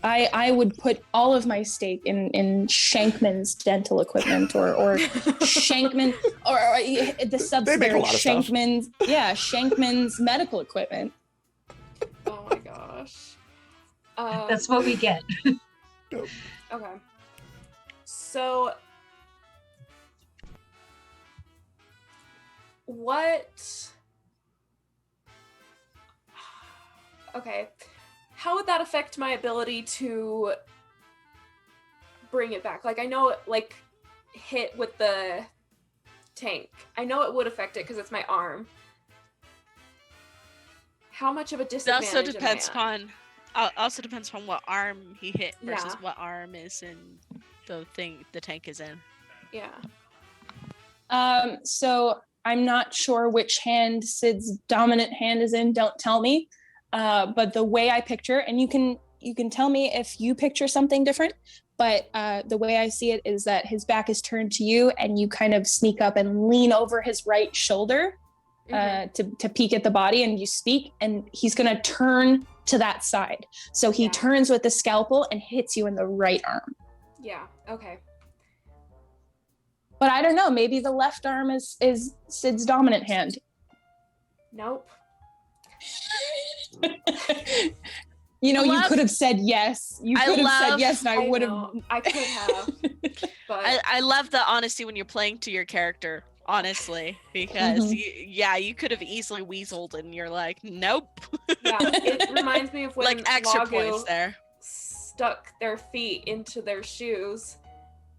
Speaker 5: I would put all of my stake in Shankman's dental equipment or Shankman or the subsidiary Shankman's Shankman's medical equipment.
Speaker 4: Oh my gosh.
Speaker 2: That's what we get.
Speaker 4: Okay. So, what? Okay. How would that affect my ability to bring it back? Like, I know, like, hit with the tank. I know it would affect it because it's my arm. How much of a
Speaker 3: It
Speaker 4: disadvantage
Speaker 3: also depends
Speaker 4: am I at?
Speaker 3: also depends upon what arm he hit versus
Speaker 4: Yeah.
Speaker 3: what arm is in the tank is in.
Speaker 4: Yeah.
Speaker 5: So I'm not sure which hand Sid's dominant hand is in. Don't tell me. But the way I picture, and you can tell me if you picture something different, but the way I see it is that his back is turned to you, and you kind of sneak up and lean over his right shoulder to peek at the body, and you speak, and he's gonna turn
Speaker 6: to that side. So he
Speaker 4: Yeah.
Speaker 6: turns with the scalpel and hits you in the right arm.
Speaker 4: Yeah. Okay.
Speaker 6: But I don't know, maybe the left arm is Sid's dominant hand.
Speaker 4: Nope.
Speaker 6: You know, you
Speaker 3: Love-
Speaker 6: could have said yes. You
Speaker 3: I
Speaker 6: could have said
Speaker 3: love-
Speaker 6: yes, and I would have.
Speaker 4: know. I could have, but
Speaker 3: I love the honesty when you're playing to your character, honestly, because
Speaker 6: Mhm.
Speaker 3: you could have easily weaseled and you're like, nope.
Speaker 4: yeah, it reminds me of when
Speaker 3: Like extra
Speaker 4: Lagu
Speaker 3: points there.
Speaker 4: stuck their feet into their shoes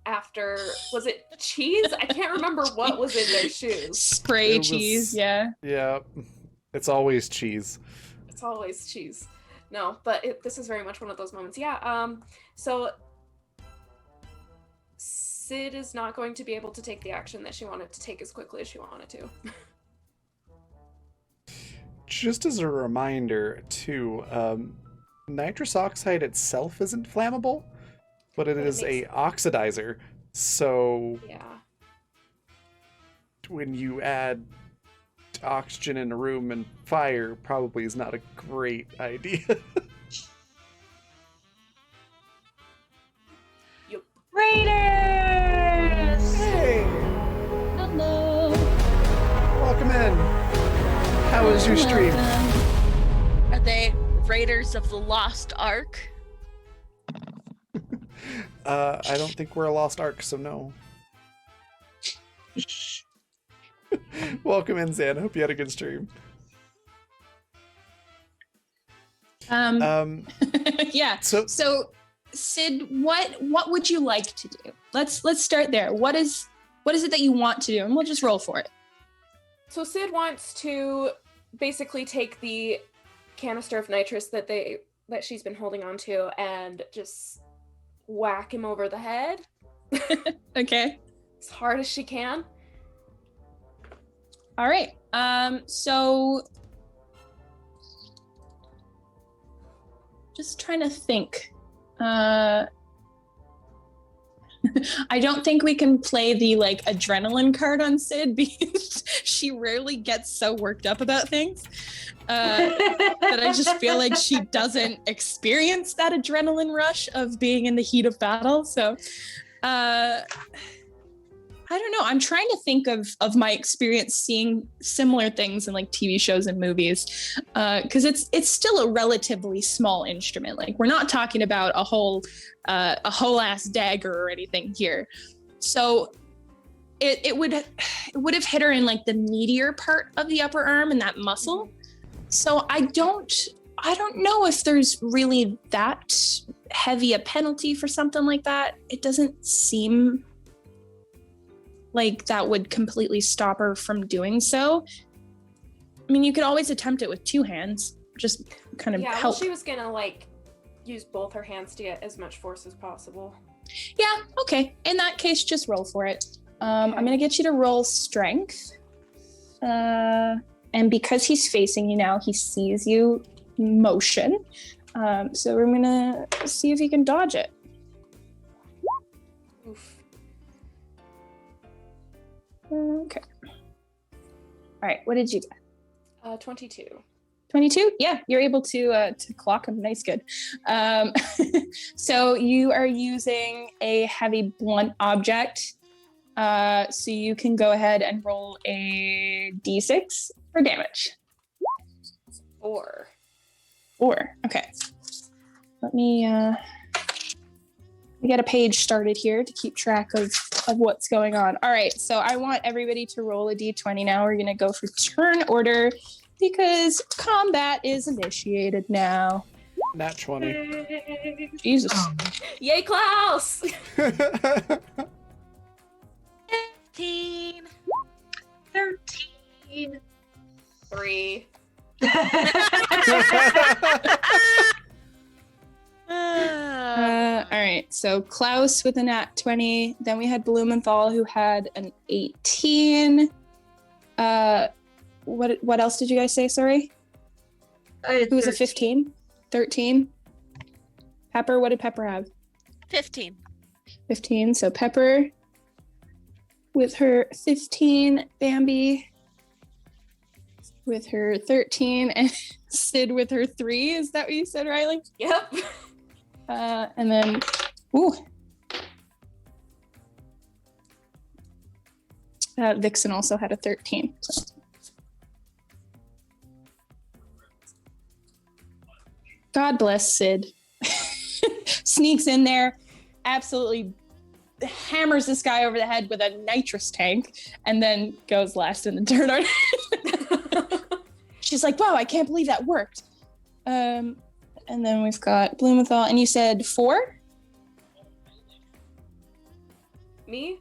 Speaker 4: after, was it cheese? I can't remember what was in their shoes.
Speaker 6: Spray
Speaker 1: It was-
Speaker 6: cheese, yeah.
Speaker 1: Yeah, it's always cheese.
Speaker 4: It's always cheese. No, but this is very much one of those moments. Yeah. So Sid is not going to be able to take the action that she wanted to take as quickly as she wanted to.
Speaker 1: Just as a reminder, too, nitrous oxide itself isn't flammable, but it
Speaker 4: But it
Speaker 1: is
Speaker 4: makes-
Speaker 1: a oxidizer. So
Speaker 4: Yeah.
Speaker 1: when you add oxygen in a room and fire, probably is not a great idea.
Speaker 4: Yup.
Speaker 2: Raiders!
Speaker 1: Hey,
Speaker 6: Hello.
Speaker 1: welcome in. How was your stream?
Speaker 3: Are they Raiders of the Lost Ark?
Speaker 1: I don't think we're a lost ark, so no. Welcome in, Zan. Hope you had a good stream.
Speaker 6: Yeah.
Speaker 1: So
Speaker 6: So, Sid, what would you like to do? Let's start there. What is it that you want to do, and we'll just roll for it.
Speaker 4: So Sid wants to basically take the canister of nitrous that she's been holding on to and just whack him over the head
Speaker 6: Okay.
Speaker 4: as hard as she can.
Speaker 6: All right. So just trying to think. I don't think we can play the like adrenaline card on Sid because she rarely gets so worked up about things. That I just feel like she doesn't experience that adrenaline rush of being in the heat of battle. So I don't know. I'm trying to think of my experience seeing similar things in like TV shows and movies, because it's still a relatively small instrument. Like we're not talking about a whole ass dagger or anything here. So it would have hit her in like the meatier part of the upper arm and that muscle. So I don't know if there's really that heavy a penalty for something like that. It doesn't seem like that would completely stop her from doing so. I mean, you could always attempt it with two hands, just kind of
Speaker 4: Yeah, well,
Speaker 6: help.
Speaker 4: she was gonna like use both her hands to get as much force as possible.
Speaker 6: Yeah, okay. In that case, just roll for it. I'm
Speaker 4: Okay.
Speaker 6: gonna get you to roll strength. And because he's facing you now, he sees you motion. So we're gonna see if he can dodge it.
Speaker 4: Oof.
Speaker 6: Okay. All right, what did you get?
Speaker 4: 22.
Speaker 6: 22? Yeah, you're able to clock him. Nice, good. So you are using a heavy blunt object. So you can go ahead and roll a d6 for damage.
Speaker 4: 4.
Speaker 6: 4. Okay. Let me get a page started here to keep track of what's going on. All right, so I want everybody to roll a d20 now. We're gonna go for turn order because combat is initiated now.
Speaker 1: Nat 20.
Speaker 6: Jesus.
Speaker 4: Yay, Klaus!
Speaker 3: 15.
Speaker 2: 13.
Speaker 4: 3.
Speaker 6: All right, so Klaus with a nat 20. Then we had Blumenthal who had an 18. What else did you guys say? Sorry, who was a 15? 13. Pepper, what did Pepper have?
Speaker 3: 15.
Speaker 6: 15. So Pepper with her 15. Bambi with her 13 and Sid with her 3. Is that what you said, Riley?
Speaker 4: Yep.
Speaker 6: And then, ooh. Vixen also had a 13. So. God bless Sid. Sneaks in there, absolutely hammers this guy over the head with a nitrous tank, and then goes last in the turn. She's like, wow, I can't believe that worked. And then we've got Blumenthal, and you said 4?
Speaker 4: Me?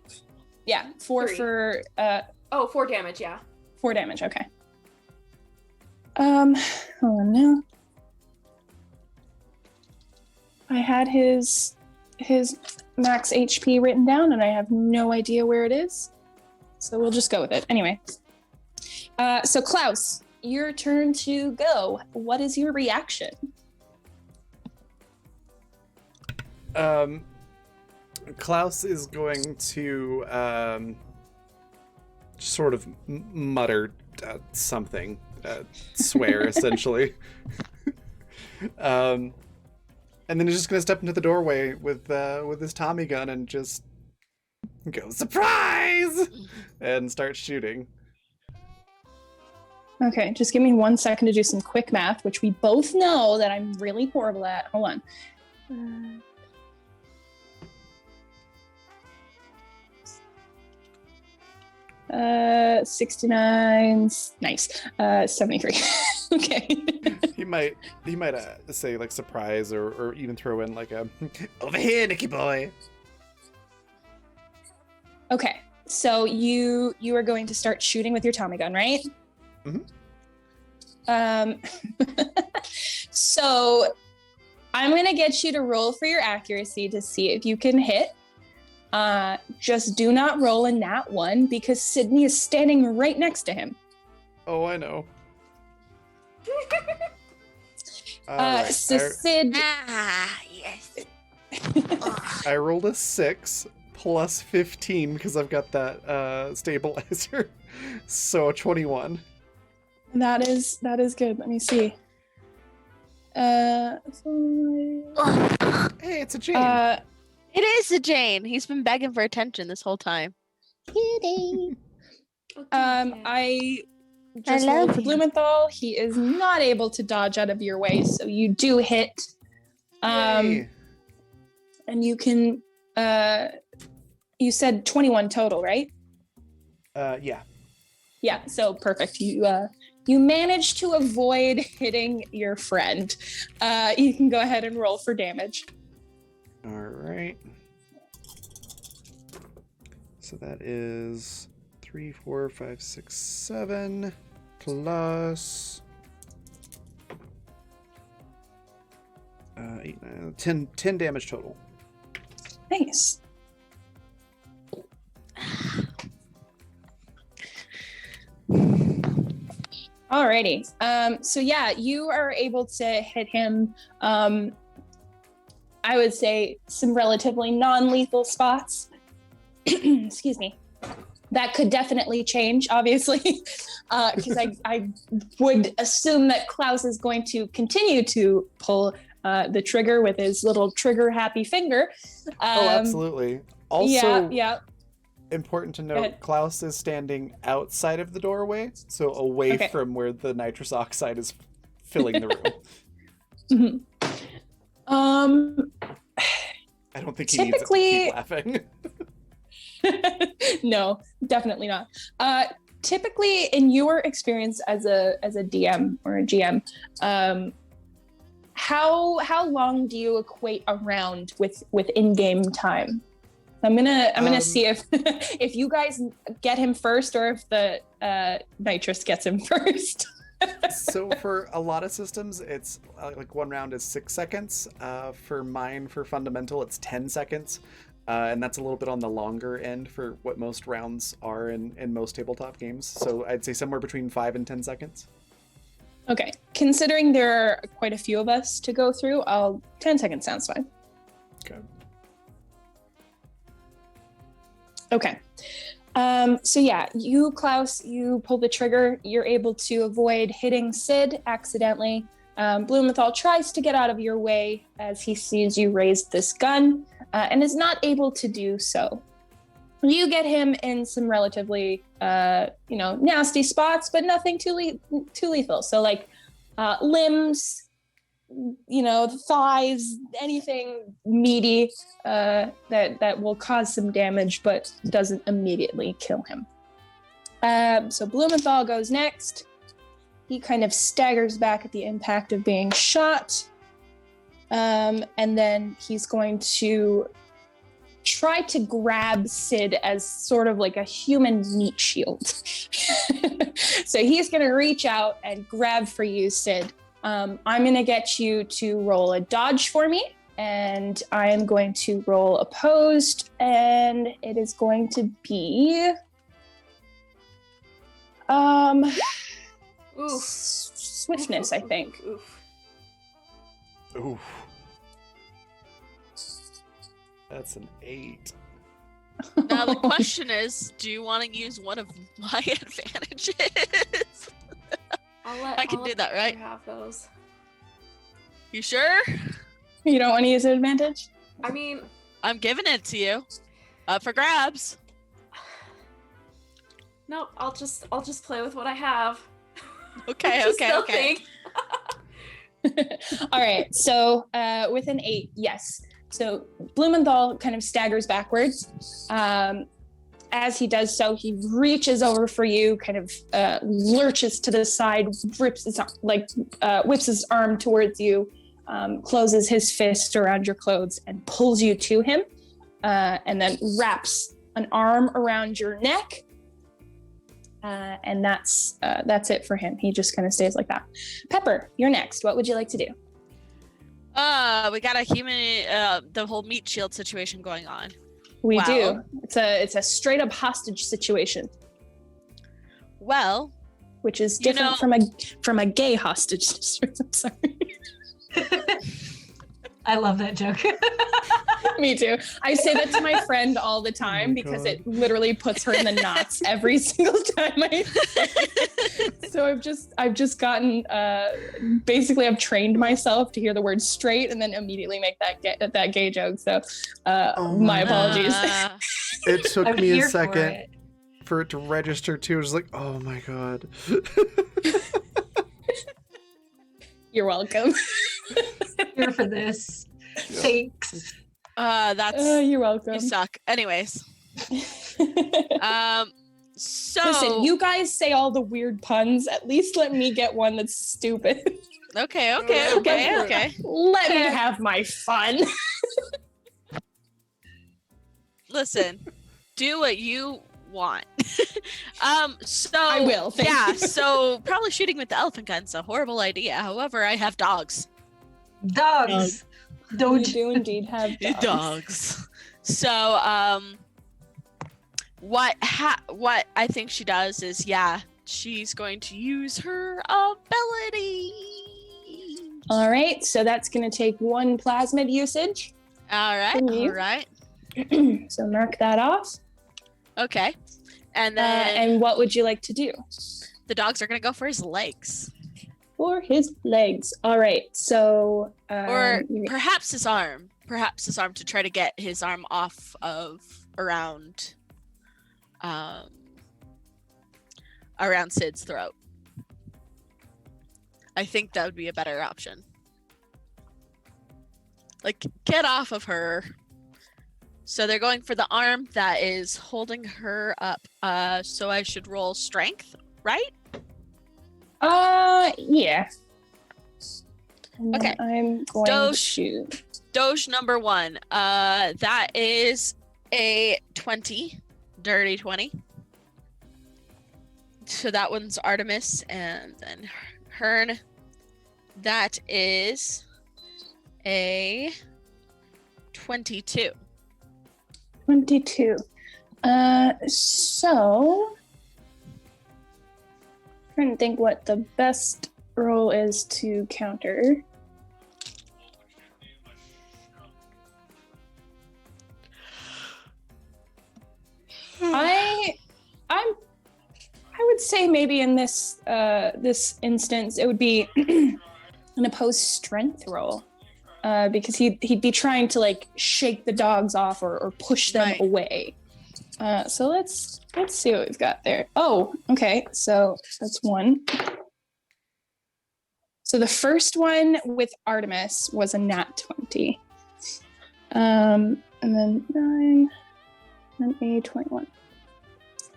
Speaker 6: Yeah, 4
Speaker 4: 3.
Speaker 6: for
Speaker 4: 4 damage, yeah.
Speaker 6: 4 damage, okay. Hold on now. I had his max HP written down, and I have no idea where it is. So we'll just go with it. Anyway. So Klaus, your turn to go. What is your reaction?
Speaker 1: Klaus is going to sort of mutter something, swear essentially, and then he's just going to step into the doorway with his Tommy gun and just go surprise and start shooting.
Speaker 6: Okay, just give me 1 second to do some quick math, which we both know that I'm really horrible at. Hold on. 69, nice. 73. Okay.
Speaker 1: He might say like surprise or even throw in like a over here, Nicky boy.
Speaker 6: Okay, so you are going to start shooting with your Tommy gun, right?
Speaker 1: Mm-hmm.
Speaker 6: So I'm gonna get you to roll for your accuracy to see if you can hit. Just do not roll a nat 1 because Sydney is standing right next to him.
Speaker 1: Oh, I know.
Speaker 6: Sid.
Speaker 3: Yes.
Speaker 1: I rolled a 6 plus 15 because I've got that stabilizer, so 21.
Speaker 6: That is good. Let me see.
Speaker 1: Hey, it's a Jane.
Speaker 3: It is a Jane. He's been begging for attention this whole time.
Speaker 6: I just
Speaker 3: I love
Speaker 6: rolled for
Speaker 3: you.
Speaker 6: Blumenthal. He is not able to dodge out of your way, so you do hit.
Speaker 1: Yay.
Speaker 6: And you can. You said 21 total, right?
Speaker 1: Yeah.
Speaker 6: Yeah. So perfect. You managed to avoid hitting your friend. You can go ahead and roll for damage.
Speaker 1: All right. So that is 3, 4, 5, 6, 7 plus 8, 9, 10 damage total.
Speaker 6: Nice. Alrighty. So yeah, you are able to hit him. I would say some relatively non-lethal spots. Excuse me. That could definitely change, obviously, because I would assume that Klaus is going to continue to pull the trigger with his little trigger-happy finger.
Speaker 1: Oh, absolutely. Also,
Speaker 6: yeah.
Speaker 1: important to
Speaker 6: Go
Speaker 1: note,
Speaker 6: ahead.
Speaker 1: Klaus is standing outside of the doorway, so away
Speaker 6: Okay.
Speaker 1: from where the nitrous oxide is filling the room. I don't think he needs it to keep laughing.
Speaker 6: No, definitely not. Typically, in your experience as a DM or a GM, how long do you equate around with in-game time? I'm gonna see if if you guys get him first or if the nitrous gets him first.
Speaker 1: So for a lot of systems, it's like one round is 6 seconds. For mine, for fundamental, it's 10 seconds. And that's a little bit on the longer end for what most rounds are in most tabletop games. So I'd say somewhere between 5 and 10 seconds.
Speaker 6: Okay, considering there are quite a few of us to go through, 10 seconds sounds fine.
Speaker 1: Okay.
Speaker 6: Okay.
Speaker 5: So yeah, you, Klaus, you pull the trigger. You're able to avoid hitting Sid accidentally. Blumenthal tries to get out of your way as he sees you raise this gun, and is not able to do so. You get him in some relatively, nasty spots, but nothing too lethal. So like limbs, thighs, anything meaty that will cause some damage, but doesn't immediately kill him. So Blumenthal goes next. He kind of staggers back at the impact of being shot. And then he's going to try to grab Sid as sort of like a human meat shield. So he's going to reach out and grab for you, Sid. I'm going to get you to roll a dodge for me, and I am going to roll opposed, and it is going to be swiftness, I think.
Speaker 1: Oof. That's an 8.
Speaker 3: Now the question is, do you want to use one of my advantages? I can do that, right?
Speaker 4: Have those.
Speaker 3: You sure?
Speaker 5: You don't want to use an advantage?
Speaker 4: I mean,
Speaker 3: I'm giving it to you. Up for grabs.
Speaker 4: no, I'll just play with what I have.
Speaker 3: Okay, okay.
Speaker 5: All right, so with an 8, yes. So Blumenthal kind of staggers backwards. As he does so, he reaches over for you, kind of lurches to the side, whips his arm towards you, closes his fist around your clothes, and pulls you to him, and then wraps an arm around your neck. And that's it for him. He just kind of stays like that. Pepper, you're next. What would you like to do?
Speaker 3: We got a human, the whole meat shield situation going on.
Speaker 5: We
Speaker 3: Wow.
Speaker 5: do. It's a straight up hostage situation,
Speaker 3: Well,
Speaker 5: which is different from a gay hostage situation. I'm sorry.
Speaker 2: I love that joke.
Speaker 5: Me too. I say that to my friend all the time because
Speaker 1: God.
Speaker 5: it literally puts her in the knots every single time I say it. So I've just gotten basically I've trained myself to hear the word straight and then immediately make that gay joke. So my apologies.
Speaker 1: It took
Speaker 2: I'm
Speaker 1: me a
Speaker 2: here for
Speaker 1: second
Speaker 2: it.
Speaker 1: for it to register too. I was like, oh my god.
Speaker 5: You're welcome.
Speaker 2: Here for this. Thanks.
Speaker 5: You're welcome.
Speaker 3: you suck. Anyways, so
Speaker 5: Listen, you guys say all the weird puns. At least let me get one that's stupid.
Speaker 3: okay.
Speaker 5: Let me have my fun.
Speaker 3: Listen, do what you want. So
Speaker 5: I will. Thank
Speaker 3: yeah,
Speaker 5: you.
Speaker 3: so probably shooting with the elephant gun's a horrible idea. However, I have dogs.
Speaker 2: Dogs.
Speaker 5: You
Speaker 2: Don't
Speaker 5: do indeed have dogs.
Speaker 3: So what I think she does is she's going to use her ability.
Speaker 5: All right, so that's going to take 1 plasmid usage.
Speaker 3: All right.
Speaker 5: From you.
Speaker 3: All right.
Speaker 5: So mark that off.
Speaker 3: Okay. And then
Speaker 5: And what would you like to do?
Speaker 3: the dogs are going to go for his legs.
Speaker 5: For his legs. All right, so
Speaker 3: Or perhaps his arm. Perhaps his arm to try to get his arm off of around Sid's throat. I think that would be a better option. Like, get off of her. So they're going for the arm that is holding her up. So I should roll strength, right?
Speaker 5: yeah. And then
Speaker 3: Okay.
Speaker 5: I'm going
Speaker 3: Doge.
Speaker 5: to
Speaker 3: Doge number 1. That is a 20. Dirty 20. So that one's Artemis, and then Hearn. That is a 22.
Speaker 5: 22. So trying to think what the best roll is to counter. I say maybe in this this instance it would be an opposed strength roll, because he'd be trying to like shake the dogs off or push them
Speaker 3: Right.
Speaker 5: away. So let's see what we've got there. Oh, okay. So that's one. So the first one with Artemis was a nat 20. And then 9, and then a 21.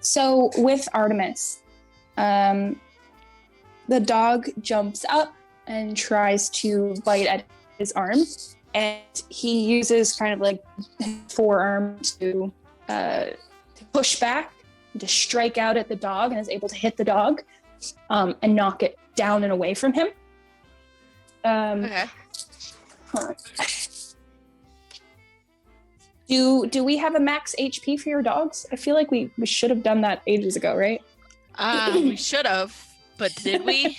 Speaker 5: So with Artemis, the dog jumps up and tries to bite at his arm, and he uses kind of like his forearm to push back, to strike out at the dog, and is able to hit the dog and knock it down and away from him.
Speaker 3: Okay.
Speaker 5: Hold on. Do we have a max HP for your dogs? I feel like we should have done that ages ago, right?
Speaker 3: We should have, but did we?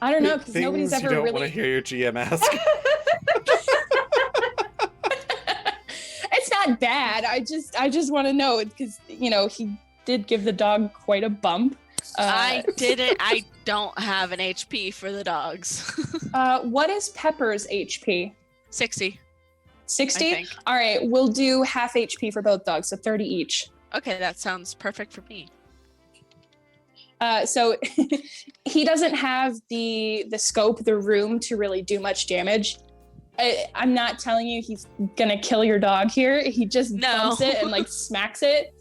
Speaker 5: I don't know, because nobody's
Speaker 1: Things
Speaker 5: ever
Speaker 1: you don't want
Speaker 5: really.
Speaker 1: to hear your GM ask.
Speaker 5: It's not bad. I just want to know, because he did give the dog quite a bump.
Speaker 3: I didn't. I don't have an HP for the dogs.
Speaker 5: What is Pepper's HP?
Speaker 3: 60.
Speaker 5: 60?
Speaker 3: I think.
Speaker 5: All right, we'll do half HP for both dogs, so 30 each.
Speaker 3: Okay, that sounds perfect for me.
Speaker 5: So he doesn't have the scope, the room to really do much damage. I'm not telling you he's gonna kill your dog here. He just bumps it and like smacks it.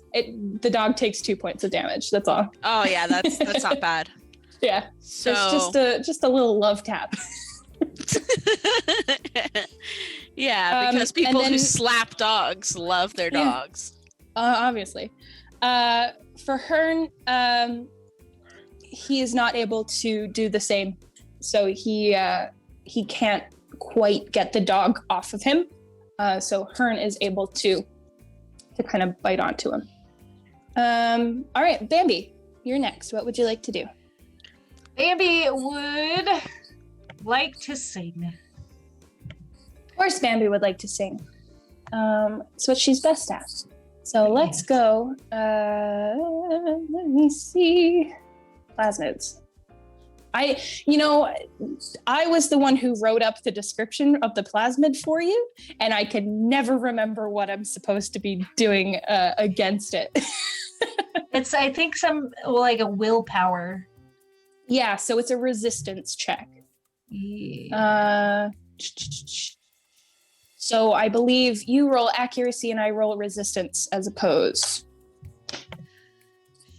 Speaker 5: The dog takes 2 points of damage. That's all.
Speaker 3: Oh yeah, that's not bad.
Speaker 5: Yeah.
Speaker 3: So
Speaker 5: It's just a little love tap.
Speaker 3: yeah, because
Speaker 5: and
Speaker 3: people
Speaker 5: then-
Speaker 3: who slap dogs love their
Speaker 5: Yeah.
Speaker 3: dogs.
Speaker 5: Obviously. For Hearn, he is not able to do the same. So he can't quite get the dog off of him. So Hearn is able to kind of bite onto him. All right, Bambi, you're next. What would you like to do?
Speaker 2: Bambi would like to sing.
Speaker 5: Of course, Bambi would like to sing. It's what she's best at. So let's go. Let me see. Plasmids. I was the one who wrote up the description of the plasmid for you, and I can never remember what I'm supposed to be doing against it.
Speaker 2: It's, I think, like a willpower.
Speaker 5: Yeah, so it's a resistance check.
Speaker 2: Yeah.
Speaker 5: So I believe you roll accuracy and I roll resistance as opposed.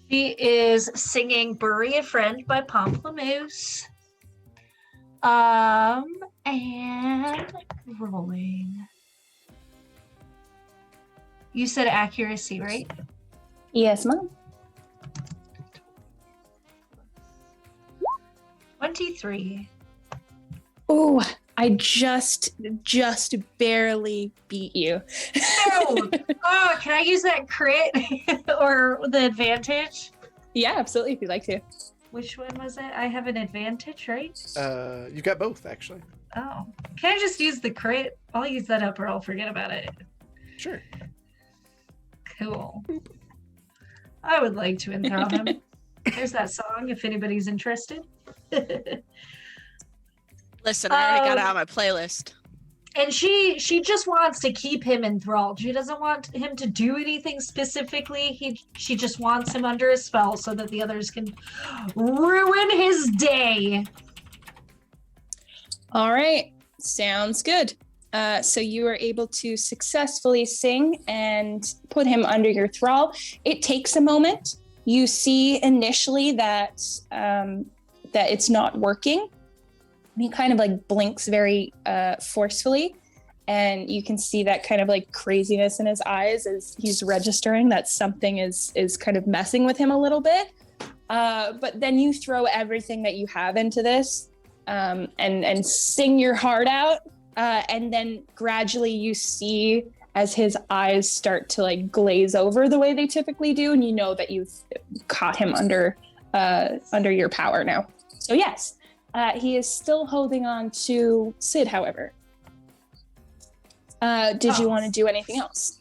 Speaker 2: She is singing Bury a Friend by Pomplamoose. And rolling. You said accuracy, right?
Speaker 5: Yes, Mom.
Speaker 2: 23.
Speaker 5: Oh, I just barely beat you.
Speaker 2: No! Oh, can I use that crit or the advantage?
Speaker 5: Yeah, absolutely, if you'd like to.
Speaker 2: Which one was it? I have an advantage, right?
Speaker 1: You got both, actually.
Speaker 2: Oh. Can I just use the crit? I'll use that up or I'll forget about it.
Speaker 1: Sure.
Speaker 2: Cool. I would like to enthrall him. There's that song if anybody's interested.
Speaker 3: Listen, I already got it on my playlist.
Speaker 2: And she just wants to keep him enthralled. She doesn't want him to do anything specifically. She just wants him under a spell so that the others can ruin his day.
Speaker 5: All right, sounds good. So you are able to successfully sing and put him under your thrall. It takes a moment. You see initially that that it's not working. He kind of like blinks very forcefully, and you can see that kind of like craziness in his eyes as he's registering that something is kind of messing with him a little bit. But then you throw everything that you have into this and sing your heart out, and then gradually you see as his eyes start to like glaze over the way they typically do, and you know that you've caught him under your power now. So yes. He is still holding on to Sid, however. Did you want to do anything else?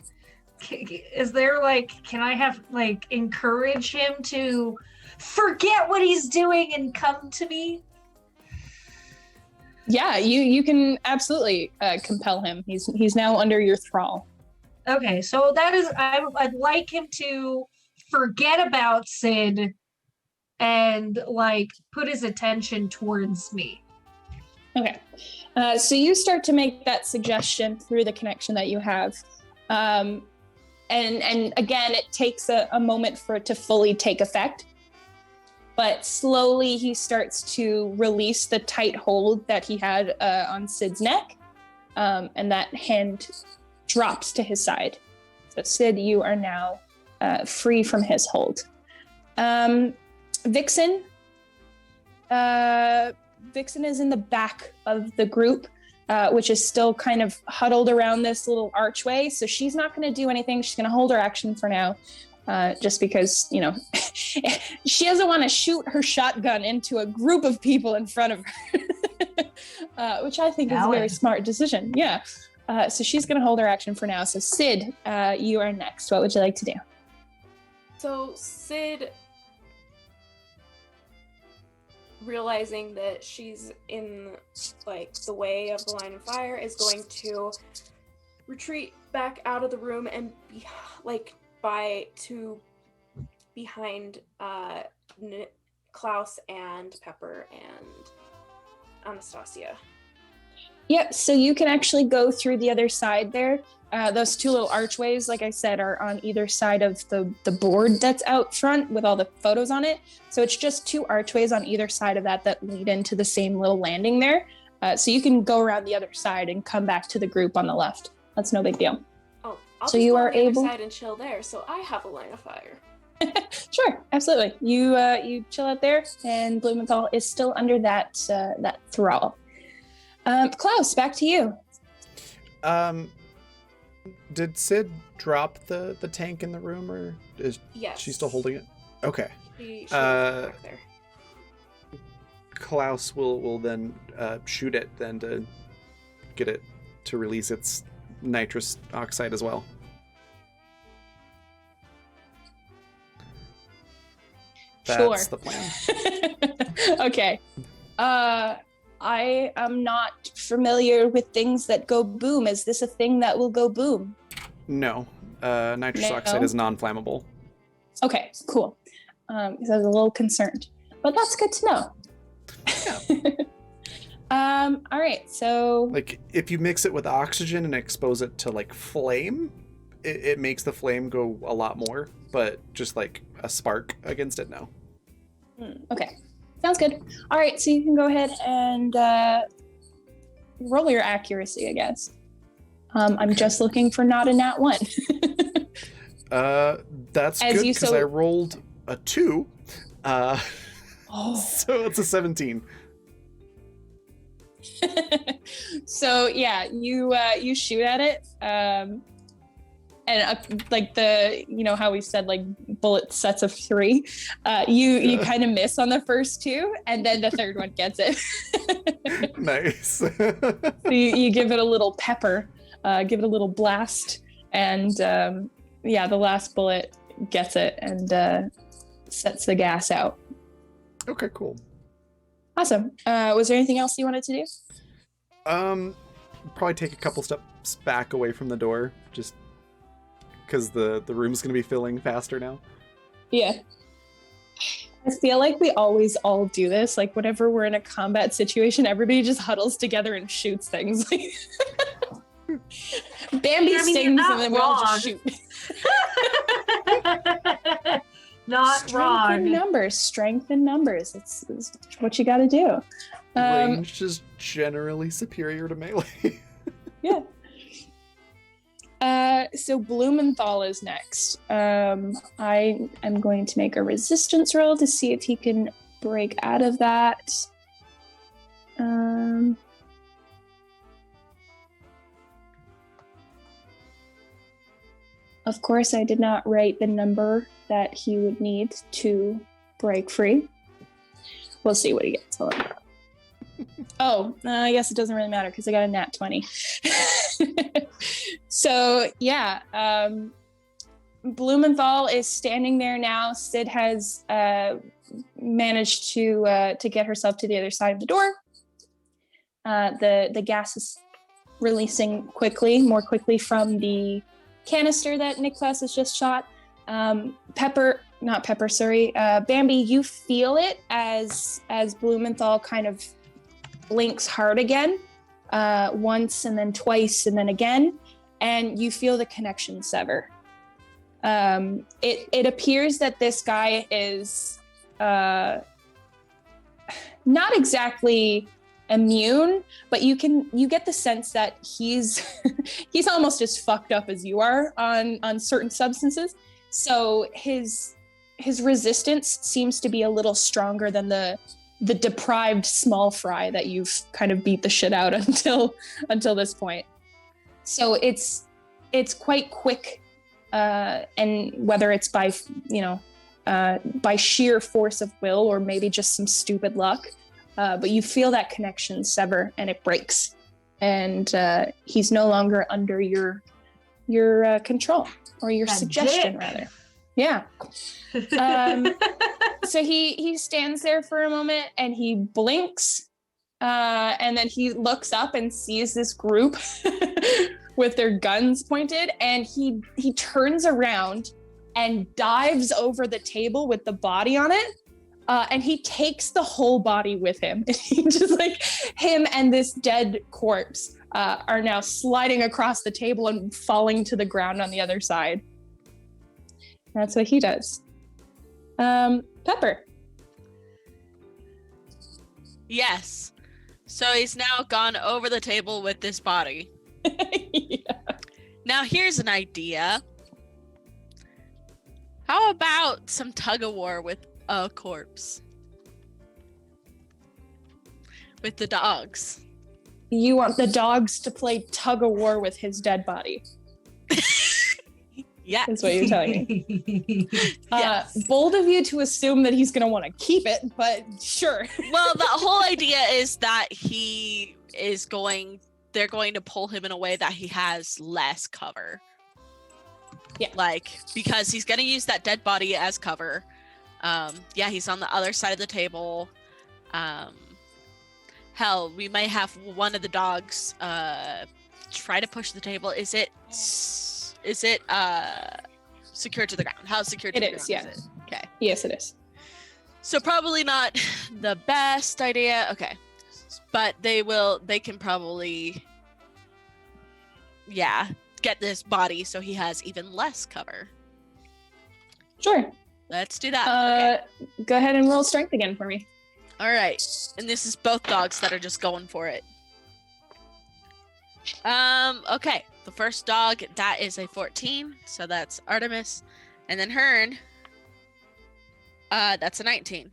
Speaker 2: Is there like, can I have like encourage him to forget what he's doing and come to me?
Speaker 6: Yeah, you can absolutely compel him. He's now under your thrall.
Speaker 2: Okay, so that is, I'd like him to forget about Sid and like put his attention towards me.
Speaker 6: Okay, so you start to make that suggestion through the connection that you have, and again, it takes a moment for it to fully take effect. But slowly he starts to release the tight hold that he had on Sid's neck, and that hand drops to his side. So Sid, you are now free from his hold. Vixen. Vixen is in the back of the group, which is still kind of huddled around this little archway. So she's not going to do anything. She's going to hold her action for now, just because, she doesn't want to shoot her shotgun into a group of people in front of her, which I think is a very smart decision. Yeah. So she's going to hold her action for now. So Sid, you are next. What would you like to do?
Speaker 4: So Sid, realizing that she's in like the way of the line of fire, is going to retreat back out of the room and be like behind Klaus and Pepper and Anastasia.
Speaker 6: Yep, so you can actually go through the other side there. Those two little archways, like I said, are on either side of the board that's out front with all the photos on it. So it's just two archways on either side of that lead into the same little landing there. So you can go around the other side and come back to the group on the left. That's no big deal.
Speaker 4: Oh, I'll
Speaker 6: so
Speaker 4: just
Speaker 6: you
Speaker 4: go
Speaker 6: are
Speaker 4: on the
Speaker 6: able
Speaker 4: other side and chill there, so I have a line of fire.
Speaker 6: Sure, absolutely. You chill out there, and Blumenthal is still under that thrall. Klaus, back to you.
Speaker 1: Did Sid drop the tank in the room, or is she still holding it? Okay.
Speaker 4: She back there.
Speaker 1: Klaus will then shoot it then to get it to release its nitrous oxide as well. That's the plan.
Speaker 6: Okay. I am not familiar with things that go boom. Is this a thing that will go boom?
Speaker 1: No. Nitrous oxide is non-flammable.
Speaker 6: Okay, cool. Because I was a little concerned. But that's good to know.
Speaker 1: Yeah.
Speaker 6: All right, so...
Speaker 1: Like, if you mix it with oxygen and expose it to, like, flame, it makes the flame go a lot more. But just, like, a spark against it, no.
Speaker 6: Okay. Sounds good. All right, so you can go ahead and roll your accuracy, I guess. I'm just looking for not a nat 1.
Speaker 1: That's good because I rolled a 2. So it's a 17.
Speaker 6: So yeah, you shoot at it, and like how we said like bullet sets of 3. You kind of miss on the first 2, and then the third one gets it.
Speaker 1: Nice.
Speaker 6: So you give it a little pepper, give it a little blast, and the last bullet gets it and sets the gas out.
Speaker 1: Okay, cool.
Speaker 6: Awesome. Was there anything else you wanted to do?
Speaker 1: Probably take a couple steps back away from the door, just because the room's gonna be filling faster now.
Speaker 6: Yeah. I feel like we always all do this. Like whenever we're in a combat situation, everybody just huddles together and shoots things. Bambi stings and then we all just shoot.
Speaker 2: Not wrong.
Speaker 6: Strength in numbers. It's what you got to do.
Speaker 1: Range is generally superior to melee.
Speaker 6: Yeah. So Blumenthal is next. I am going to make a resistance roll to see if he can break out of that. Of course, I did not write the number that he would need to break free. We'll see what he gets. Hold on. Oh, I guess it doesn't really matter because I got a nat 20. So, yeah.
Speaker 5: Blumenthal is standing there now. Sid has managed to get herself to the other side of the door. The gas is releasing more quickly from the canister that Niklas has just shot. Bambi, you feel it as Blumenthal kind of blinks hard again, once and then twice and then again, and you feel the connection sever. It appears that this guy is not exactly immune, but you get the sense that he's almost as fucked up as you are on certain substances. So his resistance seems to be a little stronger than the deprived small fry that you've kind of beat the shit out until this point. So it's quite quick, and whether it's by sheer force of will or maybe just some stupid luck, but you feel that connection sever and it breaks, and he's no longer under your control, or your suggestion rather. Yeah. So he stands there for a moment and he blinks, and then he looks up and sees this group with their guns pointed, and he turns around and dives over the table with the body on it, and he takes the whole body with him. And he just him and this dead corpse are now sliding across the table and falling to the ground on the other side. That's what he does. Pepper.
Speaker 3: Yes. So he's now gone over the table with this body.
Speaker 5: Yeah.
Speaker 3: Now here's an idea. How about some tug of war with a corpse? With the dogs.
Speaker 5: You want the dogs to play tug of war with his dead body?
Speaker 3: Yeah.
Speaker 5: That's what you're telling me.
Speaker 3: Yes.
Speaker 5: Bold of you to assume that he's going to want to keep it, but sure.
Speaker 3: Well, the whole idea is that they're going to pull him in a way that he has less cover.
Speaker 5: Yeah.
Speaker 3: Because he's going to use that dead body as cover. He's on the other side of the table. Hell, we might have one of the dogs try to push the table. Is it secured to the ground? How secure to the ground
Speaker 5: is it?
Speaker 3: Okay.
Speaker 5: Yes, it is.
Speaker 3: So probably not the best idea. Okay. But they can probably get this body so he has even less cover.
Speaker 5: Sure.
Speaker 3: Let's do that. Okay.
Speaker 5: Go ahead and roll strength again for me.
Speaker 3: All right. And this is both dogs that are just going for it. Okay. The first dog, that is a 14, so that's Artemis. And then Hearn, that's a 19.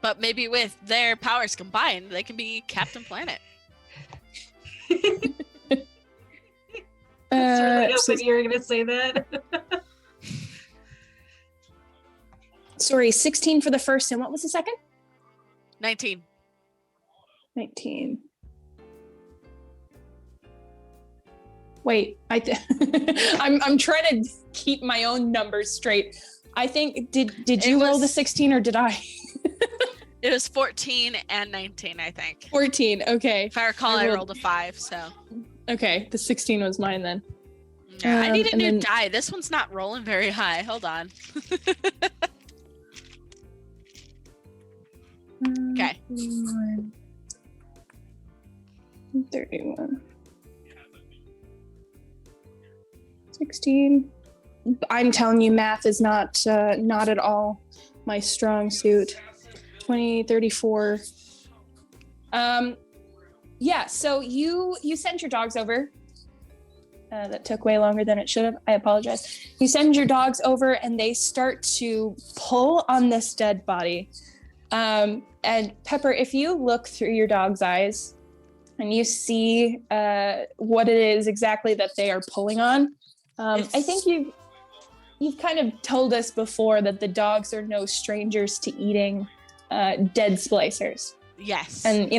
Speaker 3: But maybe with their powers combined, they can be Captain Planet.
Speaker 2: Certainly hoping you were going to say that.
Speaker 5: Sorry, 16 for the first, and what was the second?
Speaker 3: 19.
Speaker 5: 19. Wait, I'm trying to keep my own numbers straight. I think did you roll the 16 or did I?
Speaker 3: It was 14 and 19, I think.
Speaker 5: 14. Okay.
Speaker 3: If I recall, I rolled a 5. So.
Speaker 5: Okay, the 16 was mine then.
Speaker 3: Yeah, I need a new die. This one's not rolling very high. Hold on. Okay.
Speaker 5: 31. 16. I'm telling you, math is not at all my strong suit. 20, 34. So you sent your dogs over. That took way longer than it should have. I apologize. You send your dogs over and they start to pull on this dead body. And Pepper, if you look through your dog's eyes and you see what it is exactly that they are pulling on, I think you've kind of told us before that the dogs are no strangers to eating dead splicers.
Speaker 3: Yes.
Speaker 5: And,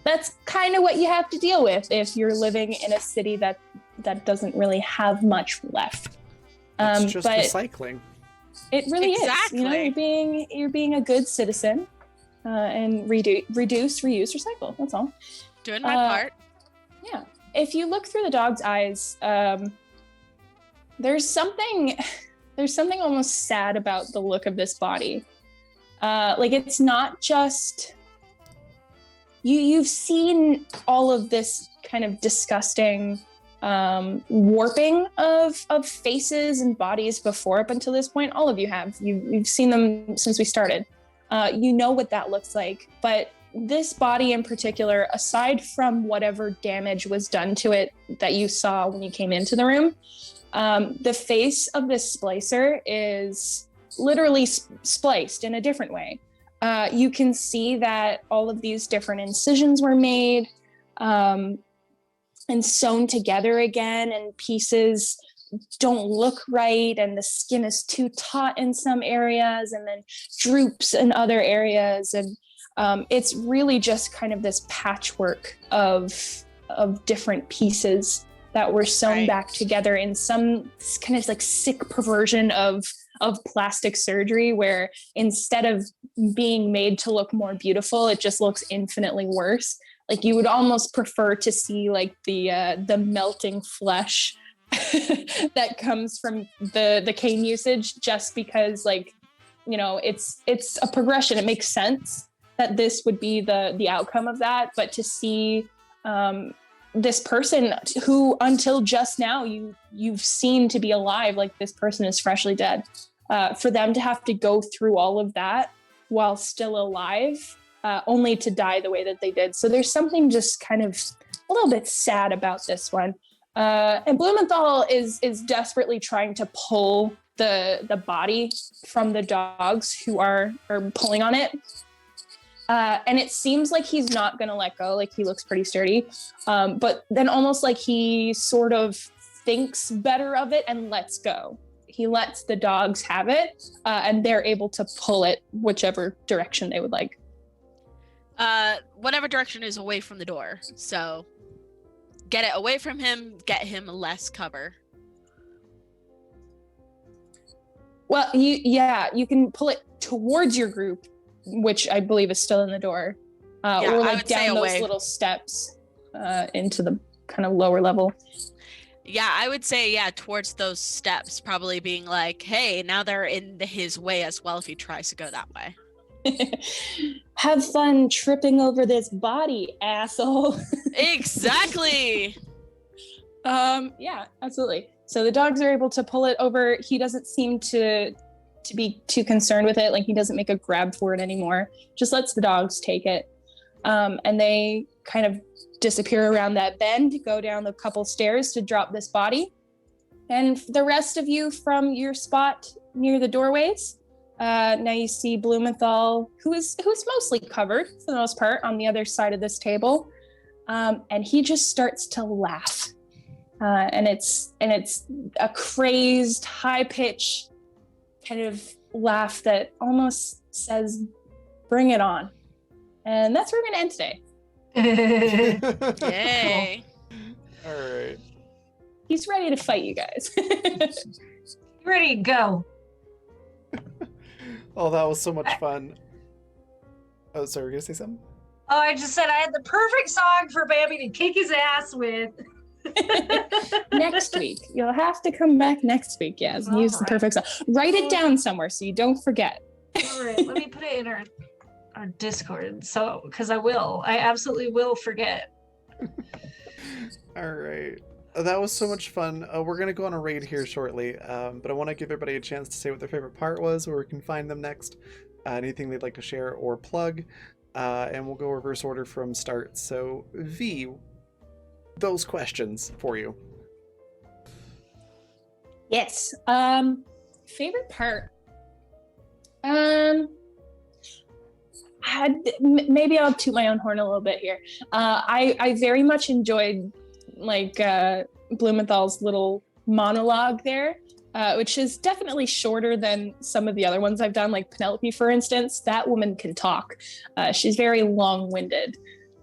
Speaker 5: that's kind of what you have to deal with if you're living in a city that
Speaker 6: that doesn't really have much left.
Speaker 1: It's just
Speaker 6: But
Speaker 1: recycling.
Speaker 6: it really is. You know,
Speaker 3: Exactly.
Speaker 6: you're being a good citizen, and reduce, reuse, recycle. That's all.
Speaker 3: Doing my part.
Speaker 6: Yeah. If you look through the dog's eyes, there's something almost sad about the look of this body. Like, it's not just you've seen all of this kind of disgusting warping of faces and bodies before up until this point. All of you have. You've seen them since we started. You know what that looks like. But this body in particular, aside from whatever damage was done to it that you saw when you came into the room, the face of this splicer is literally spliced in a different way. You can see that all of these different incisions were made and sewn together again, and pieces don't look right, and the skin is too taut in some areas and then droops in other areas. And it's really just kind of this patchwork of different pieces that were sewn back together in some kind of like sick perversion of plastic surgery, where instead of being made to look more beautiful, it just looks infinitely worse. Like, you would almost prefer to see like the melting flesh that comes from the cane usage, just because, like, you know, it's a progression. It makes sense that this would be the outcome of that, but to see this person who until just now you've seen to be alive, like this person is freshly dead, for them to have to go through all of that while still alive, only to die the way that they did. So there's something just kind of a little bit sad about this one. And Blumenthal is desperately trying to pull the body from the dogs who are pulling on it. And it seems like he's not going to let go. Like, he looks pretty sturdy. But then almost like he sort of thinks better of it and lets go. He lets the dogs have it, and they're able to pull it whichever direction they would like.
Speaker 3: Whatever direction is away from the door. So get it away from him, get him less cover.
Speaker 6: Well, you can pull it towards your group, which I believe is still in the door, or like down those little steps into the kind of lower level.
Speaker 3: Yeah, I would say, towards those steps, probably being like, hey, now they're in his way as well if he tries to go that way.
Speaker 6: Have fun tripping over this body, asshole.
Speaker 3: Exactly.
Speaker 6: Yeah, absolutely. So the dogs are able to pull it over. He doesn't seem to be too concerned with it. Like, he doesn't make a grab for it anymore. Just lets the dogs take it. And they kind of disappear around that bend, go down the couple stairs to drop this body. And the rest of you from your spot near the doorways, now you see Blumenthal, who's mostly covered for the most part on the other side of this table. And he just starts to laugh. And it's a crazed, high-pitched kind of laugh that almost says, "Bring it on." And that's where we're gonna end today.
Speaker 3: Yay.
Speaker 1: All right.
Speaker 6: He's ready to fight you guys.
Speaker 2: Ready to go.
Speaker 1: Oh, that was so much fun. Oh, sorry, were you gonna say something?
Speaker 2: Oh, I just said I had the perfect song for Bambi to kick his ass with.
Speaker 6: Next week. You'll have to come back next week, yes, and use the perfect song. Write it down somewhere so you don't forget.
Speaker 2: All right, let me put it in our Discord, so because I absolutely will forget.
Speaker 1: All right. That was so much fun. We're going to go on a raid here shortly, but I want to give everybody a chance to say what their favorite part was, where we can find them next, anything they'd like to share or plug, and we'll go reverse order from start. So, V, those questions for you.
Speaker 6: Yes. Favorite part? Maybe I'll toot my own horn a little bit here. I very much enjoyed Blumenthal's little monologue there, which is definitely shorter than some of the other ones I've done, like Penelope, for instance. That woman can talk. She's very long-winded.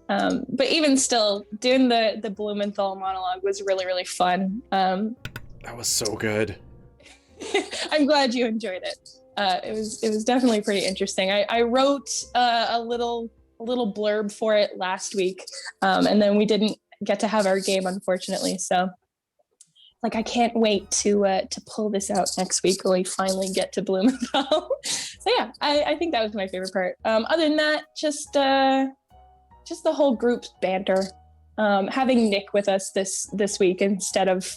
Speaker 6: But even still, doing the Blumenthal monologue was really, really fun.
Speaker 1: That was so good.
Speaker 6: I'm glad you enjoyed it. It was definitely pretty interesting. I wrote a little blurb for it last week, and then we didn't get to have our game, unfortunately. So, like, I can't wait to pull this out next week when we finally get to Blumenthal. So yeah, I think that was my favorite part. Other than that, just the whole group's banter. Having Nick with us this week instead of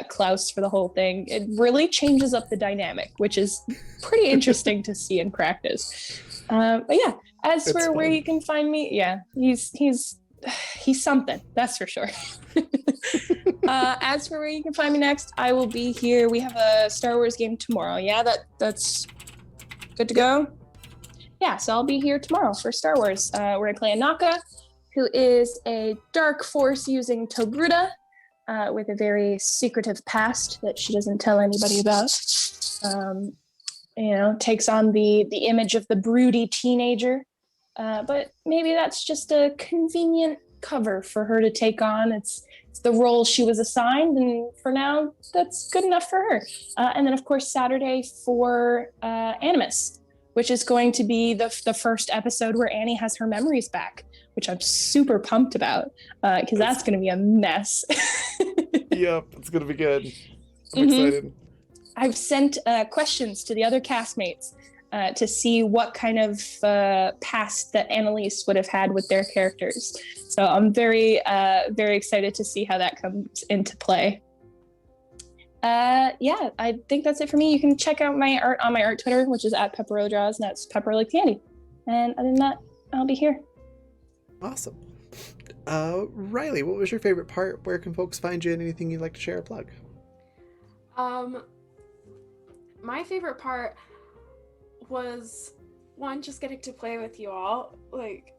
Speaker 6: Klaus for the whole thing, it really changes up the dynamic, which is pretty interesting to see in practice. But yeah, as for where you can find me, yeah, he's something, that's for sure. As for where you can find me next, I will be here. We have a Star Wars game tomorrow. Yeah, that's good to go. Yeah, so I'll be here tomorrow for Star Wars. We're gonna play Anaka, who is a dark force using Togruta with a very secretive past that she doesn't tell anybody about. Takes on the image of the broody teenager. But maybe that's just a convenient cover for her to take on. It's the role she was assigned, and for now, that's good enough for her. And then, of course, Saturday for Animus, which is going to be the first episode where Annie has her memories back, which I'm super pumped about, because that's going to be a mess.
Speaker 1: Yep, it's going to be good. I'm excited.
Speaker 6: I've sent questions to the other castmates to see what kind of past that Annalise would have had with their characters. So I'm very, very excited to see how that comes into play. Yeah, I think that's it for me. You can check out my art on my art Twitter, which is @PepperoDraws, and that's Pepper Like Candy. And other than that, I'll be here.
Speaker 1: Awesome. Riley, what was your favorite part? Where can folks find you and anything you'd like to share or plug?
Speaker 4: My favorite part was one, just getting to play with you all. Like,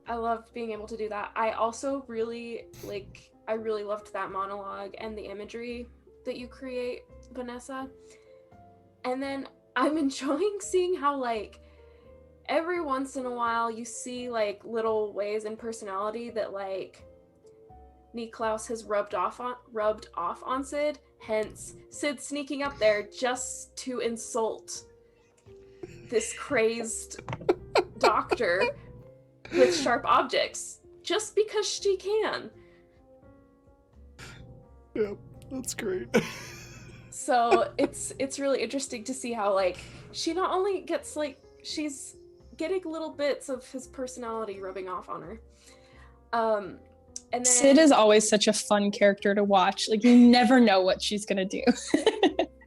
Speaker 4: I loved being able to do that. I also really loved that monologue and the imagery that you create, Vanessa. And then I'm enjoying seeing how, like, every once in a while you see, like, little ways in personality that, like, Niklaus has rubbed off on Sid, hence Sid sneaking up there just to insult this crazed doctor with sharp objects, just because she can.
Speaker 1: Yep, that's great.
Speaker 4: So it's really interesting to see how, like, she not only gets, like, she's getting little bits of his personality rubbing off on her. And then
Speaker 6: Sid is always such a fun character to watch. Like, you never know what she's gonna do.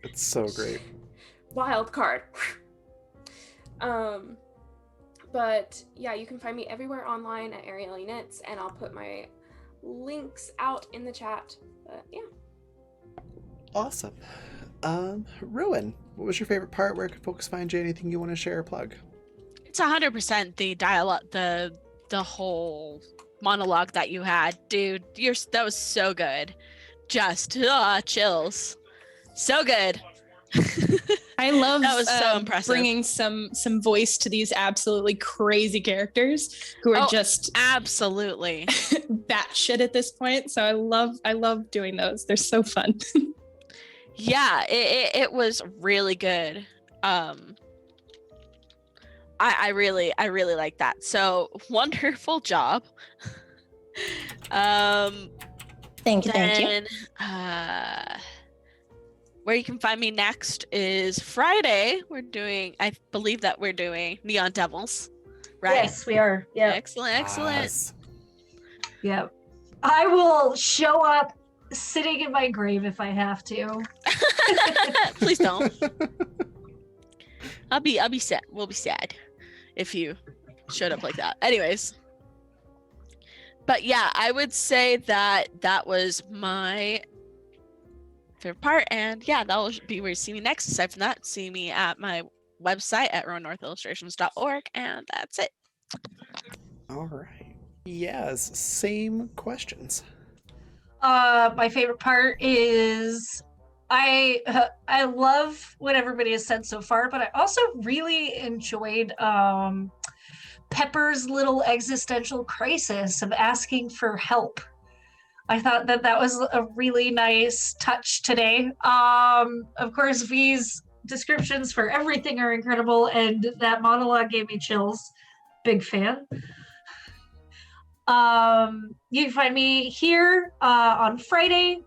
Speaker 1: It's so great.
Speaker 4: Wild card. But yeah, you can find me everywhere online at Ariely Knits, and I'll put my links out in the chat. Yeah. Awesome.
Speaker 1: Ruin, what was your favorite part? Where can folks find you? Anything you want to share or plug?
Speaker 3: It's 100% the dialogue, the whole monologue that you had, dude. That was so good. Just chills. So good.
Speaker 6: I love
Speaker 3: that was so impressive.
Speaker 6: Bringing some voice to these absolutely crazy characters who are just
Speaker 3: absolutely
Speaker 6: batshit at this point. So I love doing those. They're so fun.
Speaker 3: Yeah, it was really good. I really like that. So wonderful job.
Speaker 6: Thank you.
Speaker 3: Where you can find me next is Friday. I believe that we're doing Neon Devils, right?
Speaker 2: Yes, we are. Yeah.
Speaker 3: Excellent.
Speaker 1: Yes.
Speaker 2: Yeah. I will show up sitting in my grave if I have to.
Speaker 3: Please don't. I'll be sad. We'll be sad if you showed up like that. Anyways. But yeah, I would say that was my favorite part, and yeah, that will be where you see me next. Aside from that, see me at my website at rowannorthillustrations.org, and that's it.
Speaker 1: All right. Yes, same questions.
Speaker 2: My favorite part is I love what everybody has said so far, but I also really enjoyed Pepper's little existential crisis of asking for help. I thought that was a really nice touch today. Of course, V's descriptions for everything are incredible, and that monologue gave me chills. Big fan. You can find me here on Friday,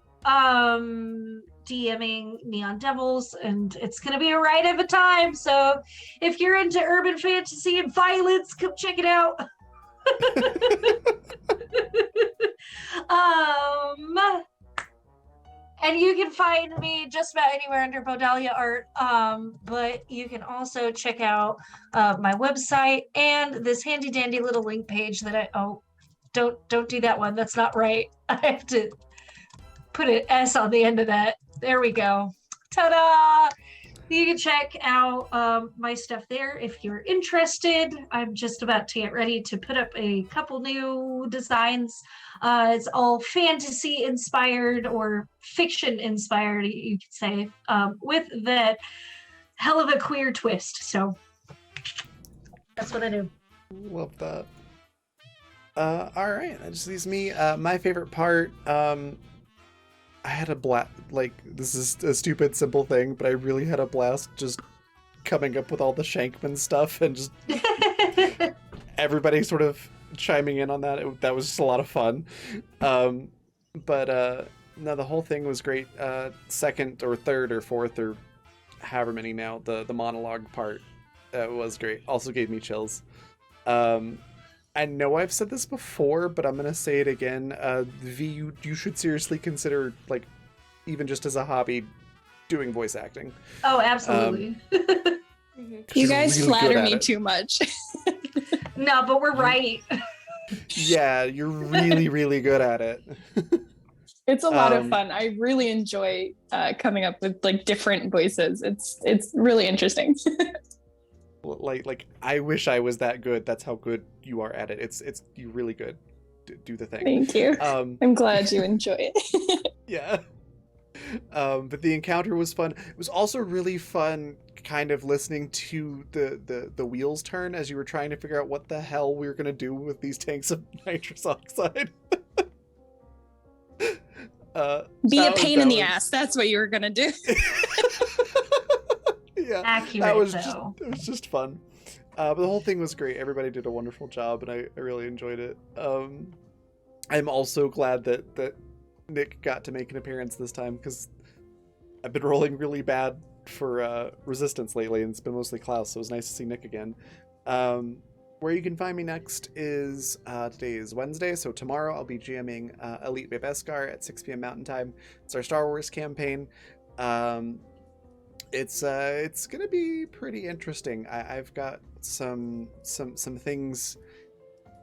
Speaker 2: DMing Neon Devils, and it's gonna be a ride of a time. So if you're into urban fantasy and violence, come check it out. And you can find me just about anywhere under Bodalia Art, but you can also check out my website and this handy dandy little link page that don't do that one. That's not right. I have to put an S on the end of that. There we go. Ta-da! You can check out my stuff there if you're interested. I'm just about to get ready to put up a couple new designs. It's all fantasy inspired or fiction inspired, you could say, with the hell of a queer twist. So that's what I do.
Speaker 1: Love that. All right, that just leaves me. My favorite part. I had a blast. Like, this is a stupid, simple thing, but I really had a blast just coming up with all the Shankman stuff and just everybody sort of chiming in on that. That was just a lot of fun. But no, the whole thing was great. Second or third or fourth or however many now, the monologue part was great. Also gave me chills. I know I've said this before, but I'm gonna say it again. V, you should seriously consider, like, even just as a hobby, doing voice acting.
Speaker 2: Oh, absolutely.
Speaker 6: You guys
Speaker 1: really
Speaker 6: flatter
Speaker 1: good at
Speaker 6: me
Speaker 1: it.
Speaker 6: too much.
Speaker 2: No, but we're right.
Speaker 1: Yeah, you're really, really good at it.
Speaker 6: It's a lot of fun. I really enjoy coming up with like different voices. It's really interesting.
Speaker 1: Like I wish I was that good. That's how good you are at it. It's you're really good. Do the thing.
Speaker 6: Thank you. I'm glad you enjoy it.
Speaker 1: Yeah. But the encounter was fun. It was also really fun kind of listening to the wheels turn as you were trying to figure out what the hell we were going to do with these tanks of nitrous oxide.
Speaker 6: Be a pain in the ass. That's what you were going to do.
Speaker 1: Yeah,
Speaker 2: Accurate,
Speaker 1: that was
Speaker 2: though.
Speaker 1: it was just fun. But the whole thing was great. Everybody did a wonderful job, and I really enjoyed it. I'm also glad that Nick got to make an appearance this time, because I've been rolling really bad for Resistance lately, and it's been mostly Klaus, so it was nice to see Nick again. Where you can find me next is, today is Wednesday, so tomorrow I'll be GMing Elite Bebeskar at 6 p.m. Mountain Time. It's our Star Wars campaign. It's gonna be pretty interesting. I've got some things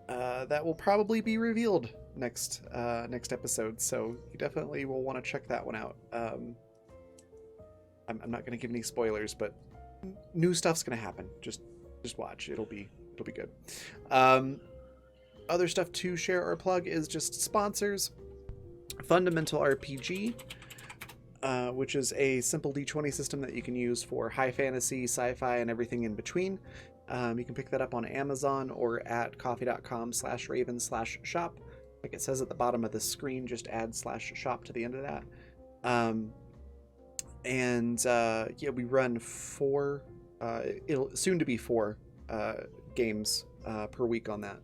Speaker 1: that will probably be revealed next episode, so you definitely will want to check that one out. I'm not gonna give any spoilers, but new stuff's gonna happen. Just watch. It'll be good. Other stuff to share or plug is just sponsors. Fundamental RPG. Which is a simple D20 system that you can use for high fantasy, sci-fi, and everything in between. You can pick that up on Amazon or at coffee.com/raven/shop. Like it says at the bottom of the screen, just add /shop to the end of that. Yeah, we run 4, it'll soon to be 4 games per week on that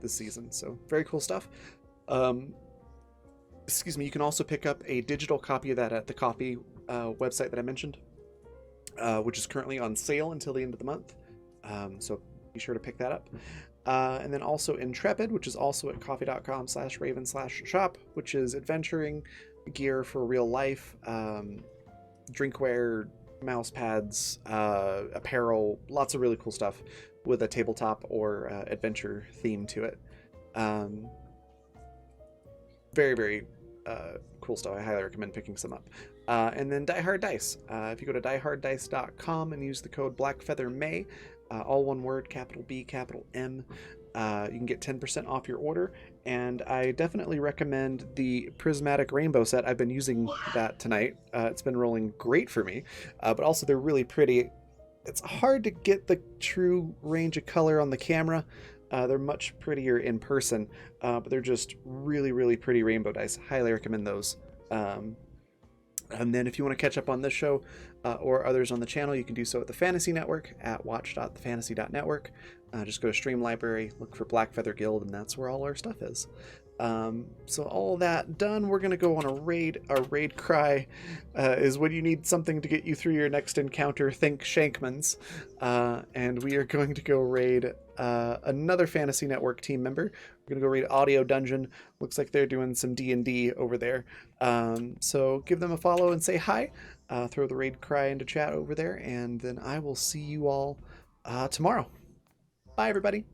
Speaker 1: this season. So very cool stuff. Excuse me, you can also pick up a digital copy of that at the coffee website that I mentioned, which is currently on sale until the end of the month. So be sure to pick that up. And then also Intrepid, which is also at coffee.com/raven/shop, which is adventuring gear for real life, drinkware, mouse pads, apparel, lots of really cool stuff with a tabletop or adventure theme to it. Very, very cool stuff. I highly recommend picking some up. And then Die Hard Dice. If you go to dieharddice.com and use the code BlackFeatherMay, all one word, capital B, capital M, you can get 10% off your order. And I definitely recommend the Prismatic Rainbow set. I've been using that tonight. It's been rolling great for me. But also they're really pretty. it's hard to get the true range of color on the camera. They're much prettier in person, but they're just really, really pretty rainbow dice. Highly recommend those. And then if you want to catch up on this show or others on the channel, you can do so at the Fantasy Network at watch.thefantasy.network. Just go to Stream Library, look for Black Feather Guild, and that's where all our stuff is. So all that done, we're going to go on a raid. Our raid cry is when you need something to get you through your next encounter. Think Shankman's. And we are going to go raid another Fantasy Network team member. We're going to go raid Audio Dungeon. Looks like they're doing some D&D over there. So give them a follow and say hi. Throw the raid cry into chat over there. And then I will see you all tomorrow. Bye, everybody.